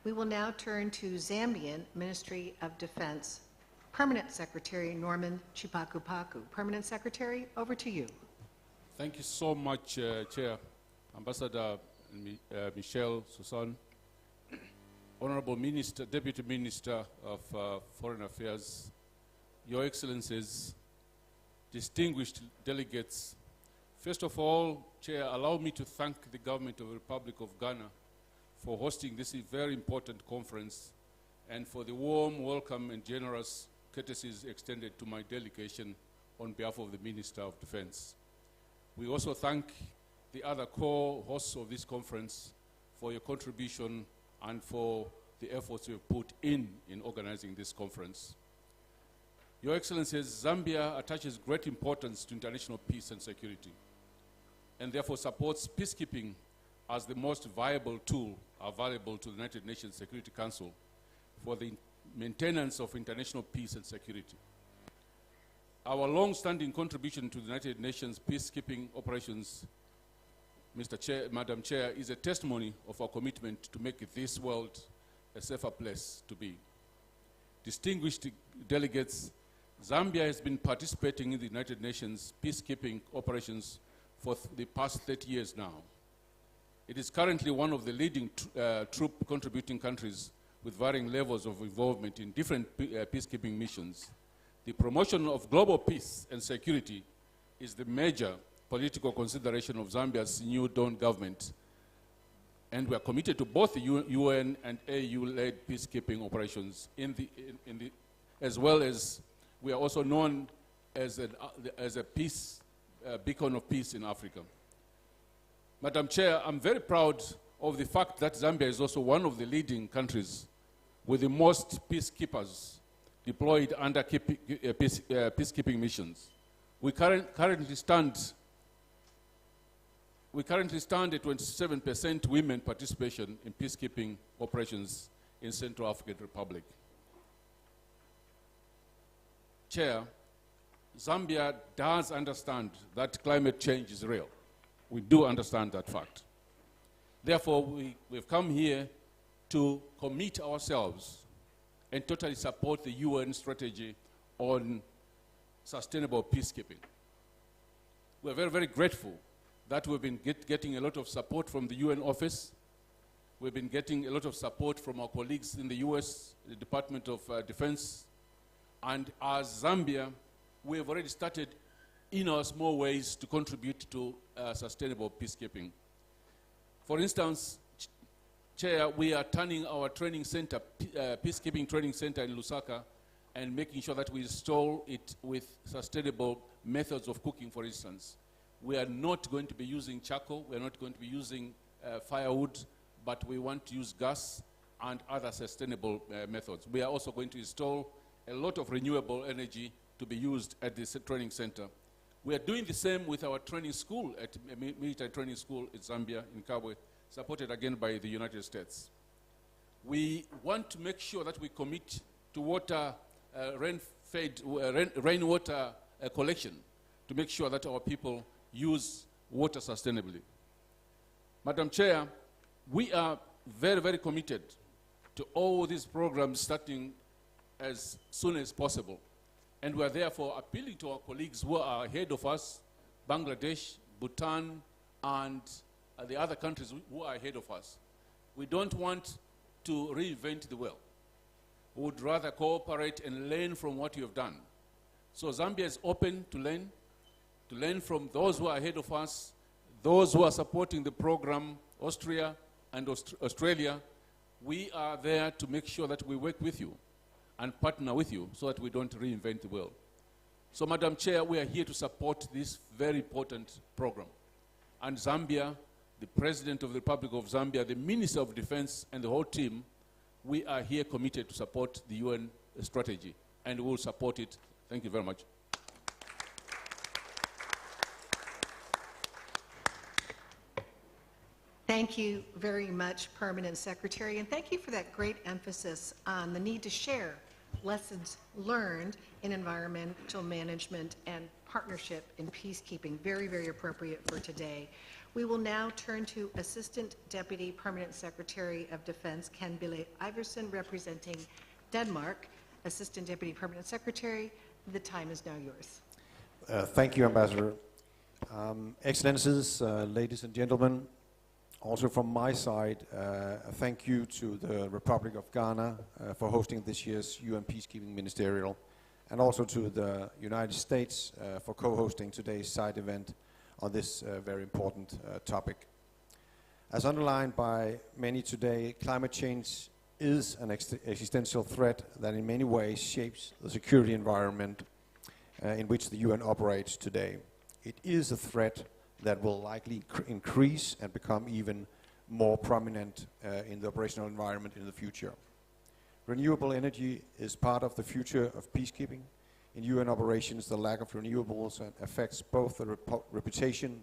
We will now turn to Zambian Ministry of Defense Permanent Secretary Norman Chipakupaku. Permanent Secretary, over to you. Thank you so much, Chair. Ambassador Michelle Susan, Honorable Minister, Deputy Minister of Foreign Affairs, Your Excellencies, distinguished delegates. First of all, Chair, allow me to thank the Government of the Republic of Ghana for hosting this very important conference and for the warm welcome and generous courtesies extended to my delegation on behalf of the Minister of Defense. We also thank the other co-hosts of this conference for your contribution and for the efforts you have put in organizing this conference. Your Excellencies, Zambia attaches great importance to international peace and security, and therefore supports peacekeeping as the most viable tool available to the United Nations Security Council for the maintenance of international peace and security. Our long-standing contribution to the United Nations peacekeeping operations, Madam Chair, is a testimony of our commitment to make this world a safer place to be. Distinguished delegates, Zambia has been participating in the United Nations peacekeeping operations for the past 30 years now. It is currently one of the leading troop contributing countries with varying levels of involvement in different peacekeeping missions. The promotion of global peace and security is the major political consideration of Zambia's new dawn government, and we are committed to both the UN and AU-led peacekeeping operations as well as we are also known as a peace beacon of peace in Africa. Madam Chair, I'm very proud of the fact that Zambia is also one of the leading countries with the most peacekeepers deployed under peacekeeping missions. We currently stand at 27% women participation in peacekeeping operations in Central African Republic. Chair, Zambia does understand that climate change is real. We do understand that fact. Therefore, we've come here to commit ourselves and totally support the UN strategy on sustainable peacekeeping. We're very, very grateful that we've been getting a lot of support from the UN office. We've been getting a lot of support from our colleagues in the US, the Department of Defense. And as Zambia, we have already started in our small ways to contribute to sustainable peacekeeping. For instance, Chair, we are turning our training center, peacekeeping training center in Lusaka, and making sure that we install it with sustainable methods of cooking, for instance. We are not going to be using charcoal, we are not going to be using firewood, but we want to use gas and other sustainable methods. We are also going to install a lot of renewable energy to be used at this training center. We are doing the same with our training school, at military training school in Zambia, in Kabwe, supported again by the United States. We want to make sure that we commit to water, rainwater collection to make sure that our people use water sustainably. Madam Chair, we are very, very committed to all these programs starting as soon as possible. And we are therefore appealing to our colleagues who are ahead of us, Bangladesh, Bhutan, and the other countries who are ahead of us. We don't want to reinvent the wheel. We would rather cooperate and learn from what you have done. So Zambia is open to learn from those who are ahead of us, those who are supporting the program, Austria and Australia. We are there to make sure that we work with you and partner with you so that we don't reinvent the wheel. So, Madam Chair, we are here to support this very important program. And Zambia, the President of the Republic of Zambia, the Minister of Defense, and the whole team, we are here committed to support the UN strategy, and we will support it. Thank you very much. Thank you very much, Permanent Secretary, and thank you for that great emphasis on the need to share lessons learned in environmental management and partnership in peacekeeping. Very, very appropriate for today. We will now turn to Assistant Deputy Permanent Secretary of Defense Ken Bille Iversen, representing Denmark. Assistant Deputy Permanent Secretary, the time is now yours. Thank you, Ambassador. Excellencies, ladies and gentlemen, also from my side, thank you to the Republic of Ghana for hosting this year's UN Peacekeeping Ministerial, and also to the United States for co-hosting today's side event on this very important topic. As underlined by many today, climate change is an existential threat that in many ways shapes the security environment in which the UN operates today. It is a threat that will likely increase and become even more prominent in the operational environment in the future. Renewable energy is part of the future of peacekeeping. In UN operations, the lack of renewables affects both the reputation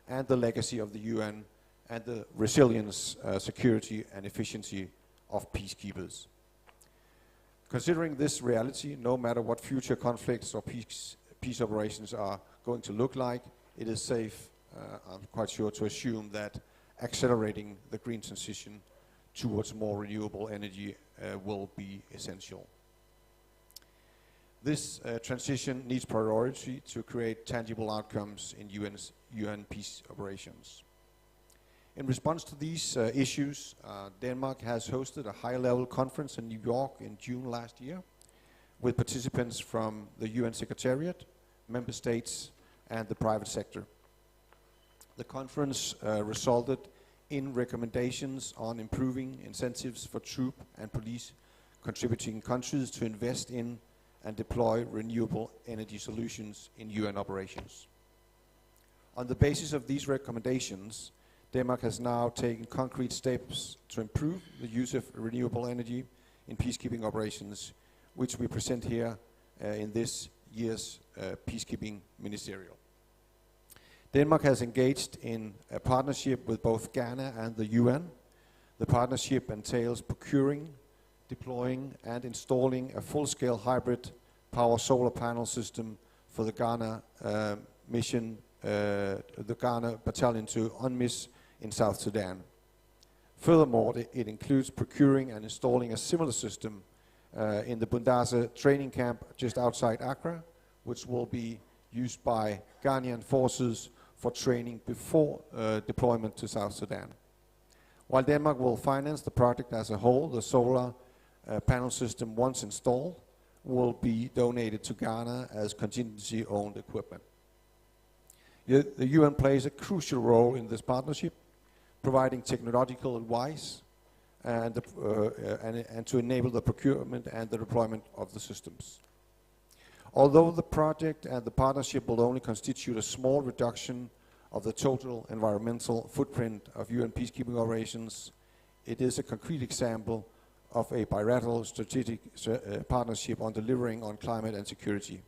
and the legacy of the UN and the resilience, security and efficiency of peacekeepers. Considering this reality, no matter what future conflicts or peace operations are going to look like, it is safe, I'm quite sure, to assume that accelerating the green transition towards more renewable energy will be essential. This transition needs priority to create tangible outcomes in UN peace operations. In response to these issues, Denmark has hosted a high-level conference in New York in June last year with participants from the UN Secretariat, member states, and the private sector. The conference resulted in recommendations on improving incentives for troop and police contributing countries to invest in and deploy renewable energy solutions in UN operations. On the basis of these recommendations, Denmark has now taken concrete steps to improve the use of renewable energy in peacekeeping operations, which we present here in this year's Peacekeeping Ministerial. Denmark has engaged in a partnership with both Ghana and the UN. The partnership entails procuring, deploying and installing a full-scale hybrid power solar panel system for the Ghana mission, the Ghana battalion to UNMISS in South Sudan. Furthermore, it includes procuring and installing a similar system in the Bundaza training camp just outside Accra, which will be used by Ghanaian forces for training before deployment to South Sudan. While Denmark will finance the project as a whole, the solar panel system, once installed, will be donated to Ghana as contingency-owned equipment. The UN plays a crucial role in this partnership, providing technological advice and to enable the procurement and the deployment of the systems. Although the project and the partnership will only constitute a small reduction of the total environmental footprint of UN peacekeeping operations, it is a concrete example of a bilateral strategic partnership on delivering on climate and security.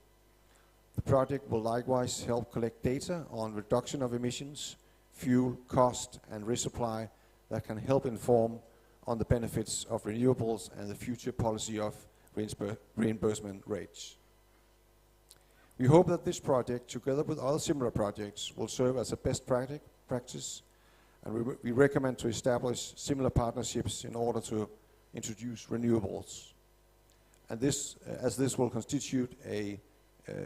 The project will likewise help collect data on reduction of emissions, fuel, cost, and resupply that can help inform on the benefits of renewables and the future policy of reimbursement rates. We hope that this project, together with other similar projects, will serve as a best practice, and we recommend to establish similar partnerships in order to introduce renewables. And this, as this will constitute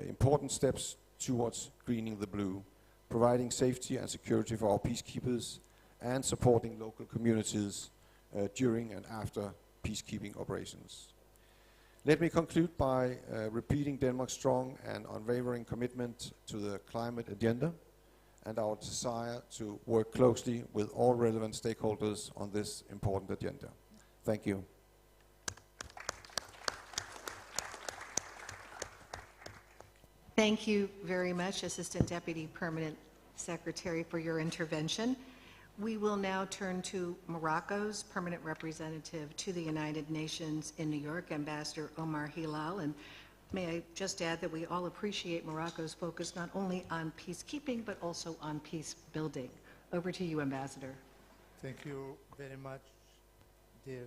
important steps towards greening the blue, providing safety and security for our peacekeepers, and supporting local communities during and after peacekeeping operations. Let me conclude by repeating Denmark's strong and unwavering commitment to the climate agenda and our desire to work closely with all relevant stakeholders on this important agenda. Thank you. Thank you very much, Assistant Deputy Permanent Secretary, for your intervention. We will now turn to Morocco's permanent representative to the United Nations in New York, Ambassador Omar Hilal. And may I just add that we all appreciate Morocco's focus not only on peacekeeping, but also on peace building. Over to you, Ambassador. Thank you very much, dear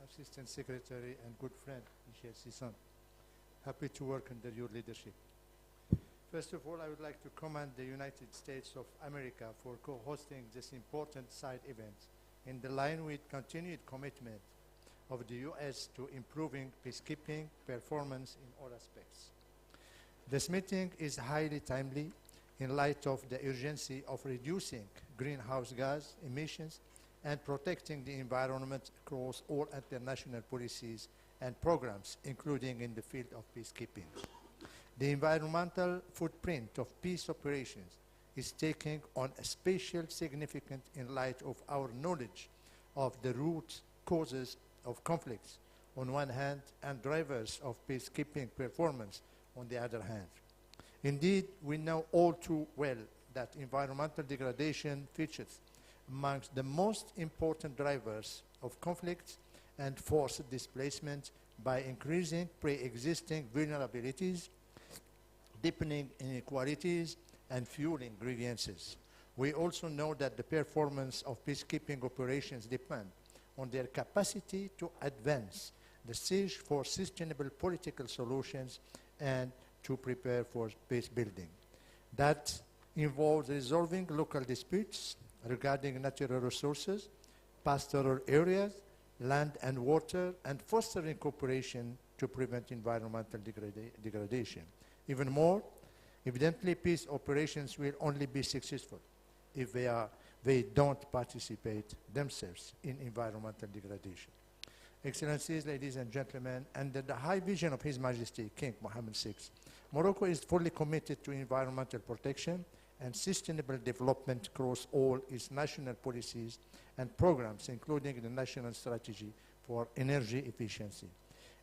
Assistant Secretary and good friend, Michel Sisson. Happy to work under your leadership. First of all, I would like to commend the United States of America for co-hosting this important side event in the line with continued commitment of the U.S. to improving peacekeeping performance in all aspects. This meeting is highly timely in light of the urgency of reducing greenhouse gas emissions and protecting the environment across all international policies and programs, including in the field of peacekeeping. The environmental footprint of peace operations is taking on a special significance in light of our knowledge of the root causes of conflicts on one hand and drivers of peacekeeping performance on the other hand. Indeed, we know all too well that environmental degradation features amongst the most important drivers of conflicts and forced displacement by increasing pre-existing vulnerabilities, deepening inequalities, and fueling grievances. We also know that the performance of peacekeeping operations depend on their capacity to advance the search for sustainable political solutions and to prepare for peace building. That involves resolving local disputes regarding natural resources, pastoral areas, land and water, and fostering cooperation to prevent environmental degradation. Even more, evidently, peace operations will only be successful if they don't participate themselves in environmental degradation. Excellencies, ladies and gentlemen, under the high vision of His Majesty King Mohammed VI, Morocco is fully committed to environmental protection and sustainable development across all its national policies and programs, including the National Strategy for Energy Efficiency.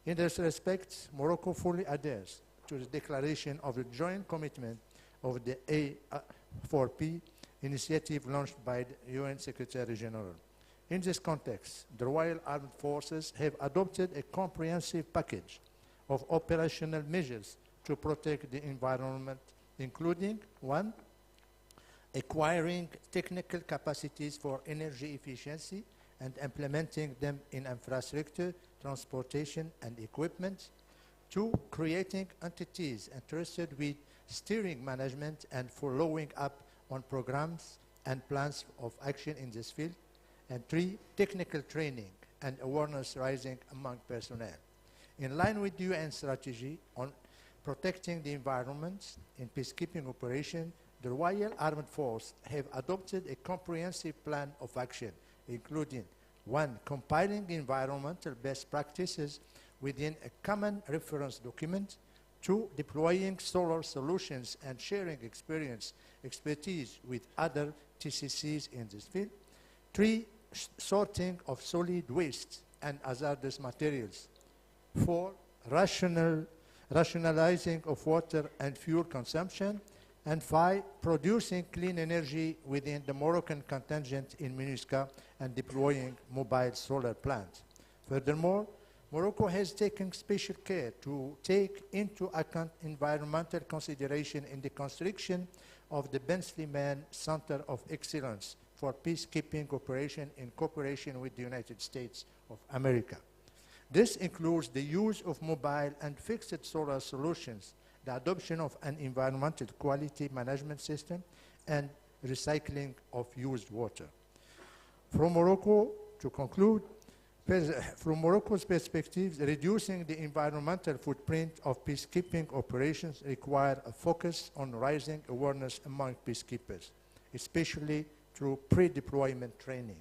In this respect, Morocco fully adheres to the declaration of the joint commitment of the A4P initiative launched by the UN Secretary General. In this context, the Royal Armed Forces have adopted a comprehensive package of operational measures to protect the environment, including 1, acquiring technical capacities for energy efficiency and implementing them in infrastructure, transportation, and equipment. 2, creating entities entrusted with steering management and following up on programs and plans of action in this field. And 3, technical training and awareness raising among personnel. In line with the UN strategy on protecting the environment in peacekeeping operation, the Royal Armed Force have adopted a comprehensive plan of action, including 1, compiling environmental best practices within a common reference document, 2, deploying solar solutions and sharing expertise with other TCCs in this field, 3, sorting of solid waste and hazardous materials, 4, rationalizing of water and fuel consumption, and 5, producing clean energy within the Moroccan contingent in MINUSCA and deploying mobile solar plants. Furthermore, Morocco has taken special care to take into account environmental consideration in the construction of the Ben Slimane Center of Excellence for Peacekeeping Operation in cooperation with the United States of America. This includes the use of mobile and fixed solar solutions, the adoption of an environmental quality management system, and recycling of used water. From Morocco, to conclude, from Morocco's perspective, reducing the environmental footprint of peacekeeping operations require a focus on raising awareness among peacekeepers, especially through pre-deployment training.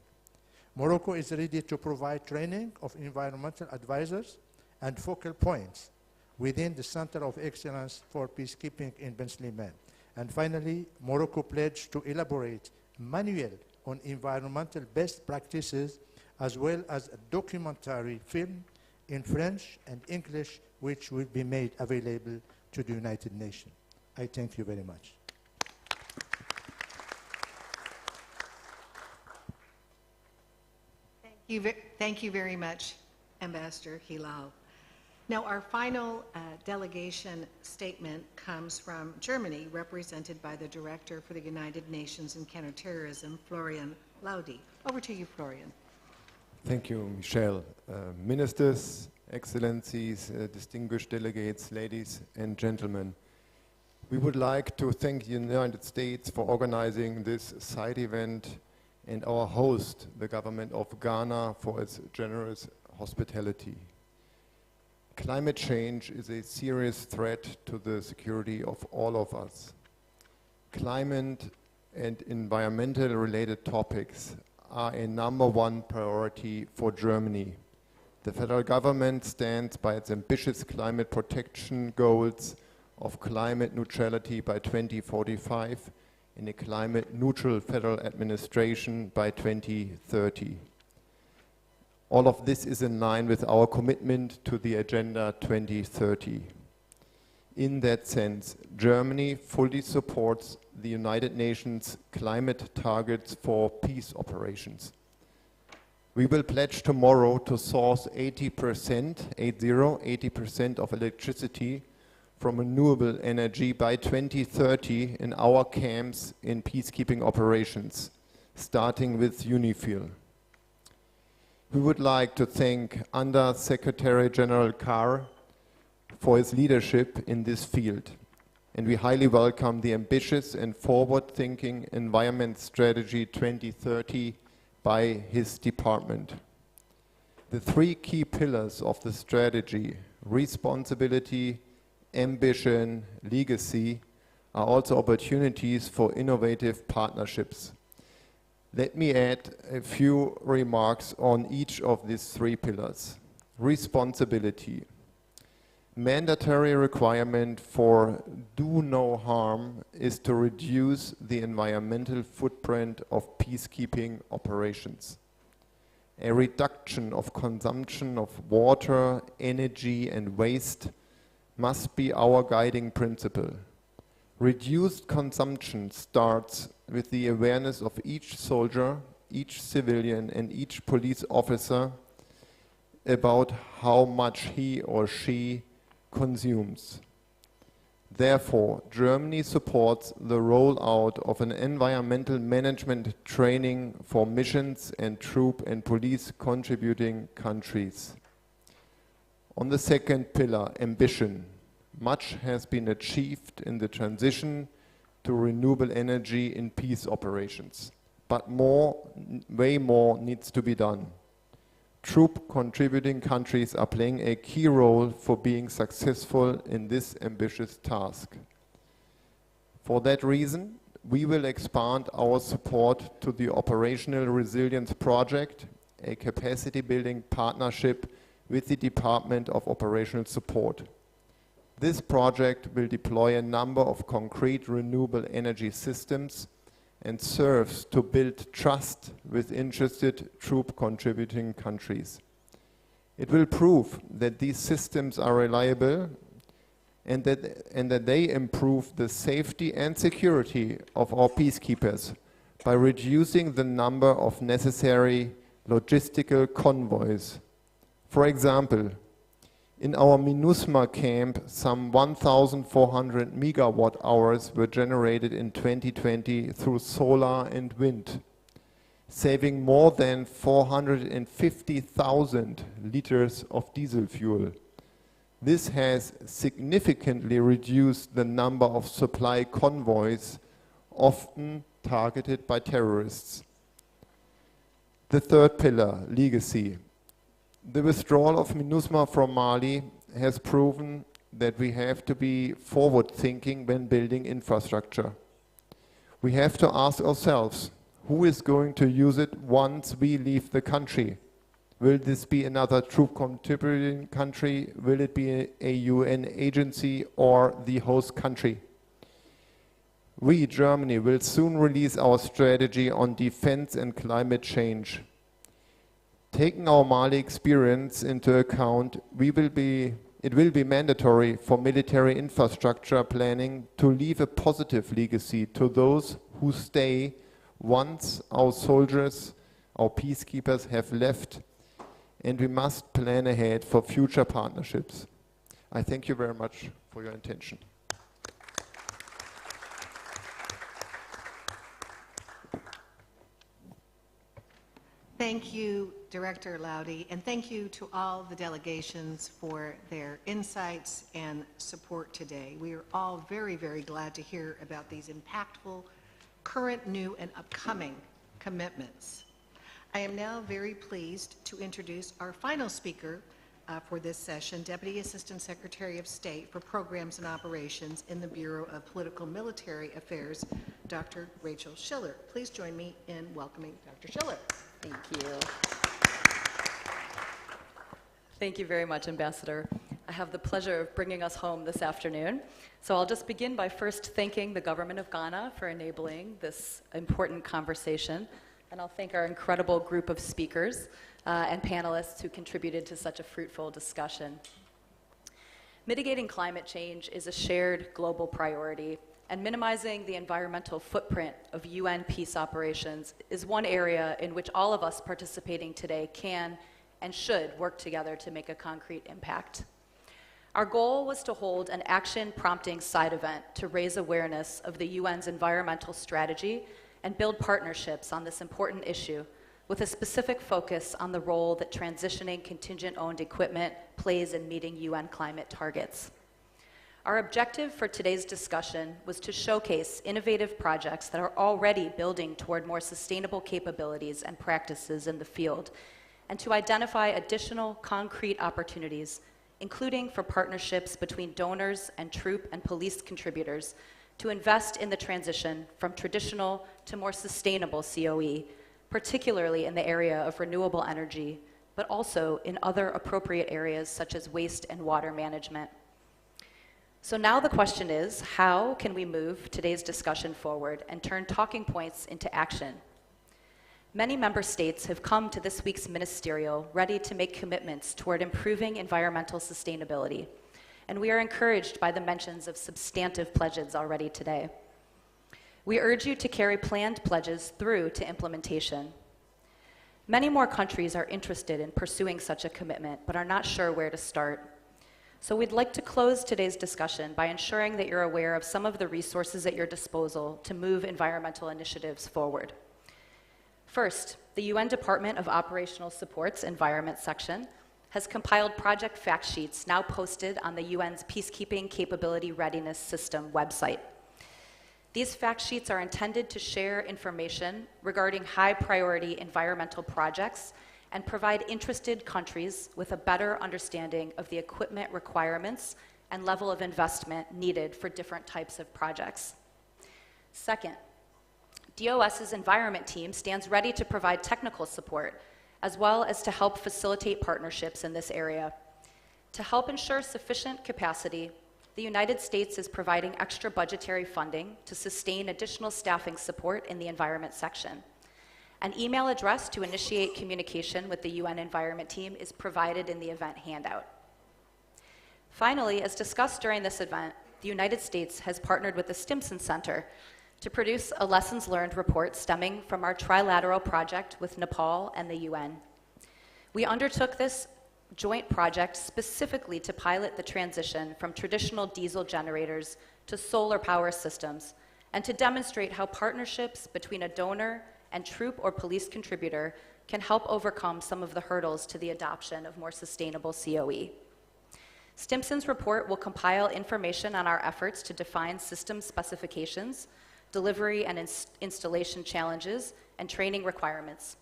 Morocco is ready to provide training of environmental advisors and focal points within the Center of Excellence for Peacekeeping in Ben Slimane. And finally, Morocco pledged to elaborate a manual on environmental best practices as well as a documentary film in French and English, which will be made available to the United Nations. I thank you very much. Thank you very much, Ambassador Hilal. Now, our final delegation statement comes from Germany, represented by the Director for the United Nations in Counterterrorism, Florian Laudi. Over to you, Florian. Thank you, Michelle. Ministers, Excellencies, distinguished delegates, ladies and gentlemen. We would like to thank the United States for organizing this side event and our host, the government of Ghana, for its generous hospitality. Climate change is a serious threat to the security of all of us. Climate and environmental related topics are a #1 priority for Germany. The federal government stands by its ambitious climate protection goals of climate neutrality by 2045 and a climate neutral federal administration by 2030. All of this is in line with our commitment to the Agenda 2030. In that sense, Germany fully supports the United Nations climate targets for peace operations. We will pledge tomorrow to source 80% of electricity from renewable energy by 2030 in our camps in peacekeeping operations, starting with UNIFIL. We would like to thank Under Secretary General Carr for his leadership in this field, and we highly welcome the ambitious and forward-thinking Environment Strategy 2030 by his department. The 3 key pillars of the strategy, responsibility, ambition, legacy, are also opportunities for innovative partnerships. Let me add a few remarks on each of these 3 pillars. Responsibility. Mandatory requirement for do no harm is to reduce the environmental footprint of peacekeeping operations. A reduction of consumption of water, energy and waste must be our guiding principle. Reduced consumption starts with the awareness of each soldier, each civilian and each police officer about how much he or she consumes. Therefore, Germany supports the rollout of an environmental management training for missions and troop and police contributing countries. On the second pillar, ambition, much has been achieved in the transition to renewable energy in peace operations, but way more needs to be done. Troop contributing countries are playing a key role for being successful in this ambitious task. For that reason, we will expand our support to the Operational Resilience Project, a capacity building partnership with the Department of Operational Support. This project will deploy a number of concrete renewable energy systems and serves to build trust with interested troop contributing countries. It will prove that these systems are reliable and that they improve the safety and security of our peacekeepers by reducing the number of necessary logistical convoys. For example, in our MINUSMA camp, some 1,400 megawatt hours were generated in 2020 through solar and wind, saving more than 450,000 liters of diesel fuel. This has significantly reduced the number of supply convoys, often targeted by terrorists. The third pillar, legacy. The withdrawal of MINUSMA from Mali has proven that we have to be forward-thinking when building infrastructure. We have to ask ourselves, who is going to use it once we leave the country? Will this be another troop contributing country? Will it be a UN agency or the host country? We, Germany, will soon release our strategy on defense and climate change. Taking our Mali experience into account, it will be mandatory for military infrastructure planning to leave a positive legacy to those who stay once our soldiers, our peacekeepers have left, and we must plan ahead for future partnerships. I thank you very much for your attention. Thank you, Director Laudy, and thank you to all the delegations for their insights and support today. We are all very, very glad to hear about these impactful, current, new, and upcoming commitments. I am now very pleased to introduce our final speaker for this session, Deputy Assistant Secretary of State for Programs and Operations in the Bureau of Political Military Affairs, Dr. Rachel Schiller. Please join me in welcoming Dr. Schiller. Thank you. Thank you very much, Ambassador. I have the pleasure of bringing us home this afternoon. So I'll just begin by first thanking the government of Ghana for enabling this important conversation. And I'll thank our incredible group of speakers and panelists who contributed to such a fruitful discussion. Mitigating climate change is a shared global priority, and minimizing the environmental footprint of UN peace operations is one area in which all of us participating today can and should work together to make a concrete impact. Our goal was to hold an action-prompting side event to raise awareness of the UN's environmental strategy and build partnerships on this important issue, with a specific focus on the role that transitioning contingent-owned equipment plays in meeting UN climate targets. Our objective for today's discussion was to showcase innovative projects that are already building toward more sustainable capabilities and practices in the field, and to identify additional concrete opportunities, including for partnerships between donors and troop and police contributors, to invest in the transition from traditional to more sustainable COE, particularly in the area of renewable energy, but also in other appropriate areas such as waste and water management. So now the question is, how can we move today's discussion forward and turn talking points into action? Many member states have come to this week's ministerial ready to make commitments toward improving environmental sustainability, and we are encouraged by the mentions of substantive pledges already today. We urge you to carry planned pledges through to implementation. Many more countries are interested in pursuing such a commitment, but are not sure where to start. So we'd like to close today's discussion by ensuring that you're aware of some of the resources at your disposal to move environmental initiatives forward. First, the UN Department of Operational Support's Environment section has compiled project fact sheets now posted on the UN's Peacekeeping Capability Readiness System website. These fact sheets are intended to share information regarding high-priority environmental projects and provide interested countries with a better understanding of the equipment requirements and level of investment needed for different types of projects. Second, DOS's environment team stands ready to provide technical support, as well as to help facilitate partnerships in this area. To help ensure sufficient capacity, the United States is providing extra budgetary funding to sustain additional staffing support in the environment section. An email address to initiate communication with the UN Environment Team is provided in the event handout. Finally, as discussed during this event, the United States has partnered with the Stimson Center to produce a lessons learned report stemming from our trilateral project with Nepal and the UN. We undertook this joint project specifically to pilot the transition from traditional diesel generators to solar power systems, and to demonstrate how partnerships between a donor and troop or police contributor can help overcome some of the hurdles to the adoption of more sustainable COE. Stimson's report will compile information on our efforts to define system specifications, delivery and installation challenges, and training requirements.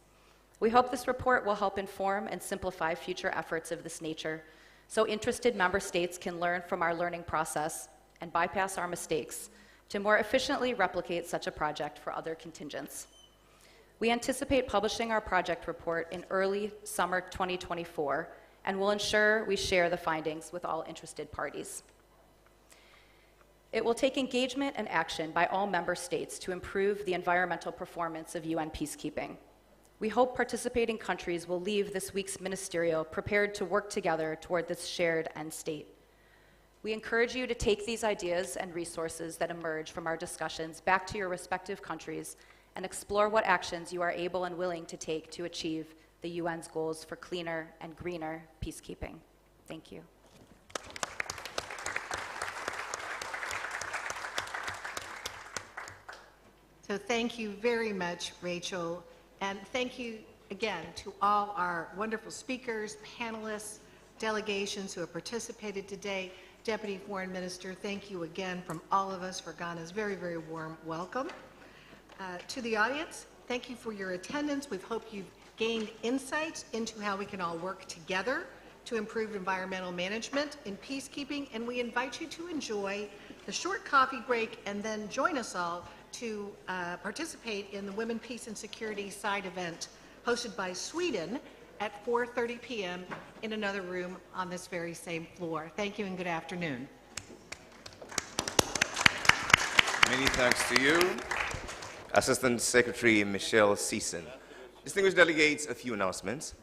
We hope this report will help inform and simplify future efforts of this nature, so interested member states can learn from our learning process and bypass our mistakes to more efficiently replicate such a project for other contingents. We anticipate publishing our project report in early summer 2024, and will ensure we share the findings with all interested parties. It will take engagement and action by all member states to improve the environmental performance of UN peacekeeping. We hope participating countries will leave this week's ministerial prepared to work together toward this shared end state. We encourage you to take these ideas and resources that emerge from our discussions back to your respective countries and explore what actions you are able and willing to take to achieve the UN's goals for cleaner and greener peacekeeping. Thank you. So thank you very much, Rachel. And thank you again to all our wonderful speakers, panelists, delegations who have participated today. Deputy Foreign Minister, thank you again from all of us for Ghana's very, very warm welcome. To the audience, thank you for your attendance. We hope you've gained insights into how we can all work together to improve environmental management in peacekeeping, and we invite you to enjoy the short coffee break and then join us all to participate in the Women, Peace and Security side event hosted by Sweden at 4:30 p.m. in another room on this very same floor. Thank you and good afternoon. Many thanks to you, Assistant Secretary Michelle Season. Distinguished delegates, a few announcements.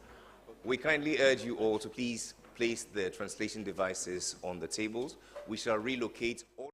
We kindly urge you all to please place the translation devices on the tables. We shall relocate all